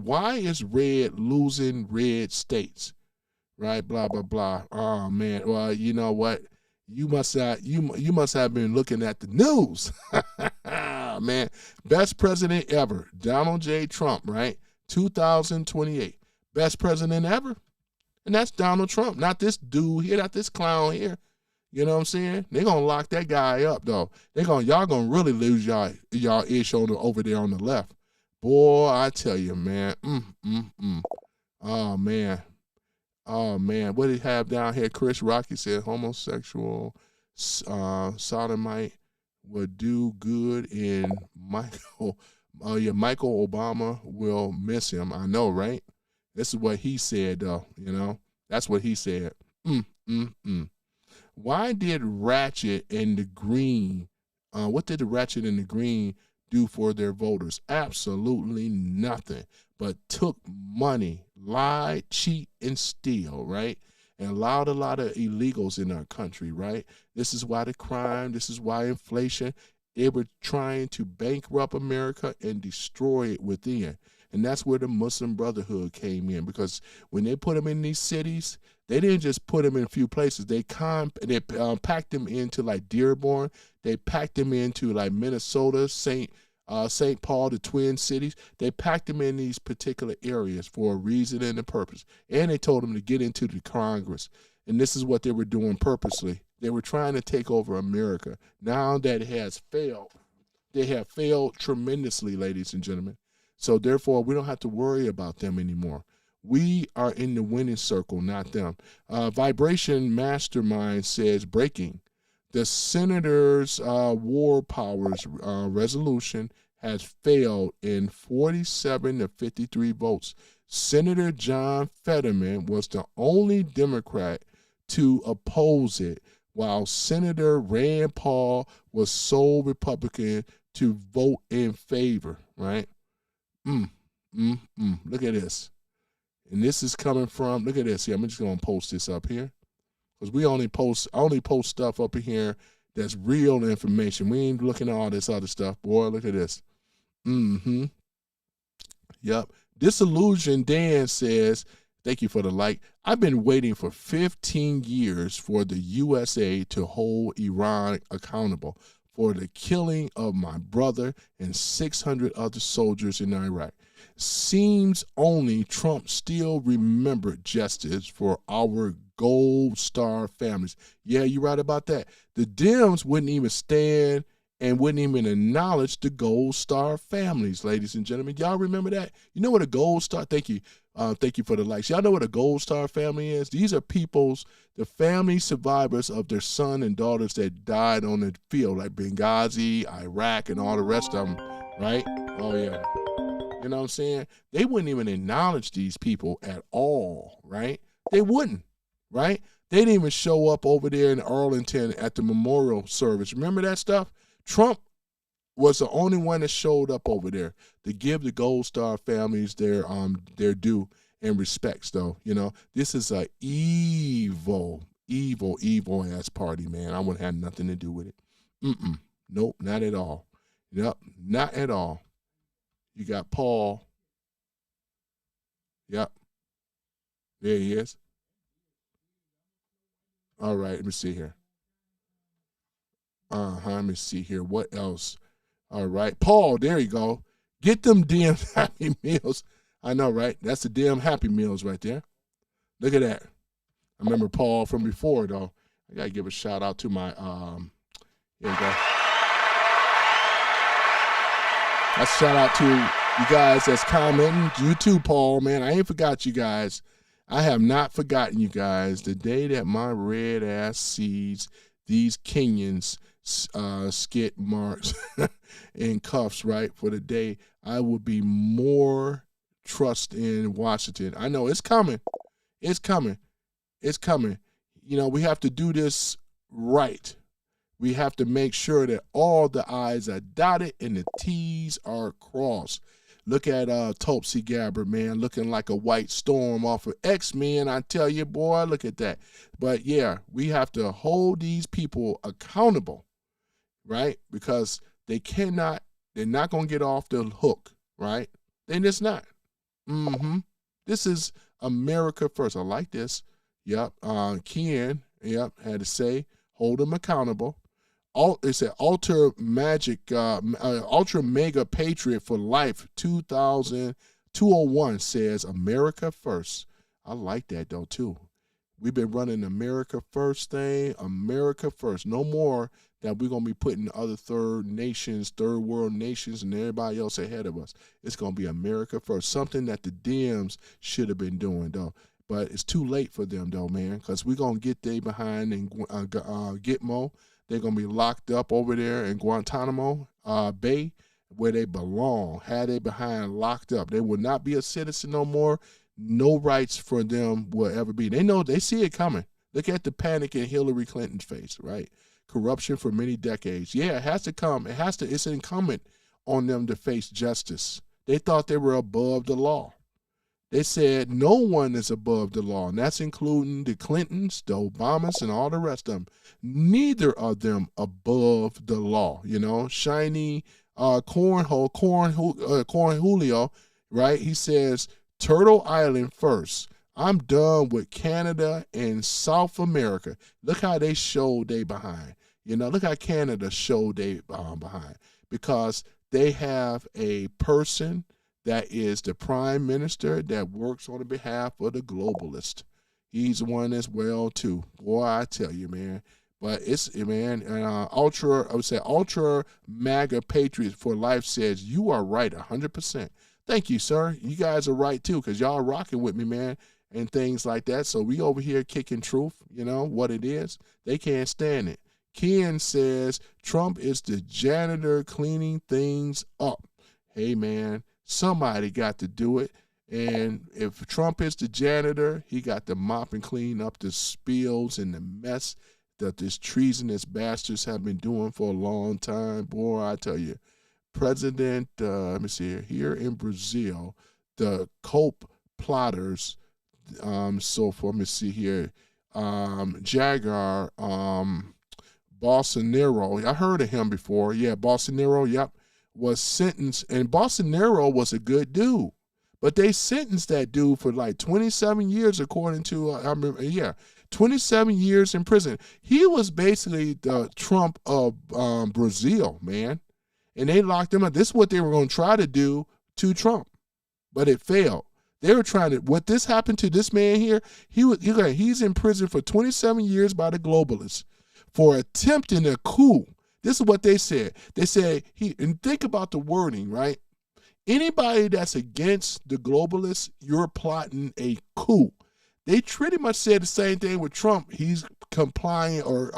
why is red losing red states? Right? Blah, blah, blah. Oh, man. Well, you know what? You must have been looking at the news. Man. Best president ever. Donald J. Trump, right? 2028. Best president ever. And that's Donald Trump, not this dude here, not this clown here. You know what I'm saying? They're going to lock that guy up, though. Y'all going to really lose y'all ish over there on the left. Boy, I tell you, man. Oh, man. Oh, man. What do you have down here? Chris Rocky said homosexual sodomite would do good in Michael. Oh, yeah, Michael Obama will miss him. I know, right? This is what he said, though, you know. That's what he said. Why did Ratchet and the Green, what did the Ratchet and the Green do for their voters? Absolutely nothing, but took money, lied, cheat, and steal, right? And allowed a lot of illegals in our country, right? This is why the crime, this is why inflation, they were trying to bankrupt America and destroy it within. And that's where the Muslim Brotherhood came in, because when they put them in these cities, they didn't just put them in a few places. They packed them into like Dearborn. They packed them into like Minnesota, St. Paul, the Twin Cities. They packed them in these particular areas for a reason and a purpose. And they told them to get into the Congress. And this is what they were doing purposely. They were trying to take over America. Now that it has failed, they have failed tremendously, ladies and gentlemen. So therefore, we don't have to worry about them anymore. We are in the winning circle, not them. Vibration Mastermind says, breaking. The Senator's war powers resolution has failed in 47 to 53 votes. Senator John Fetterman was the only Democrat to oppose it, while Senator Rand Paul was sole Republican to vote in favor, right? Look at this. And this is coming from, look at this here. I'm just going to post this up here, because we only post stuff up in here that's real information. We ain't looking at all this other stuff. Boy, look at this. Yep. Disillusioned Dan says, thank you for the like. I've been waiting for 15 years for the USA to hold Iran accountable for the killing of my brother and 600 other soldiers in Iraq. Seems only Trump still remembered justice for our Gold Star families. Yeah, you're right about that. The Dems wouldn't even stand and wouldn't even acknowledge the Gold Star families, ladies and gentlemen. Y'all remember that? You know what a Gold Star, thank you for the likes. Y'all know what a Gold Star family is? These are the family survivors of their son and daughters that died on the field, like Benghazi, Iraq, and all the rest of them, right? Oh, yeah. You know what I'm saying? They wouldn't even acknowledge these people at all, right? They wouldn't, right? They didn't even show up over there in Arlington at the memorial service. Remember that stuff? Trump was the only one that showed up over there to give the Gold Star families their due and respects, though. You know, this is a evil ass party, man. I wouldn't have nothing to do with it. Nope, not at all. Yep, not at all. You got Paul. Yep. There he is. All right, let me see here. Let me see here. What else? All right. Paul, there you go. Get them damn Happy Meals. I know, right? That's the damn Happy Meals right there. Look at that. I remember Paul from before, though. I got to give a shout out to my, here we go. That's a shout out to you guys that's commenting. You too, Paul, man. I ain't forgot you guys. I have not forgotten, you guys, the day that my red ass sees these Kenyans skid marks and cuffs, right, for the day, I will be more trust in Washington. I know it's coming. It's coming. It's coming. You know, we have to do this right. We have to make sure that all the I's are dotted and the T's are crossed. Look at Tulsi Gabbard, man, looking like a white storm off of X-Men. I tell you, boy, look at that. But, yeah, we have to hold these people accountable, right? Because they're not going to get off the hook, right? They're just not. This is America first. I like this. Yep. Ken, yep, had to say, hold them accountable. It said ultra mega patriot for life 201 says America first. I like that though too. We've been running America first thing, America first. No more that we're gonna be putting other third world nations, and everybody else ahead of us. It's gonna be America first. Something that the Dems should have been doing though. But it's too late for them though, man, because we're gonna get they behind in Gitmo. They're going to be locked up over there in Guantanamo Bay where they belong. Had they behind locked up. They will not be a citizen no more. No rights for them will ever be. They see it coming. Look at the panic in Hillary Clinton's face, right? Corruption for many decades. Yeah, it has to come. It's incumbent on them to face justice. They thought they were above the law. They said no one is above the law, and that's including the Clintons, the Obamas, and all the rest of them. Neither of them above the law, you know. Shiny Corn Julio, right? He says, Turtle Island first. I'm done with Canada and South America. Look how they showed they behind. You know, look how Canada showed they behind. Because they have a person that is the prime minister that works on the behalf of the globalist. He's one as well, too. Boy, I tell you, man. But it's, man, ultra MAGA Patriots for Life says, you are right 100%. Thank you, sir. You guys are right, too, because y'all are rocking with me, man, and things like that. So we over here kicking truth, you know, what it is. They can't stand it. Ken says, Trump is the janitor cleaning things up. Hey, man. Somebody got to do it. And if Trump is the janitor, he got to mop and clean up the spills and the mess that this treasonous bastards have been doing for a long time. Boy, I tell you, President, let me see here in Brazil, the Cope plotters, so for, let me see here, Jaguar, Bolsonaro, I heard of him before. Yeah, Bolsonaro, yep. Was sentenced, and Bolsonaro was a good dude, but they sentenced that dude for like 27 years, according to, 27 years in prison. He was basically the Trump of Brazil, man, and they locked him up. This is what they were going to try to do to Trump, but it failed. They were trying to, what this happened to this man here, he's in prison for 27 years by the globalists for attempting a coup. This is what they said. They said, and think about the wording, right? Anybody that's against the globalists, you're plotting a coup. They pretty much said the same thing with Trump. He's complying or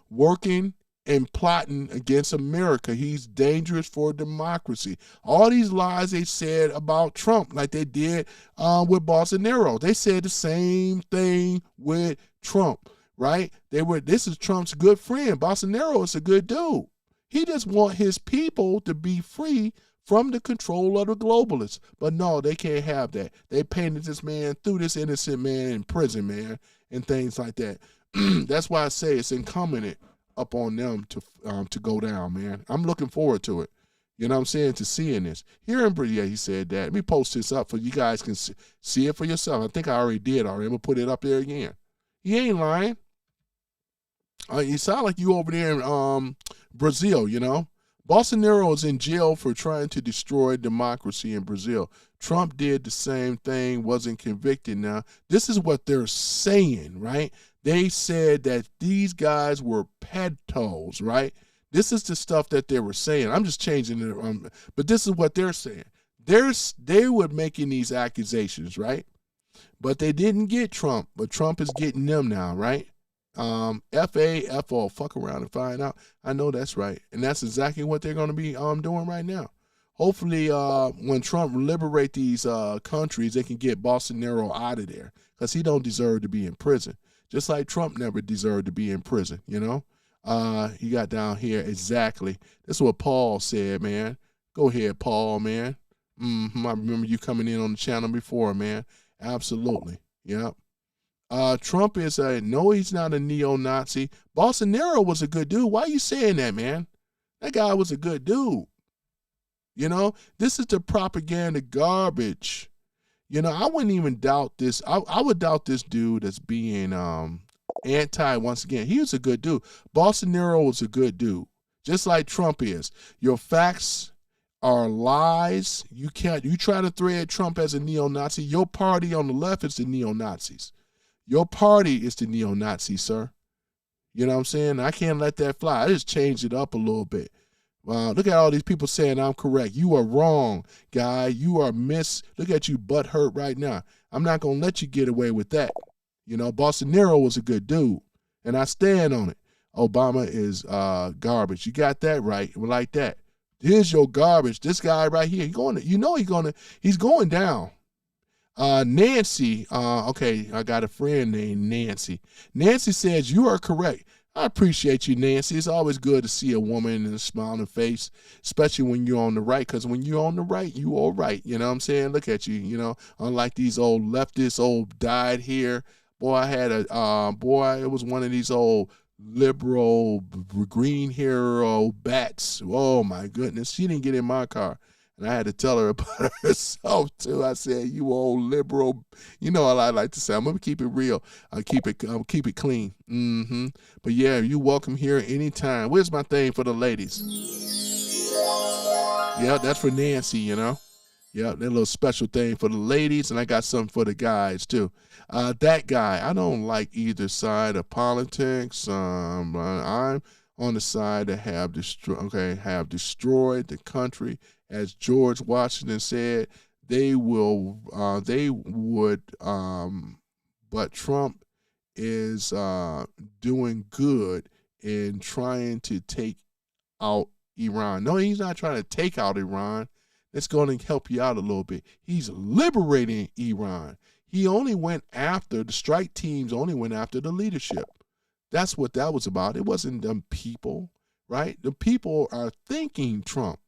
working and plotting against America. He's dangerous for democracy. All these lies they said about Trump, like they did with Bolsonaro. They said the same thing with Trump. Right? This is Trump's good friend. Bolsonaro is a good dude. He just want his people to be free from the control of the globalists. But no, they can't have that. They painted this man, threw this innocent man in prison, man, and things like that. That's why I say it's incumbent up on them to go down, man. I'm looking forward to it. You know what I'm saying? To seeing this. Here in Brazil, he said that. Let me post this up so you guys can see it for yourself. I think I already did already. I'm going to put it up there again. He ain't lying. You sound like you over there in Brazil, you know. Bolsonaro is in jail for trying to destroy democracy in Brazil. Trump did the same thing, wasn't convicted. Now, this is what they're saying, right? They said that these guys were pedos, right? This is the stuff that they were saying. I'm just changing it, but this is what they're saying. They were making these accusations, right? But they didn't get Trump, but Trump is getting them now, right? FAFO, fuck around and find out. I know that's right. And that's exactly what they're going to be doing right now. Hopefully, when Trump liberate these countries, they can get Bolsonaro out of there because he don't deserve to be in prison. Just like Trump never deserved to be in prison, you know? He got down here exactly. This is what Paul said, man. Go ahead, Paul, man. I remember you coming in on the channel before, man. Absolutely. Yep. Trump is no, he's not a neo-Nazi. Bolsonaro was a good dude. Why are you saying that, man? That guy was a good dude. You know, this is the propaganda garbage. You know, I wouldn't even doubt this. I would doubt this dude as being anti once again. He was a good dude. Bolsonaro was a good dude, just like Trump is. Your facts are lies. You try to thread Trump as a neo-Nazi. Your party on the left is the neo-Nazis. Your party is the neo-Nazi, sir. You know what I'm saying? I can't let that fly. I just changed it up a little bit. Look at all these people saying I'm correct. You are wrong, guy. You are look at you butt hurt right now. I'm not going to let you get away with that. You know, Bolsonaro was a good dude, and I stand on it. Obama is garbage. You got that right, like that. Here's your garbage. This guy right here, he's going down. Nancy, okay, I got a friend named Nancy. Nancy says, you are correct. I appreciate you, Nancy. It's always good to see a woman in a smiling face, especially when you're on the right, because when you're on the right, you all right. You know what I'm saying? Look at you, you know, unlike these old leftists, old dyed hair. Boy, I had it was one of these old liberal green hair old bats. Oh, my goodness. She didn't get in my car. And I had to tell her about herself, too. I said, you old liberal. You know what I like to say. I'm going to keep it real. I'll keep it clean. But, yeah, you're welcome here anytime. Where's my thing for the ladies? Yeah, that's for Nancy, you know. Yeah, that little special thing for the ladies. And I got something for the guys, too. That guy, I don't like either side of politics. I'm on the side that have destroyed the country. As George Washington said, they would, but Trump is doing good in trying to take out Iran. No, he's not trying to take out Iran. It's going to help you out a little bit. He's liberating Iran. He only went after, the strike teams only went after the leadership. That's what that was about. It wasn't them people, right? The people are thinking Trump.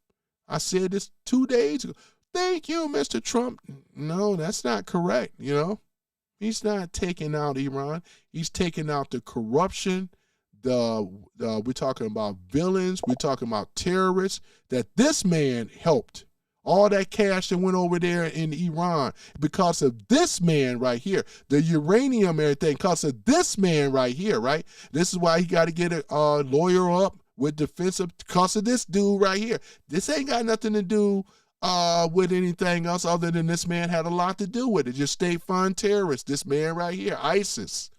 I said this 2 days ago. Thank you, Mr. Trump. No, that's not correct, you know. He's not taking out Iran. He's taking out the corruption. We're talking about villains. We're talking about terrorists that this man helped. All that cash that went over there in Iran because of this man right here. The uranium, everything, because of this man right here, right? This is why he got to get a lawyer up with defensive because of this dude right here. This ain't got nothing to do with anything else other than this man had a lot to do with it. Just state fund terrorists. This man right here, ISIS,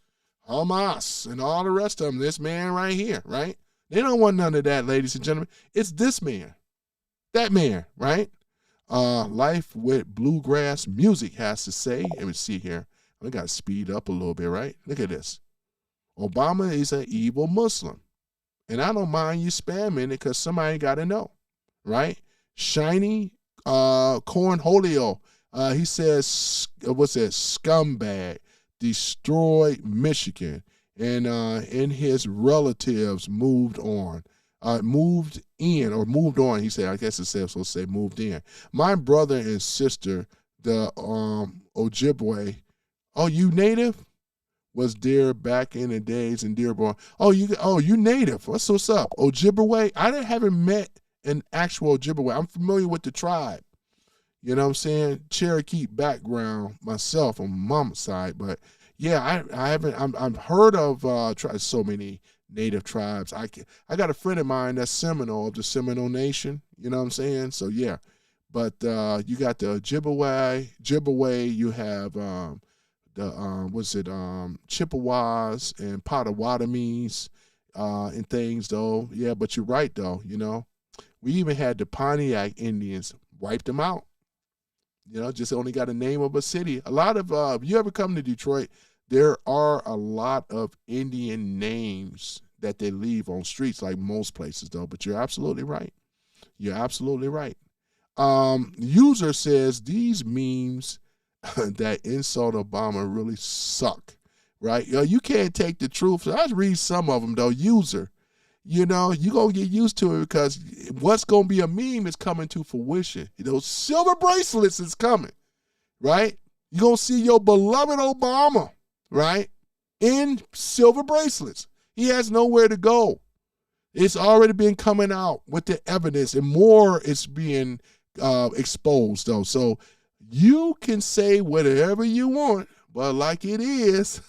Hamas, and all the rest of them. This man right here, right? They don't want none of that, ladies and gentlemen. It's this man, that man, right? Life with bluegrass music has to say. Let me see here. I got to speed up a little bit, right? Look at this. Obama is an evil Muslim. And I don't mind you spamming it because somebody got to know, right? Shiny Cornholio. He says, what's that? Scumbag. Destroyed Michigan. And his relatives moved on. Moved in or moved on, he said. I guess it says so say moved in. My brother and sister, the Ojibwe. Oh, you native? Was there back in the days in Dearborn. You native. What's up? Ojibwe? I haven't met an actual Ojibwe. I'm familiar with the tribe. You know what I'm saying? Cherokee background myself on my mom's side, but yeah, I haven't. I've heard of so many native tribes. I got a friend of mine that's Seminole of the Seminole Nation. You know what I'm saying? So yeah, but you got the Ojibwe. You have Chippewas and Potawatomis and things though. Yeah, but you're right though. You know, we even had the Pontiac Indians wiped them out. Just only got a name of a city. A lot of, if you ever come to Detroit, there are a lot of Indian names that they leave on streets, like most places, though. But you're absolutely right. You're absolutely right. User says these memes that insult Obama really suck, right? You can't take the truth. So I read some of them, though. User, you're going to get used to it because what's going to be a meme is coming to fruition. Those silver bracelets is coming, right? You're going to see your beloved Obama, right, in silver bracelets. He has nowhere to go. It's already been coming out with the evidence, and more is being exposed, though. So you can say whatever you want, but like it is,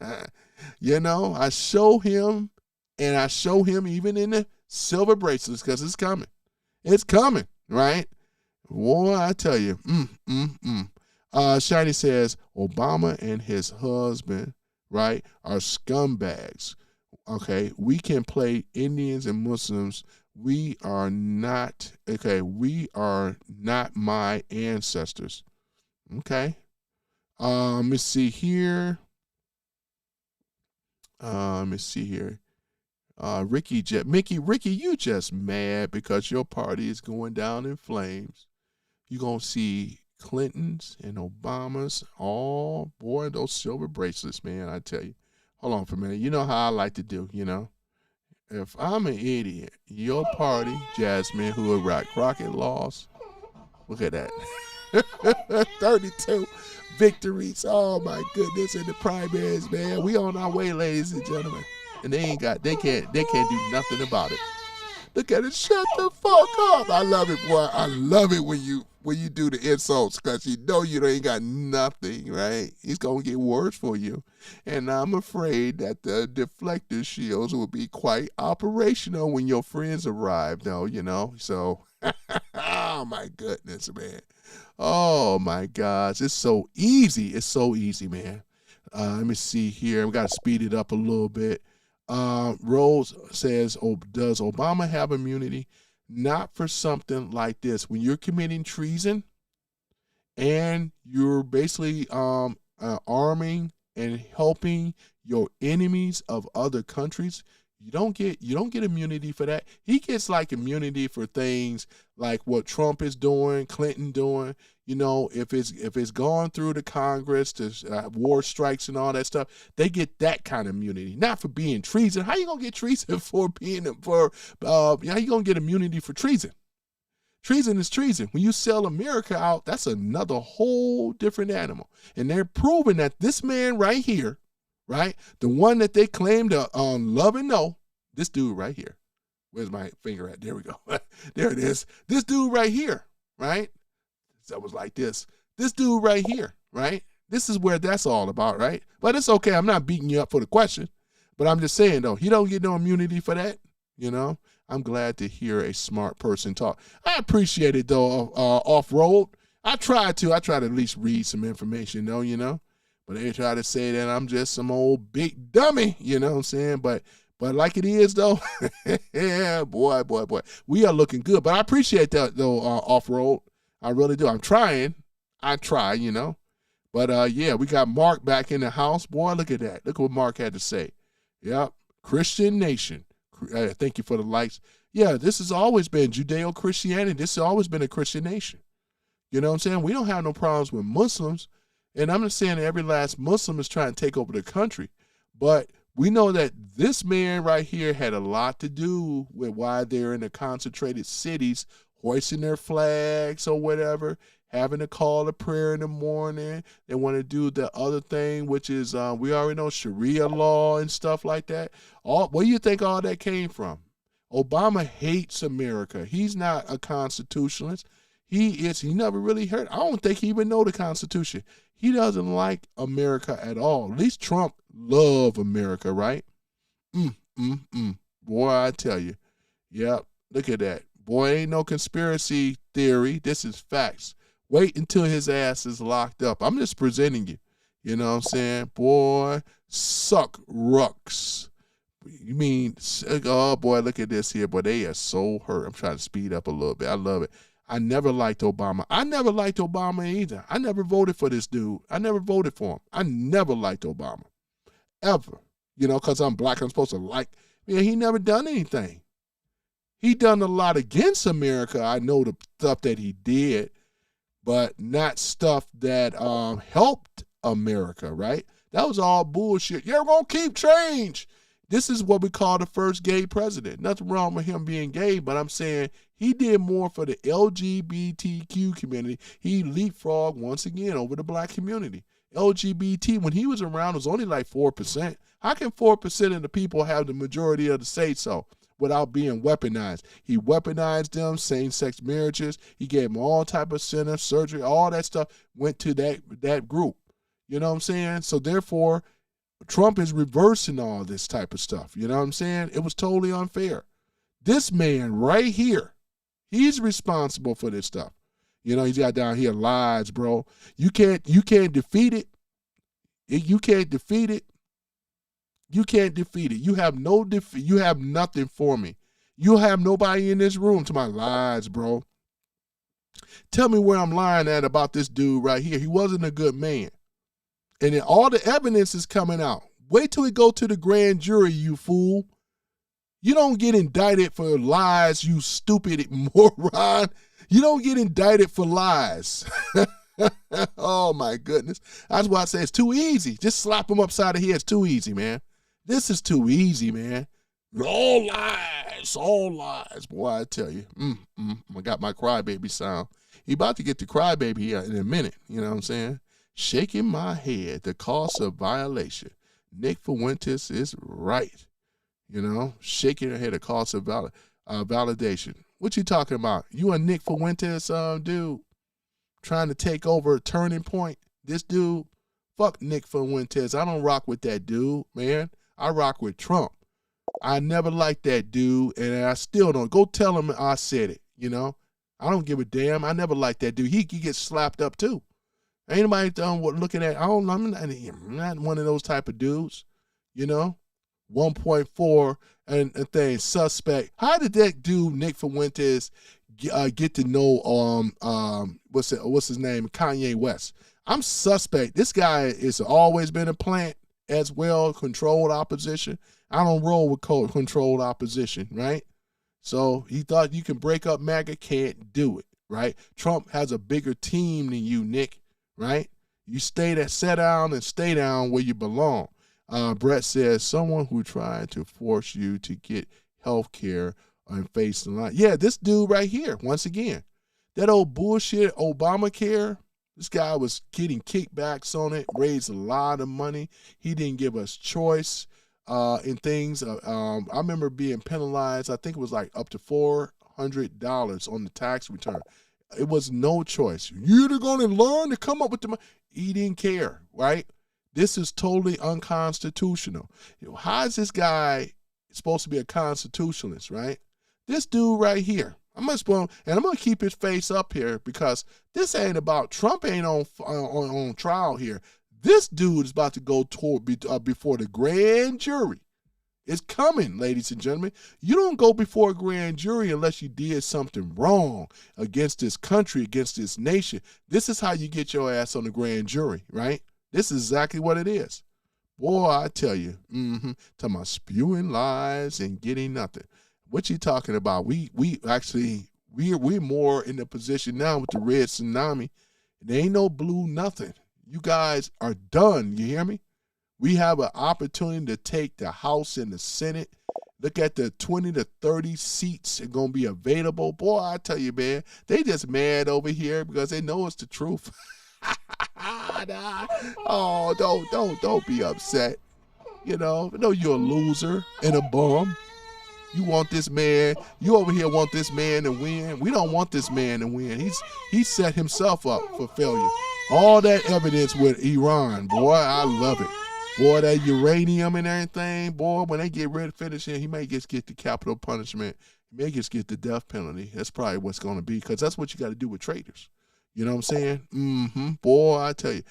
I show him, and I show him even in the silver bracelets because it's coming. It's coming, right? Boy, I tell you. Shiny says, Obama and his husband, right, are scumbags. Okay, we can play Indians and Muslims. We are not my ancestors. Okay. Let me see here. Ricky, you just mad because your party is going down in flames. You're going to see Clintons and Obamas. Oh, boy, those silver bracelets, man, I tell you. Hold on for a minute. You know how I like to do, If I'm an idiot, your party, Jasmine, who are rocket lost. Look at that. 32 victories. Oh, my goodness. And the primaries, man. We on our way, ladies and gentlemen. And they can't do nothing about it. Look at it. Shut the fuck up. I love it, boy. I love it when you do the insults because you ain't got nothing, right? It's going to get worse for you. And I'm afraid that the deflector shields will be quite operational when your friends arrive, though, So, oh, my goodness, man. Oh, my gosh. It's so easy. It's so easy, man. Let me see here. We got to speed it up a little bit. Rose says, does Obama have immunity? Not for something like this. When you're committing treason and you're basically arming and helping your enemies of other countries, you don't get immunity for that. He gets like immunity for things like what Trump is doing, Clinton doing. If it's gone through the Congress to war strikes and all that stuff, they get that kind of immunity. Not for being treason. How you gonna get treason for how you gonna get immunity for treason? Treason is treason. When you sell America out, that's another whole different animal. And they're proving that this man right here, right, the one that they claim to love and know, this dude right here. Where's my finger at? There we go. There it is. This dude right here, right? That was like this. This dude right here, right? This is where that's all about, right? But it's okay. I'm not beating you up for the question. But I'm just saying, though, he don't get no immunity for that, I'm glad to hear a smart person talk. I appreciate it, though, off-road. I try to at least read some information, though, But they try to say that I'm just some old big dummy, you know what I'm saying? But like it is, though, yeah, boy. We are looking good. But I appreciate that, though, off-road. I really do. I try, But, yeah, we got Mark back in the house. Boy, look at that. Look what Mark had to say. Yep. Christian nation. Thank you for the likes. Yeah, this has always been Judeo-Christianity. This has always been a Christian nation. You know what I'm saying? We don't have no problems with Muslims. And I'm not saying that every last Muslim is trying to take over the country. But we know that this man right here had a lot to do with why they're in the concentrated cities, hoisting their flags or whatever, having to call a prayer in the morning. They want to do the other thing, which is we already know Sharia law and stuff like that. Where do you think all that came from? Obama hates America. He's not a constitutionalist. He never really heard. I don't think he even know the Constitution. He doesn't like America at all. At least Trump love America, right? Boy, I tell you. Yep, look at that. Boy, ain't no conspiracy theory. This is facts. Wait until his ass is locked up. I'm just presenting you. You know what I'm saying? Boy, suck rucks. You mean, oh boy, look at this here. Boy, they are so hurt. I'm trying to speed up a little bit. I love it. I never liked Obama. I never liked Obama either. I never voted for this dude. I never voted for him. I never liked Obama. Ever. You know, because I'm black, I'm supposed to like. Yeah, he never done anything. He done a lot against America. I know the stuff that he did, but not stuff that helped America, right? That was all bullshit. Yeah, we're going to keep change. This is what we call the first gay president. Nothing wrong with him being gay, but I'm saying he did more for the LGBTQ community. He leapfrogged once again over the black community. LGBT, when he was around, was only like 4%. How can 4% of the people have the majority of the say so without being weaponized? He weaponized them, same-sex marriages. He gave them all type of incentives, surgery, all that stuff went to that group. You know what I'm saying? So therefore, Trump is reversing all this type of stuff. You know what I'm saying? It was totally unfair. This man right here, he's responsible for this stuff. You know, he's got down here lies, bro. You can't defeat it. You can't defeat it. You can't defeat it. You have no defeat. You have nothing for me. You have nobody in this room to my lies, bro. Tell me where I'm lying at about this dude right here. He wasn't a good man. And then all the evidence is coming out. Wait till we go to the grand jury, you fool. You don't get indicted for lies, you stupid moron. You don't get indicted for lies. Oh, my goodness. That's why I say it's too easy. Just slap them upside the head. It's too easy, man. This is too easy, man. All lies, all lies. Boy, I tell you. I got my crybaby sound. He about to get the crybaby here in a minute. You know what I'm saying? Shaking my head, the cost of violation. Nick Fuentes is right. You know, shaking her head, the cost of validation. What you talking about? You a Nick Fuentes dude trying to take over a Turning Point? This dude, fuck Nick Fuentes. I don't rock with that dude, man. I rock with Trump. I never liked that dude, and I still don't. Go tell him I said it, you know? I don't give a damn. I never liked that dude. He gets slapped up, too. Ain't nobody looking at, I'm not one of those type of dudes, you know? 1.4 and a thing, suspect. How did that dude, Nick Fuentes, get to know, what's his name, Kanye West? I'm suspect. This guy has always been a plant as well, controlled opposition. I don't roll with controlled opposition, right? So he thought you can break up MAGA, can't do it, right? Trump has a bigger team than you, Nick, right? You sit down and stay down where you belong. Brett says, someone who tried to force you to get health care and face the line. Yeah, this dude right here, once again, that old bullshit Obamacare, this guy was getting kickbacks on it, raised a lot of money. He didn't give us choice in things. I remember being penalized, I think it was like up to $400 on the tax return. It was no choice. You're either going to learn to come up with the money. He didn't care, right? This is totally unconstitutional. How is this guy supposed to be a constitutionalist, right? This dude right here, I'm going to keep his face up here because this ain't about, Trump ain't on trial here. This dude is about to go before the grand jury. It's coming, ladies and gentlemen. You don't go before a grand jury unless you did something wrong against this country, against this nation. This is how you get your ass on the grand jury, right? This is exactly what it is. Boy, I tell you, talking about spewing lies and getting nothing. What you talking about? We're more in the position now with the red tsunami. There ain't no blue nothing. You guys are done. You hear me? We have an opportunity to take the House and the Senate. Look at the 20 to 30 seats are going to be available. Boy, I tell you, man, they just mad over here because they know it's the truth. Oh, don't be upset. You know you're a loser and a bum. You want this man, you over here want this man to win. We don't want this man to win. He set himself up for failure. All that evidence with Iran, boy, I love it. Boy, that uranium and everything, boy, when they get ready to finish him, he may just get the capital punishment. He may just get the death penalty. That's probably what's going to be, because that's what you got to do with traitors. You know what I'm saying? Boy, I tell you.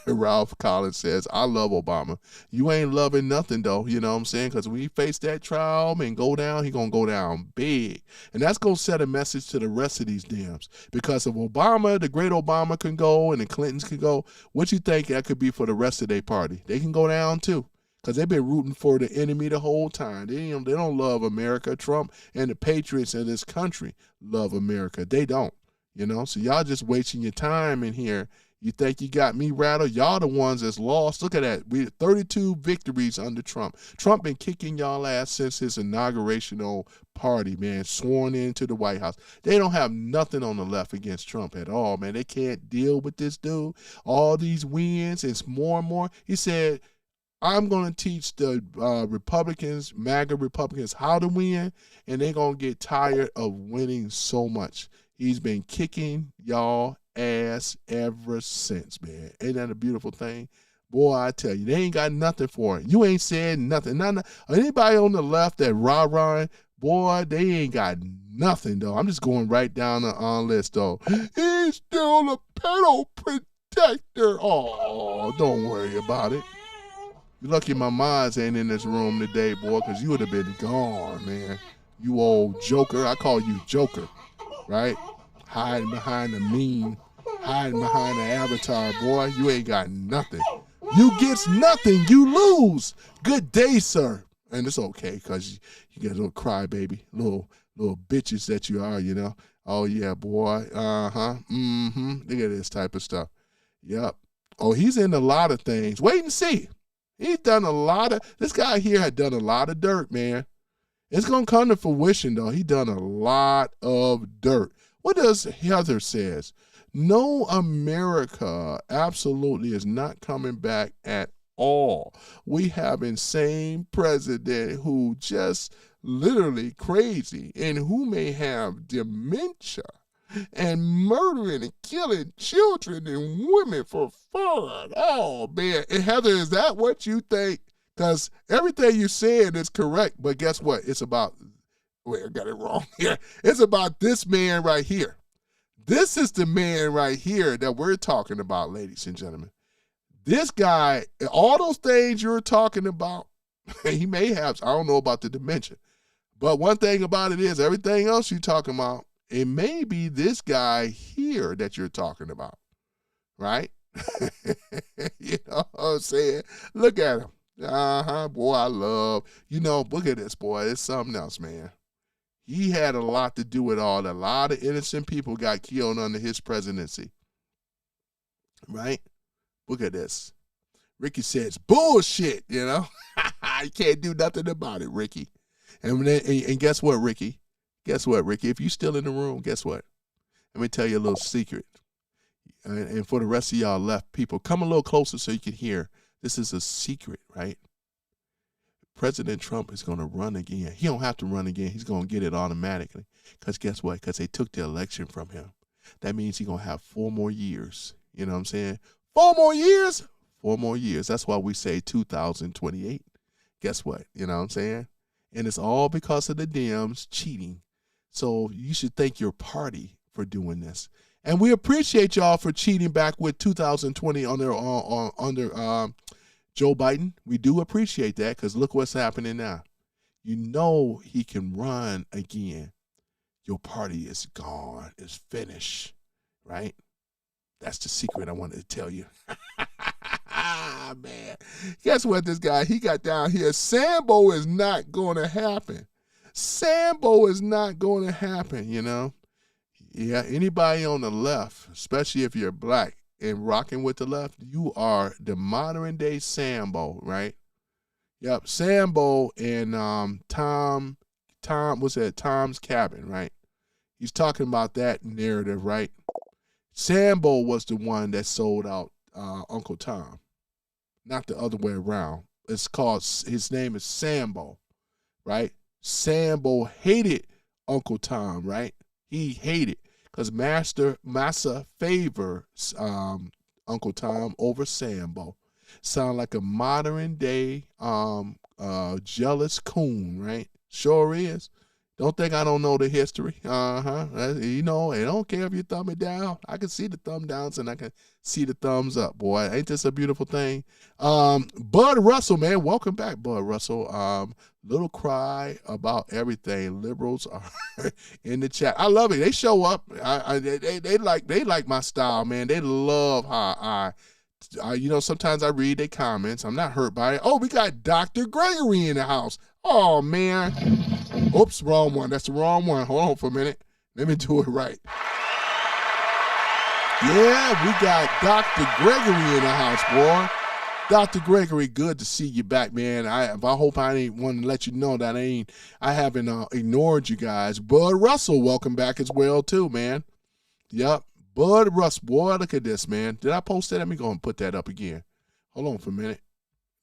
Ralph Collins says, I love Obama. You ain't loving nothing, though. You know what I'm saying? Because when he face that trial and go down, he going to go down big. And that's going to set a message to the rest of these dams. Because if Obama, the great Obama, can go and the Clintons can go, what you think that could be for the rest of their party? They can go down, too. Because they've been rooting for the enemy the whole time. They don't love America. Trump and the patriots of this country love America. They don't. You know, so y'all just wasting your time in here. You think you got me rattled? Y'all the ones that's lost. Look at that. We had 32 victories under Trump. Trump been kicking y'all ass since his inaugurational party, man, sworn into the White House. They don't have nothing on the left against Trump at all, man. They can't deal with this dude. All these wins, it's more and more. He said, I'm going to teach the Republicans, MAGA Republicans, how to win, and they're going to get tired of winning so much. He's been kicking y'all ass ever since, man. Ain't that a beautiful thing? Boy, I tell you, they ain't got nothing for it. You ain't said nothing. Anybody on the left that rah-rahing, boy, they ain't got nothing, though. I'm just going right down the list, though. He's still a pedo protector. Oh, don't worry about it. You're lucky my minds ain't in this room today, boy, because you would have been gone, man. You old joker. I call you Joker. Right? Hiding behind the meme, hiding behind the avatar, boy. You ain't got nothing. You gets nothing. You lose. Good day, sir. And it's okay, because you get a little crybaby, little bitches that you are, you know. Oh, yeah, boy. Look at this type of stuff. Yep. Oh, he's in a lot of things. Wait and see. He's done a lot of, this guy here had done a lot of dirt, man. It's going to come to fruition, though. He done a lot of dirt. What does Heather says? No, America absolutely is not coming back at all. We have insane president who just literally crazy and who may have dementia and murdering and killing children and women for fun. Oh, man. And Heather, is that what you think? Because everything you're saying is correct, but guess what? It's about, wait, I got it wrong here. It's about this man right here. This is the man right here that we're talking about, ladies and gentlemen. This guy, all those things you're talking about, he may have, I don't know about the dementia, but one thing about it is everything else you're talking about, it may be this guy here that you're talking about, right? You know what I'm saying? Look at him. Boy, I love, look at this, boy. It's something else, man. He had a lot to do with all. A lot of innocent people got killed under his presidency. Right? Look at this. Ricky says, bullshit, You can't do nothing about it, Ricky. And guess what, Ricky? Guess what, Ricky? If you're still in the room, guess what? Let me tell you a little secret. And for the rest of y'all left people, come a little closer so you can hear. This is a secret, right? President Trump is going to run again. He don't have to run again. He's going to get it automatically. Because guess what? Because they took the election from him. That means he's going to have 4 more years. You know what I'm saying? 4 more years? 4 more years. That's why we say 2028. Guess what? You know what I'm saying? And it's all because of the Dems cheating. So you should thank your party for doing this. And we appreciate y'all for cheating back with 2020 under Joe Biden. We do appreciate that, because look what's happening now. You know he can run again. Your party is gone. It's finished, right? That's the secret I wanted to tell you. Man, guess what this guy, he got down here. Sambo is not going to happen. Sambo is not going to happen, Yeah, anybody on the left, especially if you're black and rocking with the left, you are the modern day Sambo, right? Yep, Sambo and Tom, what's that? Tom's Cabin, right? He's talking about that narrative, right? Sambo was the one that sold out Uncle Tom, not the other way around. It's called, his name is Sambo, right? Sambo hated Uncle Tom, right? He hated, because Massa favors Uncle Tom over Sambo. Sound like a modern day jealous coon, right? Sure is. Don't think I don't know the history. You know, I don't care if you thumb it down. I can see the thumb downs and I can see the thumbs up, boy. Ain't this a beautiful thing? Bud Russell, man, welcome back, Bud Russell. Little cry about everything. Liberals are in the chat. I love it. They show up. They like my style, man. They love how you know, sometimes I read their comments. I'm not hurt by it. Oh, we got Dr. Gregory in the house. Oh, man. Oops, wrong one. That's the wrong one. Hold on for a minute. Let me do it right. Yeah, we got Dr. Gregory in the house, boy. Dr. Gregory, good to see you back, man. I hope I ain't want to let you know that I haven't ignored you guys. Bud Russell, welcome back as well, too, man. Yep. Bud Russell, boy, look at this, man. Did I post that? Let me go and put that up again. Hold on for a minute.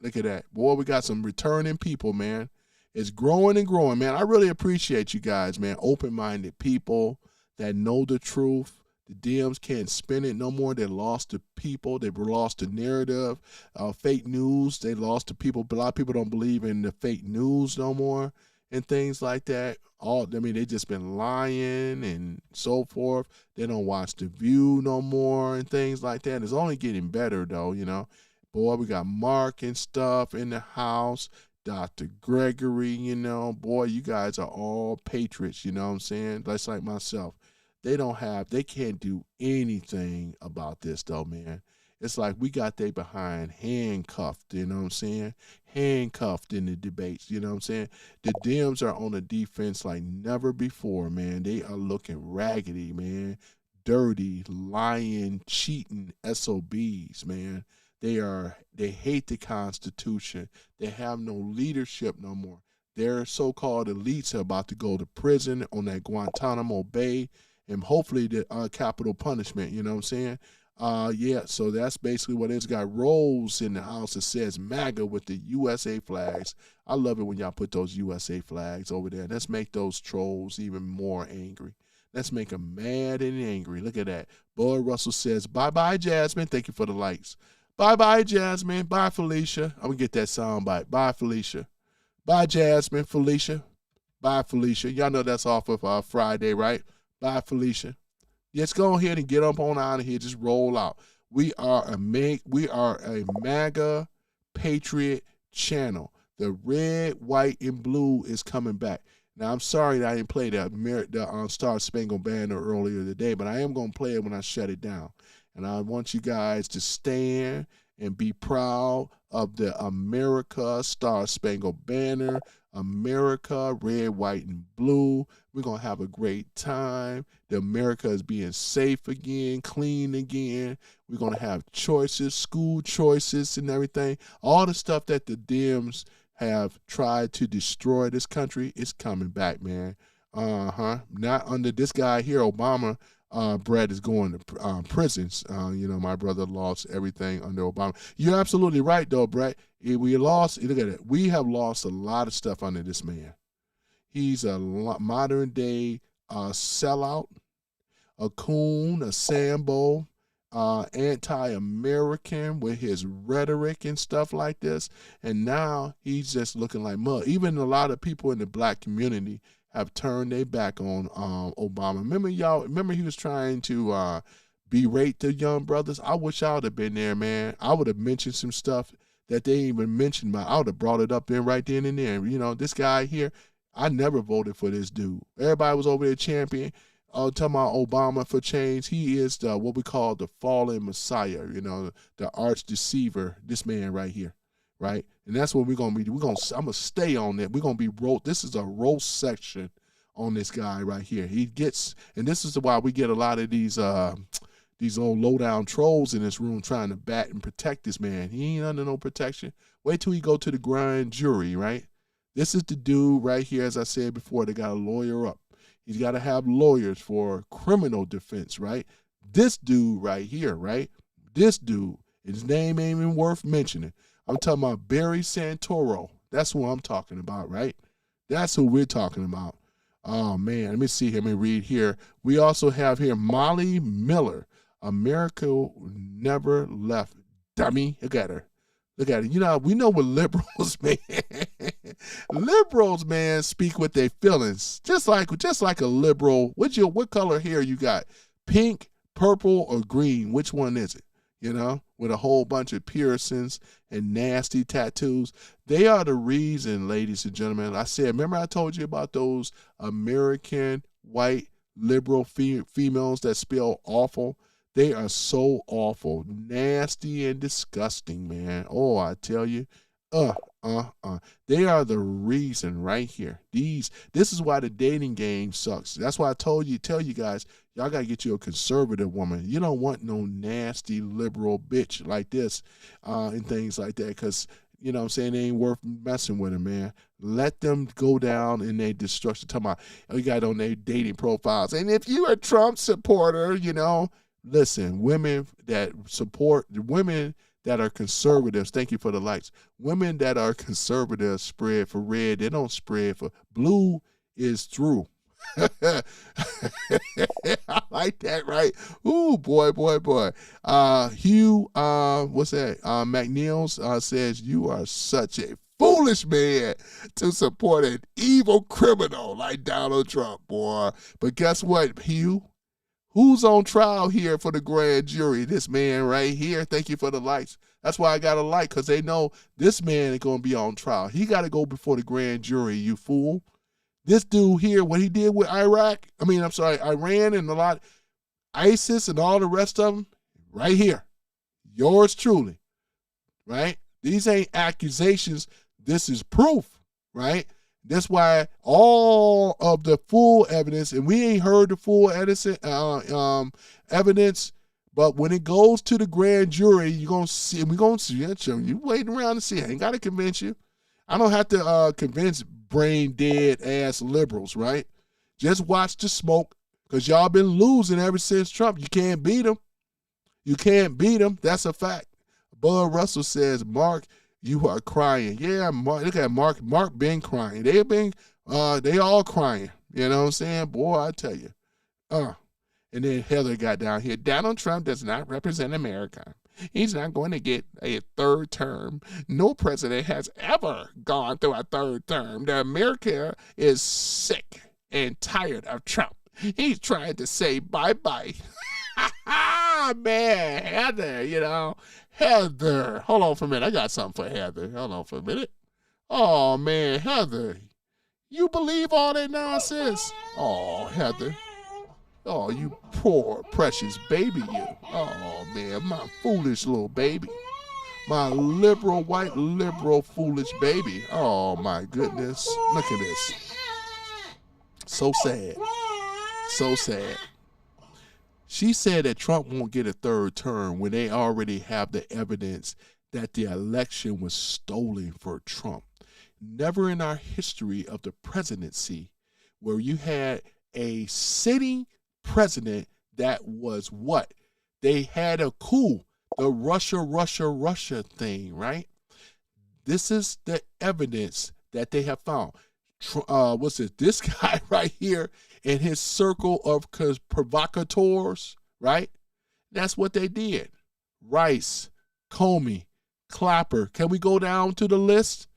Look at that. Boy, we got some returning people, man. It's growing and growing, man. I really appreciate you guys, man. Open-minded people that know the truth. The DMs can't spin it no more. They lost the people. They've lost the narrative. Fake news. They lost the people. A lot of people don't believe in the fake news no more and things like that. They just been lying and so forth. They don't watch The View no more and things like that. It's only getting better, though, you know. Boy, we got Mark and stuff in the house. Dr. Gregory, you know, boy, you guys are all patriots, you know what I'm saying? That's like myself. They can't do anything about this, though, man. It's like we got they behind handcuffed, you know what I'm saying? Handcuffed in the debates, you know what I'm saying? The Dems are on the defense like never before, man. They are looking raggedy, man. Dirty, lying, cheating SOBs, man. They hate the Constitution. They have no leadership no more. Their so-called elites are about to go to prison on that Guantanamo Bay and hopefully the capital punishment, you know what I'm saying? Yeah, so that's basically what it's got. Rolls in the house that says MAGA with the USA flags. I love it when y'all put those USA flags over there. Let's make those trolls even more angry. Let's make them mad and angry. Look at that. Bud Russell says, bye-bye, Jasmine. Thank you for the likes. Bye-bye, Jasmine. Bye, Felicia. I'm going to get that sound bite. Bye, Felicia. Bye, Jasmine. Felicia. Bye, Felicia. Y'all know that's off of Friday, right? Bye, Felicia. Let's go ahead and get up on out of here. Just roll out. We are a MAGA Patriot channel. The red, white, and blue is coming back. Now, I'm sorry that I didn't play the Star Spangled Banner earlier today, but I am going to play it when I shut it down. And I want you guys to stand and be proud of the America Star Spangled Banner, America, red, white, and blue. We're going to have a great time. The America is being safe again, clean again. We're going to have choices, school choices and everything. All the stuff that the Dems have tried to destroy this country is coming back, man. Not under this guy here, Obama. Brett is going to prisons. You know, my brother lost everything under Obama. You're absolutely right, though, Brett. We lost, look at it. We have lost a lot of stuff under this man. He's a modern-day sellout, a coon, a Sambo, anti-American with his rhetoric and stuff like this. And now he's just looking like mud. Even a lot of people in the black community have turned their back on Obama. Remember he was trying to berate the young brothers? I wish I would have been there, man. I would have mentioned some stuff that they ain't even mentioned. I would have brought it up there right then and there. You know, this guy here, I never voted for this dude. Everybody was over there champion. Talking about Obama for change. He is what we call the fallen messiah, you know, the arch deceiver, this man right here. Right? And that's what we're going to be. I'm going to stay on that. We're going to be this is a roast section on this guy right here. He gets, and this is why we get a lot of these old low-down trolls in this room trying to bat and protect this man. He ain't under no protection. Wait till he go to the grand jury, right? This is the dude right here, as I said before, that got to lawyer up. He's got to have lawyers for criminal defense, right? This dude right here, right? This dude, his name ain't even worth mentioning. I'm talking about Barry Santoro. That's who I'm talking about, right? That's who we're talking about. Oh, man. Let me see here. Let me read here. We also have here Molly Miller. America never left. Dummy. Look at her. Look at it. You know, we know we're liberals, man. Liberals, man, speak with their feelings. Just like a liberal. What color hair you got? Pink, purple, or green? Which one is it? You know, with a whole bunch of piercings and nasty tattoos. They are the reason, ladies and gentlemen. I said, remember I told you about those American white liberal females that spell awful? They are so awful, nasty and disgusting, man. Oh, I tell you. They are the reason right here. This is why the dating game sucks. That's why I tell you guys, y'all got to get you a conservative woman. You don't want no nasty liberal bitch like this and things like that, because, you know what I'm saying, they ain't worth messing with them, man. Let them go down in their destruction. Talking about, you got on their dating profiles. And if you're a Trump supporter, you know, listen, women that are conservatives, thank you for the likes. Women that are conservatives spread for red. They don't spread for blue is through. I like that, right? Ooh, boy. Hugh, what's that? McNeils says, you are such a foolish man to support an evil criminal like Donald Trump, boy. But guess what, Hugh? Who's on trial here for the grand jury? This man right here. Thank you for the likes. That's why I got a like, because they know this man is going to be on trial. He got to go before the grand jury, you fool. This dude here, what he did with Iran and a lot, ISIS and all the rest of them, right here. Yours truly, right? These ain't accusations. This is proof, right? That's why all of the full evidence, and we ain't heard the full evidence, but when it goes to the grand jury, you're going to see, we're going to see it. You waiting around to see. I ain't got to convince you. I don't have to convince brain dead ass liberals, right? Just watch the smoke, because y'all been losing ever since Trump. You can't beat them. You can't beat them. That's a fact. Bud Russell says, Mark, you are crying. Yeah, Mark, look at Mark. Mark been crying. They all crying. You know what I'm saying? Boy, I tell you. And then Heather got down here. Donald Trump does not represent America. He's not going to get a third term. No president has ever gone through a third term. America is sick and tired of Trump. He's trying to say bye-bye. Man, Heather, you know. Heather, hold on for a minute. I got something for Heather. Hold on for a minute. Oh, man, Heather, you believe all that nonsense? Oh, Heather. Oh, you poor, precious baby, you. Oh, man, my foolish little baby. My liberal, white, liberal, foolish baby. Oh, my goodness. Look at this. So sad. So sad. She said that Trump won't get a third term when they already have the evidence that the election was stolen for Trump. Never in our history of the presidency where you had a sitting president that was what? They had a coup, the Russia thing, right? This is the evidence that they have found. What's it? This guy right here in his circle of provocateurs, right? That's what they did. Rice, Comey, Clapper. Can we go down to the list?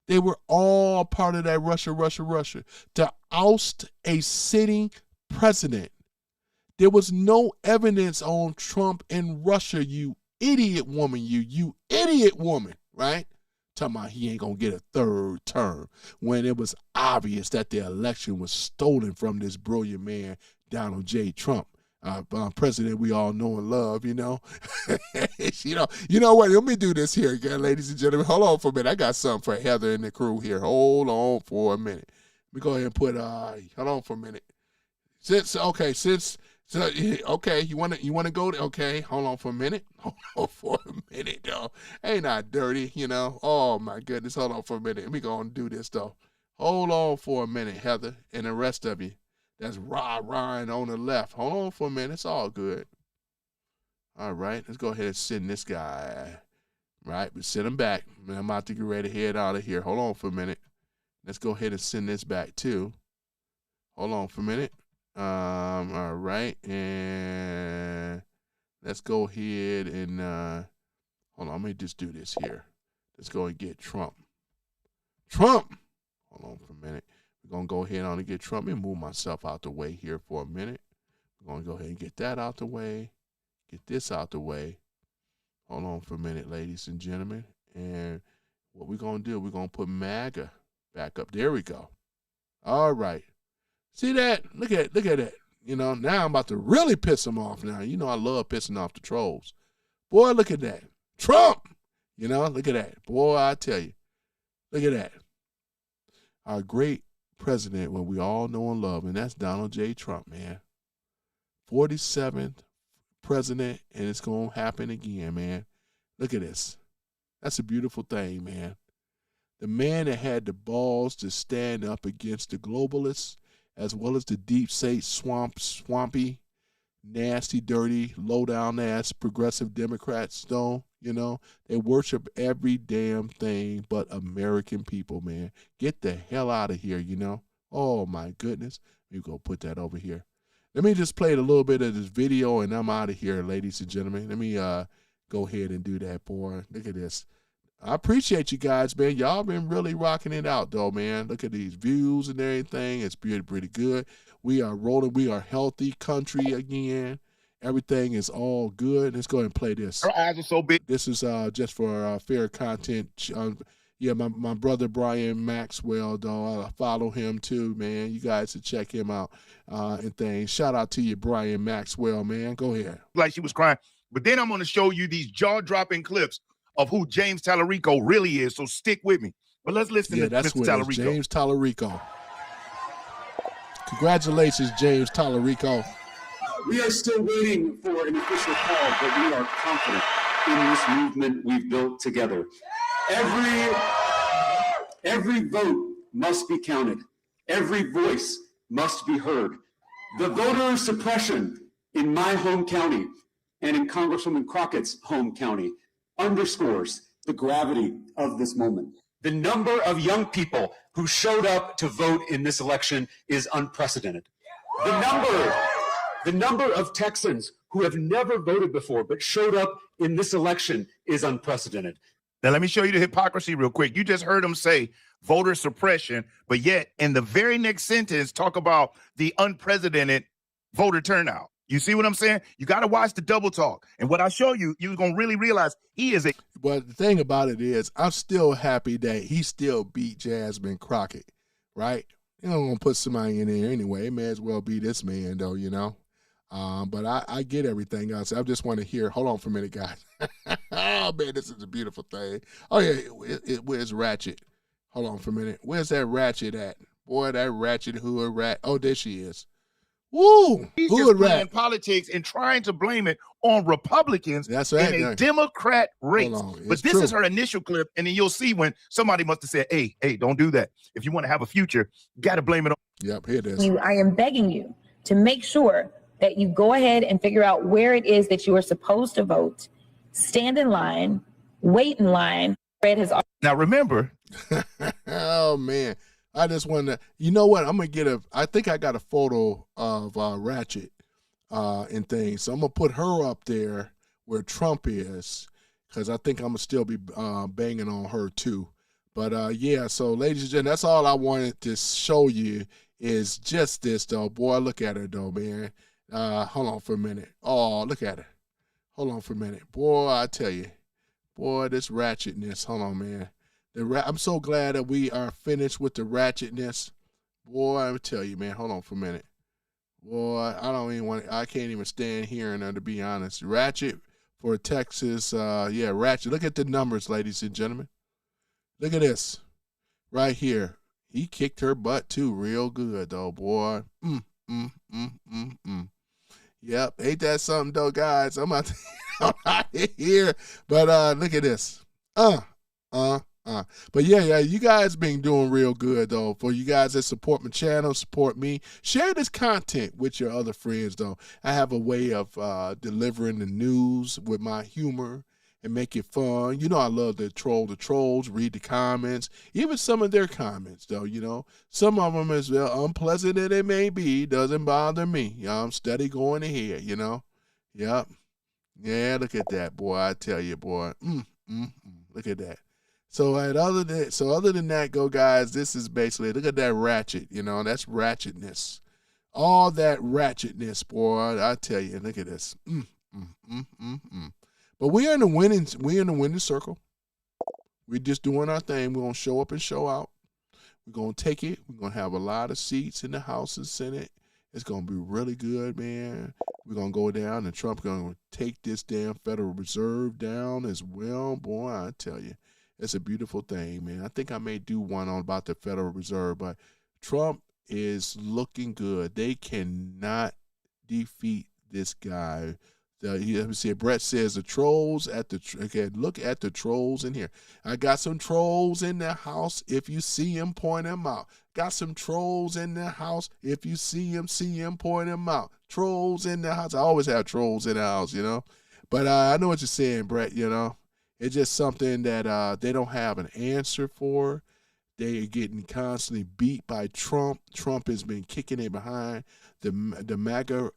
They were all part of that Russia. To oust a sitting president. There was no evidence on Trump in Russia, you idiot woman, you idiot woman, right? Talking about he ain't going to get a third term when it was obvious that the election was stolen from this brilliant man, Donald J. Trump, president we all know and love, you know. You know what? Let me do this here again, ladies and gentlemen. Hold on for a minute. I got something for Heather and the crew here. Hold on for a minute. Let me go ahead and put, hold on for a minute. Okay, you wanna go to, okay, hold on for a minute. Hold on for a minute, though. Ain't not dirty, you know. Oh my goodness, hold on for a minute. We gonna do this though. Hold on for a minute, Heather, and the rest of you. That's Ryan on the left. Hold on for a minute. It's all good. All right, let's go ahead and send this guy. Right, but send him back. I'm about to get ready to head out of here. Hold on for a minute. Let's go ahead and send this back too. Hold on for a minute. All right, and let's go ahead and hold on. Let me just do this here. Let's go and get Trump. Trump, Hold on for a minute. We're going to go ahead on and get Trump. Let me move myself out the way here for a minute. We're going to go ahead and get that out the way. Get this out the way. Hold on for a minute, ladies and gentlemen. And what we're going to do, we're going to put MAGA back up. There we go. All right. See that? Look at that. You know, now I'm about to really piss them off now. You know I love pissing off the trolls. Boy, look at that. Trump! You know, look at that. Boy, I tell you. Look at that. Our great president, what we all know and love, and that's Donald J. Trump, man. 47th president, and it's going to happen again, man. Look at this. That's a beautiful thing, man. The man that had the balls to stand up against the globalists as well as the deep state swampy, nasty, dirty, low-down ass progressive Democrats, though, you know, they worship every damn thing but American people, man. Get the hell out of here, you know. Oh, my goodness. Let me go put that over here. Let me just play a little bit of this video, and I'm out of here, ladies and gentlemen. Let me go ahead and do that, boy. Look at this. I appreciate you guys, man. Y'all been really rocking it out, though, man. Look at these views and everything. It's pretty good. We are rolling. We are healthy country again. Everything is all good. Let's go ahead and play this. Our eyes are so big. This is just for fair content. Yeah, my brother Brian Maxwell, though. I follow him too, man. You guys should check him out and things. Shout out to you, Brian Maxwell, man. Go ahead. Like she was crying. But then I'm going to show you these jaw-dropping clips of who James Tallarico really is. So stick with me. But let's listen to that's Mr. Tallarico. James Tallarico. Congratulations, James Tallarico. We are still waiting for an official call, but we are confident in this movement we've built together. Every vote must be counted. Every voice must be heard. The voter suppression in my home county and in Congresswoman Crockett's home county underscores the gravity of this moment. The number of young people who showed up to vote in this election is unprecedented. The number of Texans who have never voted before but showed up in this election is unprecedented. Now, let me show you the hypocrisy real quick. You just heard him say voter suppression, but yet in the very next sentence, talk about the unprecedented voter turnout. You see what I'm saying? You got to watch the double talk. And what I show you, you're going to really realize he is a... But the thing about it is, I'm still happy that he still beat Jasmine Crockett, right? You don't want to put somebody in there anyway. It may as well be this man, though, you know? But I get everything else. I just want to hear. Hold on for a minute, guys. Oh, man, this is a beautiful thing. Oh, yeah, where's Ratchet? Hold on for a minute. Where's that Ratchet at? Boy, that Ratchet hood rat. Oh, there she is. Woo! He's hood just playing rat. politics and trying to blame it on Republicans That's right, in a Democrat race. But this true. is her initial clip, and then you'll see when somebody must have said, hey, don't do that. If you want to have a future, you got to blame it on. Yep, here it is. I am begging you to make sure that you go ahead and figure out where it is that you are supposed to vote, stand in line, wait in line. Now, remember. Oh, man. I just want to, you know what? I'm going to get I think I got a photo of Ratchet and things. So I'm going to put her up there where Trump is because I think I'm going to still be banging on her too. But yeah, so ladies and gentlemen, that's all I wanted to show you is just this though. Boy, look at her though, man. Hold on for a minute. Oh, look at her. Hold on for a minute. Boy, I tell you. Boy, this ratchetness. Hold on, man. I'm so glad that we are finished with the ratchetness. Boy, I tell you, man. Hold on for a minute. Boy, I can't even stand hearing her, to be honest. Ratchet for Texas. Yeah, Ratchet. Look at the numbers, ladies and gentlemen. Look at this. Right here. He kicked her butt, too, real good, though, boy. Yep. Ain't that something, though, guys? I'm out here. But look at this. But yeah, you guys been doing real good, though. For you guys that support my channel, support me, share this content with your other friends, though. I have a way of delivering the news with my humor and make it fun. You know I love to troll the trolls, read the comments, even some of their comments, though, you know. Some of them, as unpleasant as it may be, doesn't bother me. You know, I'm steady going ahead, you know. Yep. Yeah, look at that, boy. I tell you, boy. Look at that. So other than that, go guys. This is basically, look at that ratchet. You know, that's ratchetness. All that ratchetness, boy. I tell you. Look at this. But we're in the winning circle. We're just doing our thing. We're gonna show up and show out. We're gonna take it. We're gonna have a lot of seats in the House and Senate. It's gonna be really good, man. We're gonna go down, and Trump's gonna take this damn Federal Reserve down as well. Boy, I tell you, it's a beautiful thing, man. I think I may do one on about the Federal Reserve, but Trump is looking good. They cannot defeat this guy. Let me see. Brett says the trolls at the okay. Look at the trolls in here. I got some trolls in the house. If you see them, point them out. Got some trolls in the house. If you see them, point them out. Trolls in the house. I always have trolls in the house, you know. But I know what you're saying, Brett. You know, it's just something that they don't have an answer for. They are getting constantly beat by Trump. Trump has been kicking it behind. The MAGA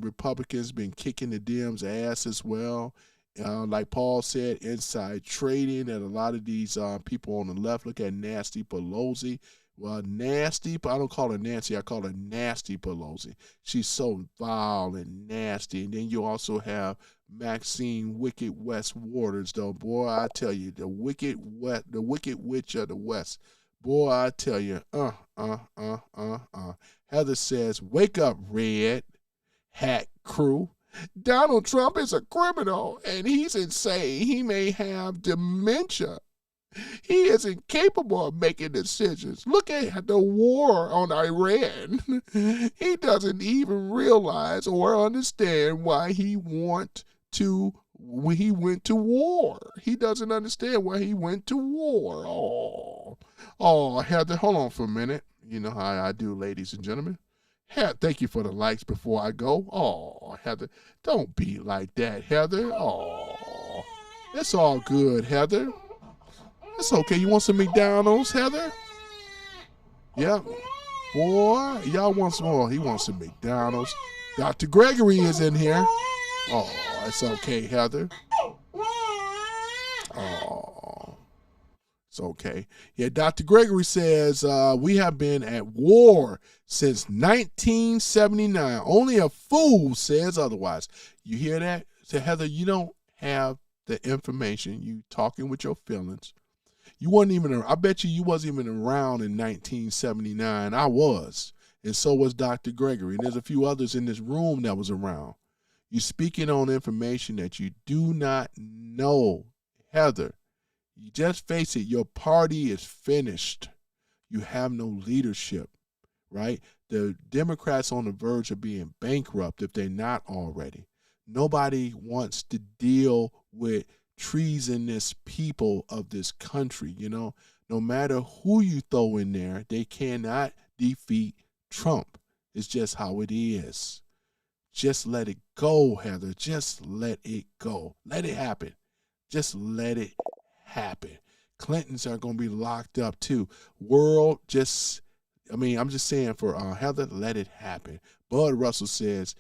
Republicans been kicking the Dems' ass as well. Like Paul said, inside trading, and a lot of these people on the left. Look at Nasty Pelosi. Well, Nasty, I don't call her Nancy. I call her Nasty Pelosi. She's so vile and nasty. And then you also have Maxine Wicked West Waters, though. Boy, I tell you, the wicked witch of the West. Boy, I tell you, Heather says, wake up, red hat crew. Donald Trump is a criminal, and he's insane. He may have dementia. He is incapable of making decisions. Look at the war on Iran. He doesn't even realize or understand why he went to war. He doesn't understand why he went to war. Oh, Heather, hold on for a minute. You know how I do, ladies and gentlemen. Thank you for the likes before I go. Oh, Heather, don't be like that, Heather. Oh, it's all good, Heather. It's okay. You want some McDonald's, Heather? Yeah. Boy, y'all want some more. He wants some McDonald's. Dr. Gregory is in here. Oh, it's okay, Heather. Oh, it's okay. Yeah, Dr. Gregory says we have been at war since 1979. Only a fool says otherwise. You hear that? So, Heather, you don't have the information. You talking with your feelings. You wasn't even, I bet you wasn't even around in 1979. I was. And so was Dr. Gregory. And there's a few others in this room that was around. You're speaking on information that you do not know. Heather, you just face it. Your party is finished. You have no leadership, right? The Democrats on the verge of being bankrupt if they're not already. Nobody wants to deal with treasonous people of this country, you know. No matter who you throw in there, they cannot defeat Trump. It's just how it is. Just let it go, Heather. Just let it go. Let it happen. Just let it happen. Clintons are going to be locked up too. I'm just saying for Heather, let it happen. Bud Russell says,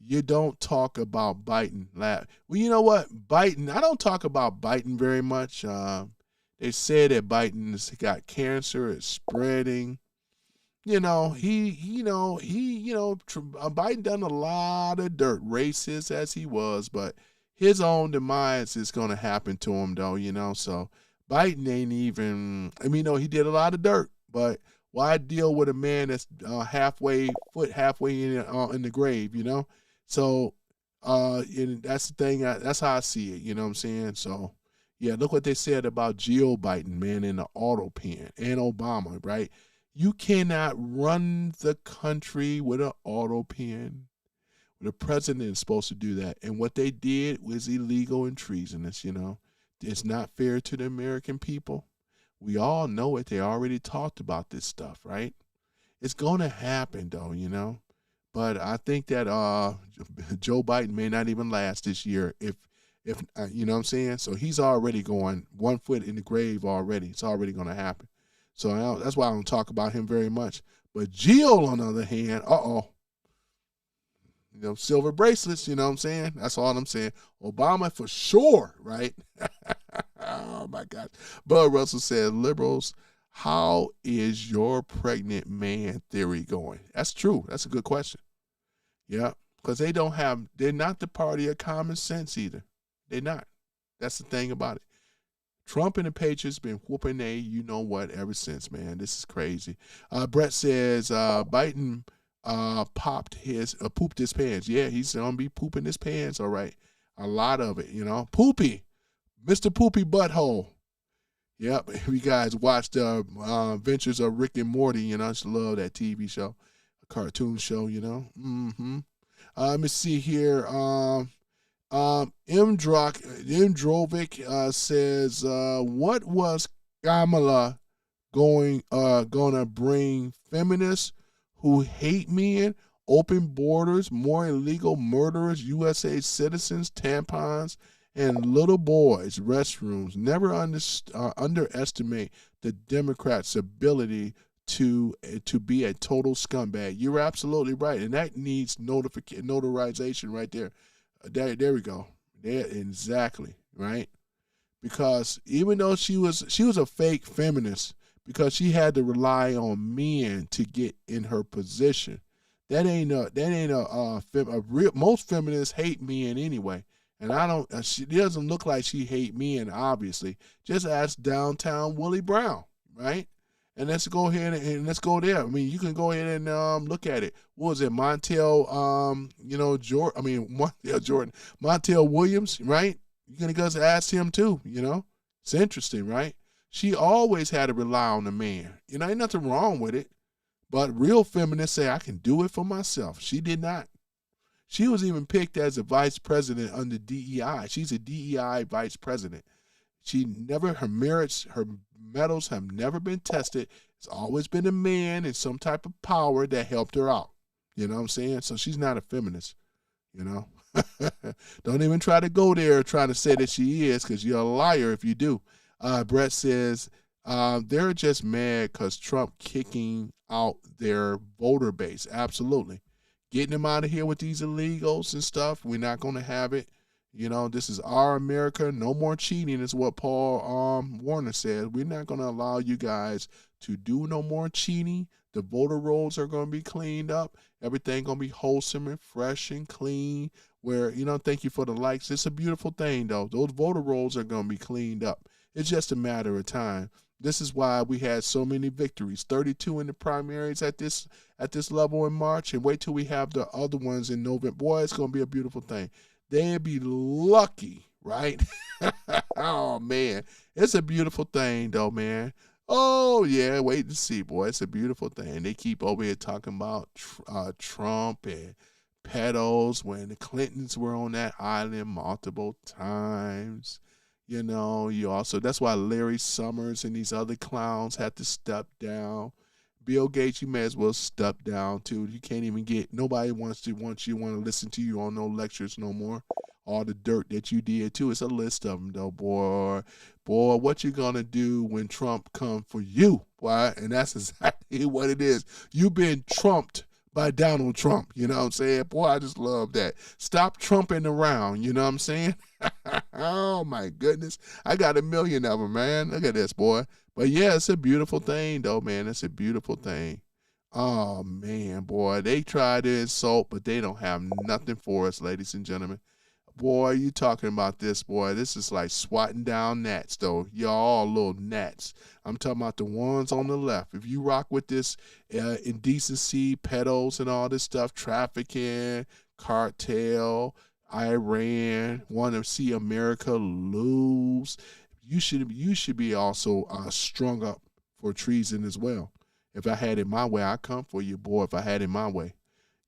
you don't talk about Biden. Well, you know what? Biden, I don't talk about Biden very much. They said that Biden's got cancer, it's spreading. Biden done a lot of dirt, racist as he was, but his own demise is going to happen to him, though, you know. So Biden ain't even, he did a lot of dirt, but why deal with a man that's halfway in the grave, you know? So, and that's the thing. That's how I see it. You know what I'm saying? So, yeah, look what they said about Jill Biden, man, in the auto pen, and Obama, right? You cannot run the country with an auto pen. The president is supposed to do that. And what they did was illegal and treasonous, you know. It's not fair to the American people. We all know it. They already talked about this stuff, right? It's going to happen, though, you know. But I think that Joe Biden may not even last this year if you know what I'm saying? So he's already going 1 foot in the grave already. It's already going to happen. So that's why I don't talk about him very much. But Jill, on the other hand, silver bracelets, you know what I'm saying? That's all I'm saying. Obama for sure, right? Oh, my gosh. Bud Russell says, liberals, how is your pregnant man theory going? That's true. That's a good question. Yeah, because they're not the party of common sense either. They're not. That's the thing about it. Trump and the Patriots been whooping you know what ever since, man. This is crazy. Brett says Biden pooped his pants. Yeah, he's gonna be pooping his pants, all right. A lot of it, you know. Poopy, Mr. Poopy Butthole. Yep, if you guys watched Adventures of Rick and Morty, you know, I just love that TV show, a cartoon show, you know. Let me see here. Drovic says, what was Kamala gonna bring? Feminists who hate men, open borders, more illegal murderers, USA citizens, tampons, and little boys' restrooms. Never underestimate the Democrats' ability to be a total scumbag. You're absolutely right, and that needs notarization right there. There we go. There, exactly, right? Because even though she was a fake feminist, because she had to rely on men to get in her position. Most feminists hate men anyway. And she doesn't look like she hate men, obviously. Just ask downtown Willie Brown, right? And let's go ahead and let's go there. I mean, you can go ahead and look at it. What was it? Montel Williams, right? You're going to go ask him too, you know? It's interesting, right? She always had to rely on the man. You know, ain't nothing wrong with it. But real feminists say, I can do it for myself. She did not. She was even picked as a vice president under DEI. She's a DEI vice president. Her medals have never been tested. It's always been a man and some type of power that helped her out. You know what I'm saying? So she's not a feminist, you know. Don't even try to go there trying to say that she is, because you're a liar if you do. Brett says they're just mad because Trump kicking out their voter base. Absolutely. Getting them out of here with these illegals and stuff. We're not going to have it. You know, this is our America. No more cheating is what Paul Warner said. We're not going to allow you guys to do no more cheating. The voter rolls are going to be cleaned up. Everything going to be wholesome and fresh and clean. Where, you know, thank you for the likes. It's a beautiful thing, though. Those voter rolls are going to be cleaned up. It's just a matter of time. This is why we had so many victories. 32 in the primaries at this level in March, and wait till we have the other ones in November. Boy, it's going to be a beautiful thing. They'd be lucky, right? Oh, man. It's a beautiful thing, though, man. Oh, yeah, wait and see, boy. It's a beautiful thing. They keep over here talking about Trump and pedos when the Clintons were on that island multiple times. You know, that's why Larry Summers and these other clowns had to step down. Bill Gates, you may as well step down too. You can't even nobody want to listen to you on no lectures no more. All the dirt that you did too. It's a list of them though, boy. Boy, what you gonna do when Trump come for you? Why? And that's exactly what it is. You've been trumped by Donald Trump. You know what I'm saying? Boy, I just love that. Stop trumping around. You know what I'm saying? Oh, my goodness. I got 1 million of them, man. Look at this, boy. But, yeah, it's a beautiful thing, though, man. It's a beautiful thing. Oh, man, boy. They try to insult, but they don't have nothing for us, ladies and gentlemen. Boy, you talking about this, boy. This is like swatting down gnats, though. Y'all all little gnats. I'm talking about the ones on the left. If you rock with this indecency, pedos and all this stuff, trafficking, cartel, Iran, want to see America lose, you should be also strung up for treason as well. If I had it my way, I'd come for you, boy, if I had it my way.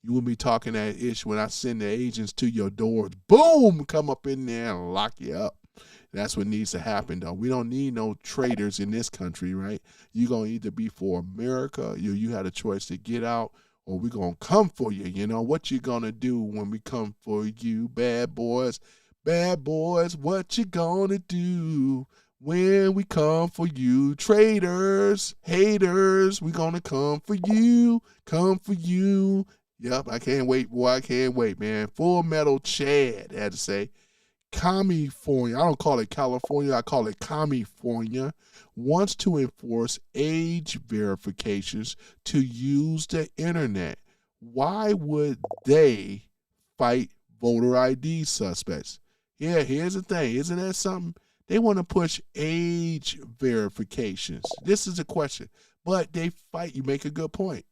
You wouldn't be talking that ish when I send the agents to your doors. Boom! Come up in there and lock you up. That's what needs to happen, though. We don't need no traitors in this country, right? You're going to either be for America, you had a choice to get out, or we're going to come for you. You know, what you going to do when we come for you, bad boys? Bad boys, what you going to do when we come for you? Traitors, haters, we going to come for you, come for you. Yep, I can't wait, boy. I can't wait, man. Full Metal Chad, I had to say. California, I don't call it California, I call it California, wants to enforce age verifications to use the internet. Why would they fight voter ID suspects? Yeah, here's the thing. Isn't that something? They want to push age verifications. This is a question. But they fight. You make a good point,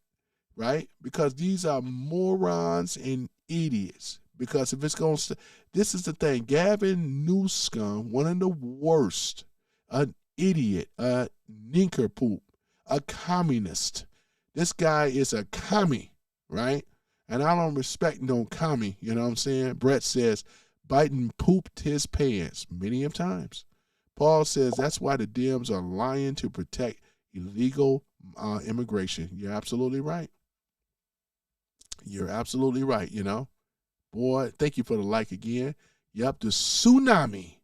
right? Because these are morons and idiots. Because if it's going to, this is the thing. Gavin Newsom, one of the worst, an idiot, a nincompoop, a communist. This guy is a commie, right? And I don't respect no commie, you know what I'm saying? Brett says, Biden pooped his pants many of times. Paul says that's why the Dems are lying to protect illegal immigration. You're absolutely right. You're absolutely right, you know. Boy, thank you for the like again. Yep, the tsunami.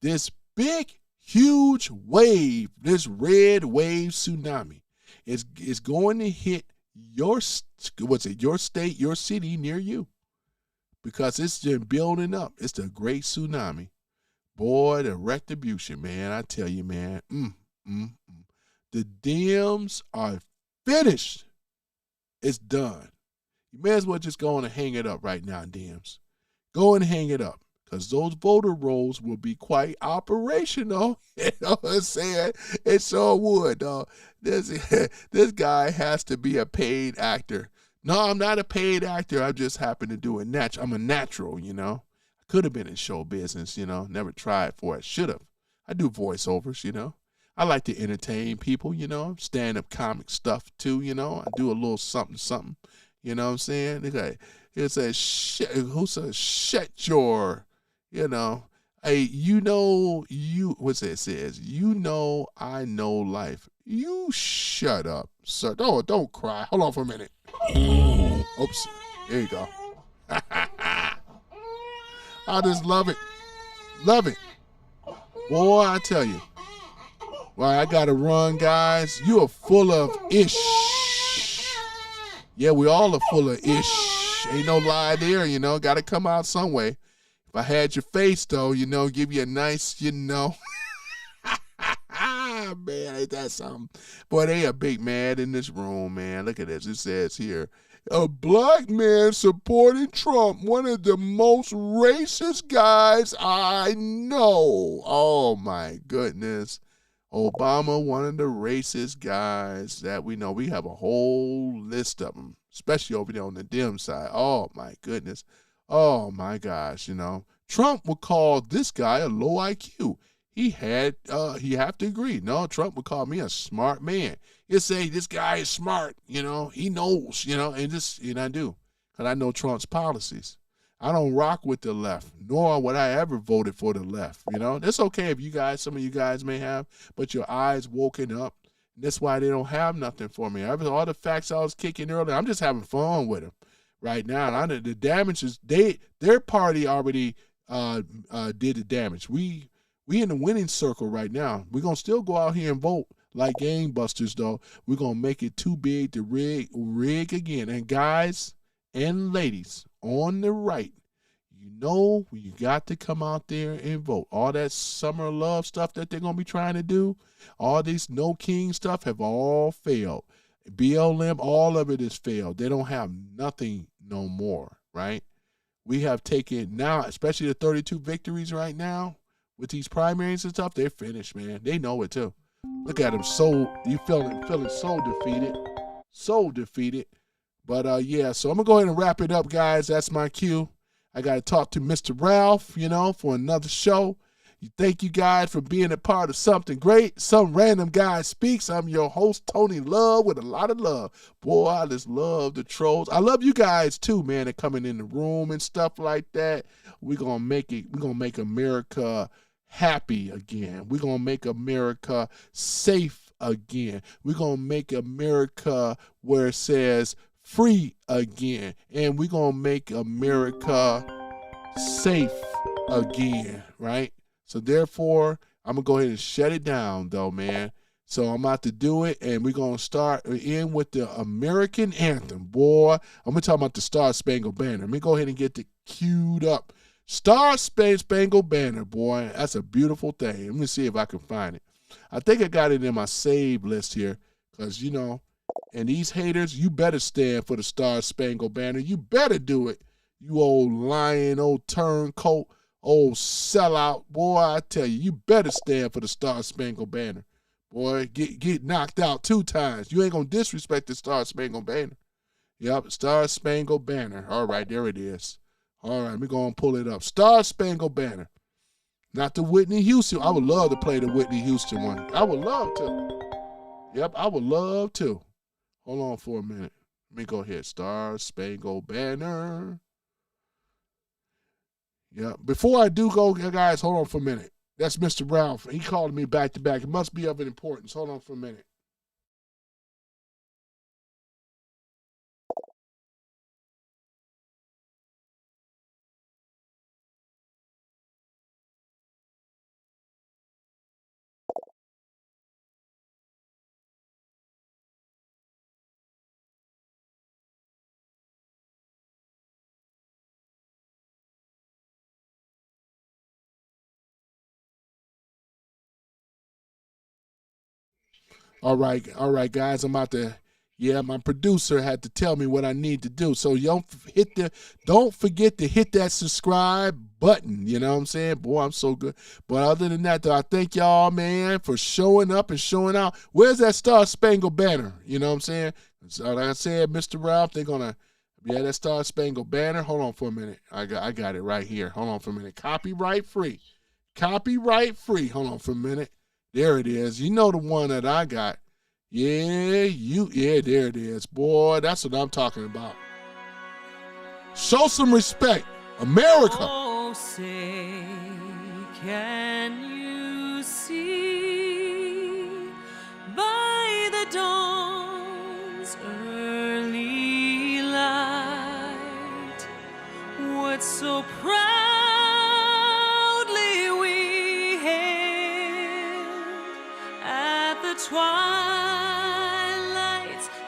This big, huge wave, this red wave tsunami is going to hit your state, your city near you. Because it's been building up. It's the great tsunami. Boy, the retribution, man. I tell you, man. The Dems are finished. It's done. You may as well just go on and hang it up right now, Dems. Go and hang it up. Because those voter rolls will be quite operational. You know what I'm saying? It sure would, dog. This guy has to be a paid actor. No, I'm not a paid actor. I just happen to do it natural. I'm a natural, you know. I could have been in show business, you know. Never tried for it. Should have. I do voiceovers, you know. I like to entertain people, you know. Stand-up comic stuff, too, you know. I do a little something, you know what I'm saying? It says, who says, shut your, you know. Hey, you know, what's it says? You know I know life. You shut up, sir. Don't cry. Hold on for a minute. Oops. There you go. I just love it. Love it. Boy, I tell you. Well, I got to run, guys. You are full of ish. Yeah, we all are full of ish. Ain't no lie there, you know. Got to come out some way. If I had your face, though, you know, give you a nice, you know. Man, ain't that something? Boy, they are big mad in this room, man. Look at this. It says here, a black man supporting Trump, one of the most racist guys I know. Oh, my goodness. Obama, one of the racist guys that we know. We have a whole list of them, especially over there on the Dem side. Oh, my goodness. Oh, my gosh, you know. Trump would call this guy a low IQ. He have to agree. No, Trump would call me a smart man. He'll say this guy is smart, you know, he knows, you know, and I do. Because I know Trump's policies. I don't rock with the left, nor would I ever voted for the left, you know. That's okay if you guys, some of you guys may have, but your eyes woken up. That's why they don't have nothing for me. All the facts I was kicking earlier, I'm just having fun with them right now. And the damage is, their party already did the damage. We in the winning circle right now. We're going to still go out here and vote like game busters, though. We're going to make it too big to rig again. And guys and ladies on the right, you know you got to come out there and vote. All that summer love stuff that they're going to be trying to do, all this no king stuff have all failed. BLM, all of it has failed. They don't have nothing no more, right? We have taken now, especially the 32 victories right now, with these primaries and stuff, they're finished, man. They know it too. Look at them, you feeling so defeated, so defeated. But yeah, so I'm gonna go ahead and wrap it up, guys. That's my cue. I gotta talk to Mr. Ralph, you know, for another show. Thank you guys for being a part of something great. Some Random Guy Speaks. I'm your host, Tony Love, with a lot of love. Boy, I just love the trolls. I love you guys too, man, that coming in the room and stuff like that. We're gonna make America happy again. We're going to make America safe again. We're going to make America where it says free again. And we're going to make America safe again, right? So therefore, I'm going to go ahead and shut it down, though, man. So I'm about to do it, and we're going to start in with the American anthem. Boy, I'm going to talk about the Star Spangled Banner. Let me go ahead and get it queued up. Star Spangled Banner, boy. That's a beautiful thing. Let me see if I can find it. I think I got it in my save list here because, you know, and these haters, you better stand for the Star Spangled Banner. You better do it. You old lying, old turncoat, old sellout. Boy, I tell you, you better stand for the Star Spangled Banner. Boy, get knocked out 2 times. You ain't going to disrespect the Star Spangled Banner. Yep, Star Spangled Banner. All right, there it is. All right, we're going to pull it up. Star Spangled Banner. Not the Whitney Houston. I would love to play the Whitney Houston one. I would love to. Yep, I would love to. Hold on for a minute. Let me go ahead. Star Spangled Banner. Yeah, before I do go, guys, hold on for a minute. That's Mr. Brown. He called me back to back. It must be of importance. Hold on for a minute. All right, guys. I'm about to. Yeah, my producer had to tell me what I need to do. So don't forget to hit that subscribe button. You know what I'm saying? Boy, I'm so good. But other than that, though, I thank y'all, man, for showing up and showing out. Where's that Star Spangled Banner? You know what I'm saying? So like I said, Mr. Ralph, they're gonna. Yeah, that Star Spangled Banner. Hold on for a minute. I got it right here. Hold on for a minute. Copyright free. Copyright free. Hold on for a minute. There it is. You know the one that I got. Yeah, there it is. Boy, that's what I'm talking about. Show some respect. America. Oh, say, can you see by the dawn's early light what so proudly we hailed at the twilight's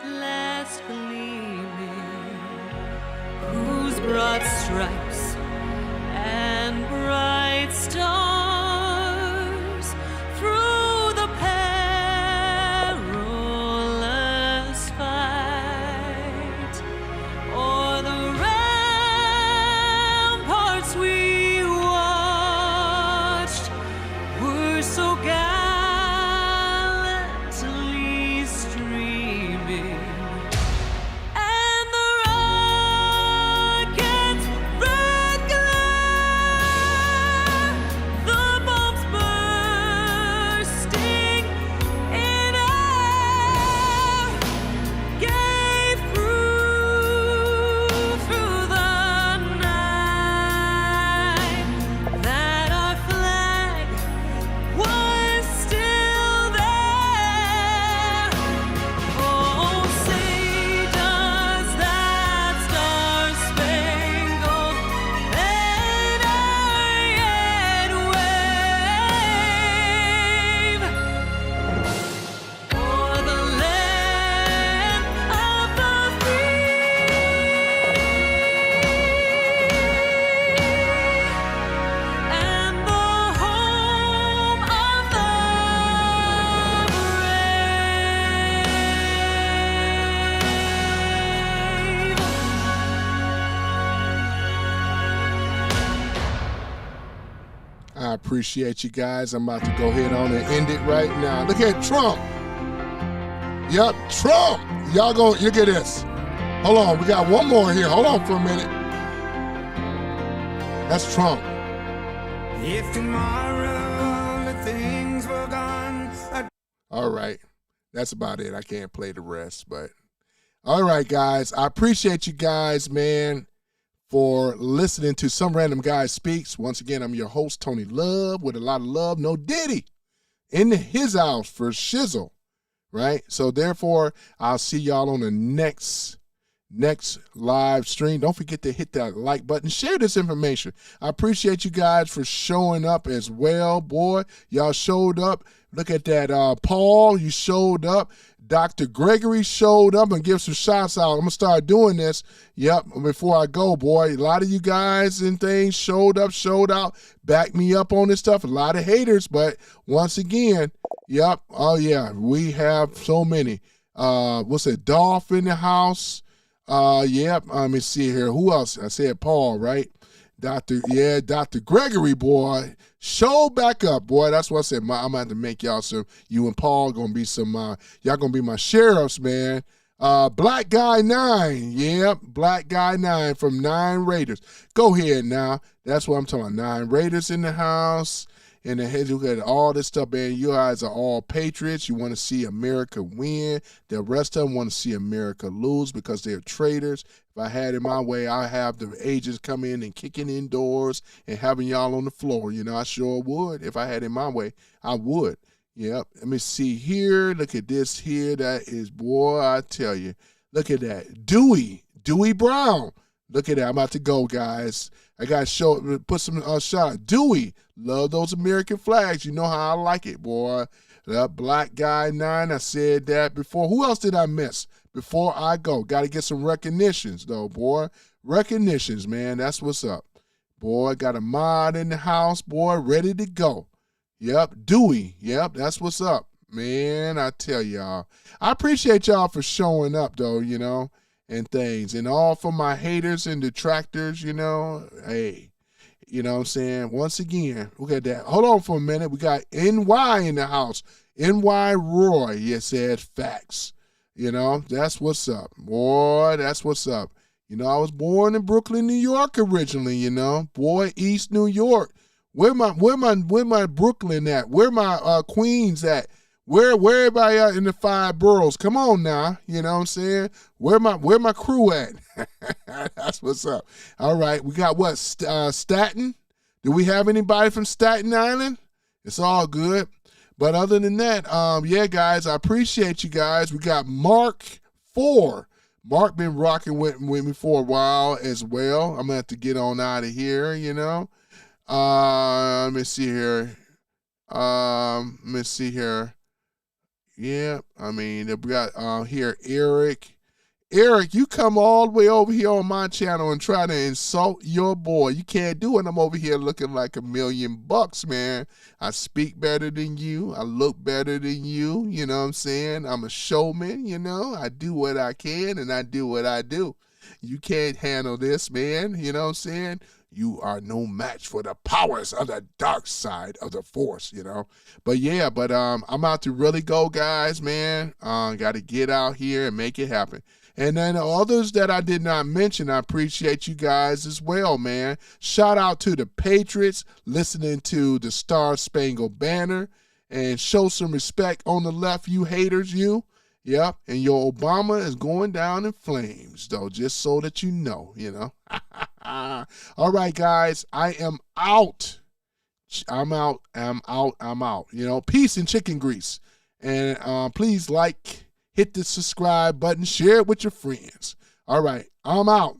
last gleaming, whose broad stripes and bright stars through the perilous fight o'er the ramparts we watched were so gallantly streaming, and the rocket's red glare, the bombs bursting in air, gave proof through the night that our flag was still there. Oh, say does that star-spangled banner yet wave o'er the land of the free and the home of the brave? I appreciate you guys. I'm about to go ahead on and end it right now. Look at Trump. Yep, Trump. Y'all go, look at this. Hold on, we got one more here. Hold on for a minute. That's Trump. If tomorrow the things were gone, All right. That's about it. I can't play the rest, but all right, guys. I appreciate you guys, man, for listening to Some Random Guy Speaks. Once again, I'm your host, Tony Love, with a lot of love. No Diddy in his house for shizzle, right? So therefore, I'll see y'all on the next live stream. Don't forget to hit that like button. Share this information. I appreciate you guys for showing up as well. Boy, y'all showed up. Look at that. Paul, you showed up. Dr. Gregory showed up, and give some shots out. I'm going to start doing this. Yep, before I go, boy. A lot of you guys and things showed up, showed out, backed me up on this stuff. A lot of haters, but once again, yep. Oh, yeah, we have so many. What's it? Dolph in the house. Yep. Let me see here. Who else? I said Paul, right? Dr. Gregory, boy. Show back up, boy. That's what I said. I'm gonna have to make y'all some. You and Paul gonna be some. Y'all gonna be my sheriffs, man. Black Guy 9, yep. Black Guy 9 from 9 Raiders. Go ahead now. That's what I'm talking about. 9 Raiders in the house. And the head, you got all this stuff, man. You guys are all patriots. You want to see America win. The rest of them want to see America lose because they're traitors. If I had it my way, I'd have the agents come in and kicking indoors and having y'all on the floor. You know, I sure would. If I had it my way, I would. Yep. Let me see here. Look at this here. That is, boy, I tell you. Look at that. Dewey Brown. Look at that. I'm about to go, guys. I got to put some shot. Dewey, love those American flags. You know how I like it, boy. That Black Guy 9, I said that before. Who else did I miss before I go? Got to get some recognitions, though, boy. Recognitions, man. That's what's up. Boy, got a mod in the house, boy, ready to go. Yep, Dewey. Yep, that's what's up. Man, I tell y'all. I appreciate y'all for showing up, though, you know, and things. And all for my haters and detractors, you know, hey, you know what I'm saying? Once again, look at that. Hold on for a minute. We got NY in the house. NY Roy, you said facts. You know, that's what's up. Boy, that's what's up. You know, I was born in Brooklyn, New York originally, you know. Boy, East New York. Where my Brooklyn at? Where my Queens at? Where everybody at in the 5 boroughs? Come on now, you know what I'm saying? Where my crew at? That's what's up. All right, we got what? Staten? Do we have anybody from Staten Island? It's all good. But other than that, yeah, guys, I appreciate you guys. We got Mark 4. Mark been rocking with me for a while as well. I'm gonna have to get on out of here, you know. Let me see here. Yeah, I mean, we got here Eric. Eric, you come all the way over here on my channel and try to insult your boy. You can't do it. I'm over here looking like $1,000,000, man. I speak better than you. I look better than you. You know what I'm saying? I'm a showman, you know. I do what I can and I do what I do. You can't handle this, man. You know what I'm saying? You are no match for the powers of the dark side of the force, you know. But yeah, I'm out to really go, guys, man. Got to get out here and make it happen. And then others that I did not mention, I appreciate you guys as well, man. Shout out to the Patriots listening to the Star Spangled Banner, and show some respect on the left, you haters, you. Yep, and your Obama is going down in flames, though, just so that you know, you know. All right, guys, I am out. I'm out. You know, peace and chicken grease. And please hit the subscribe button, share it with your friends. All right, I'm out.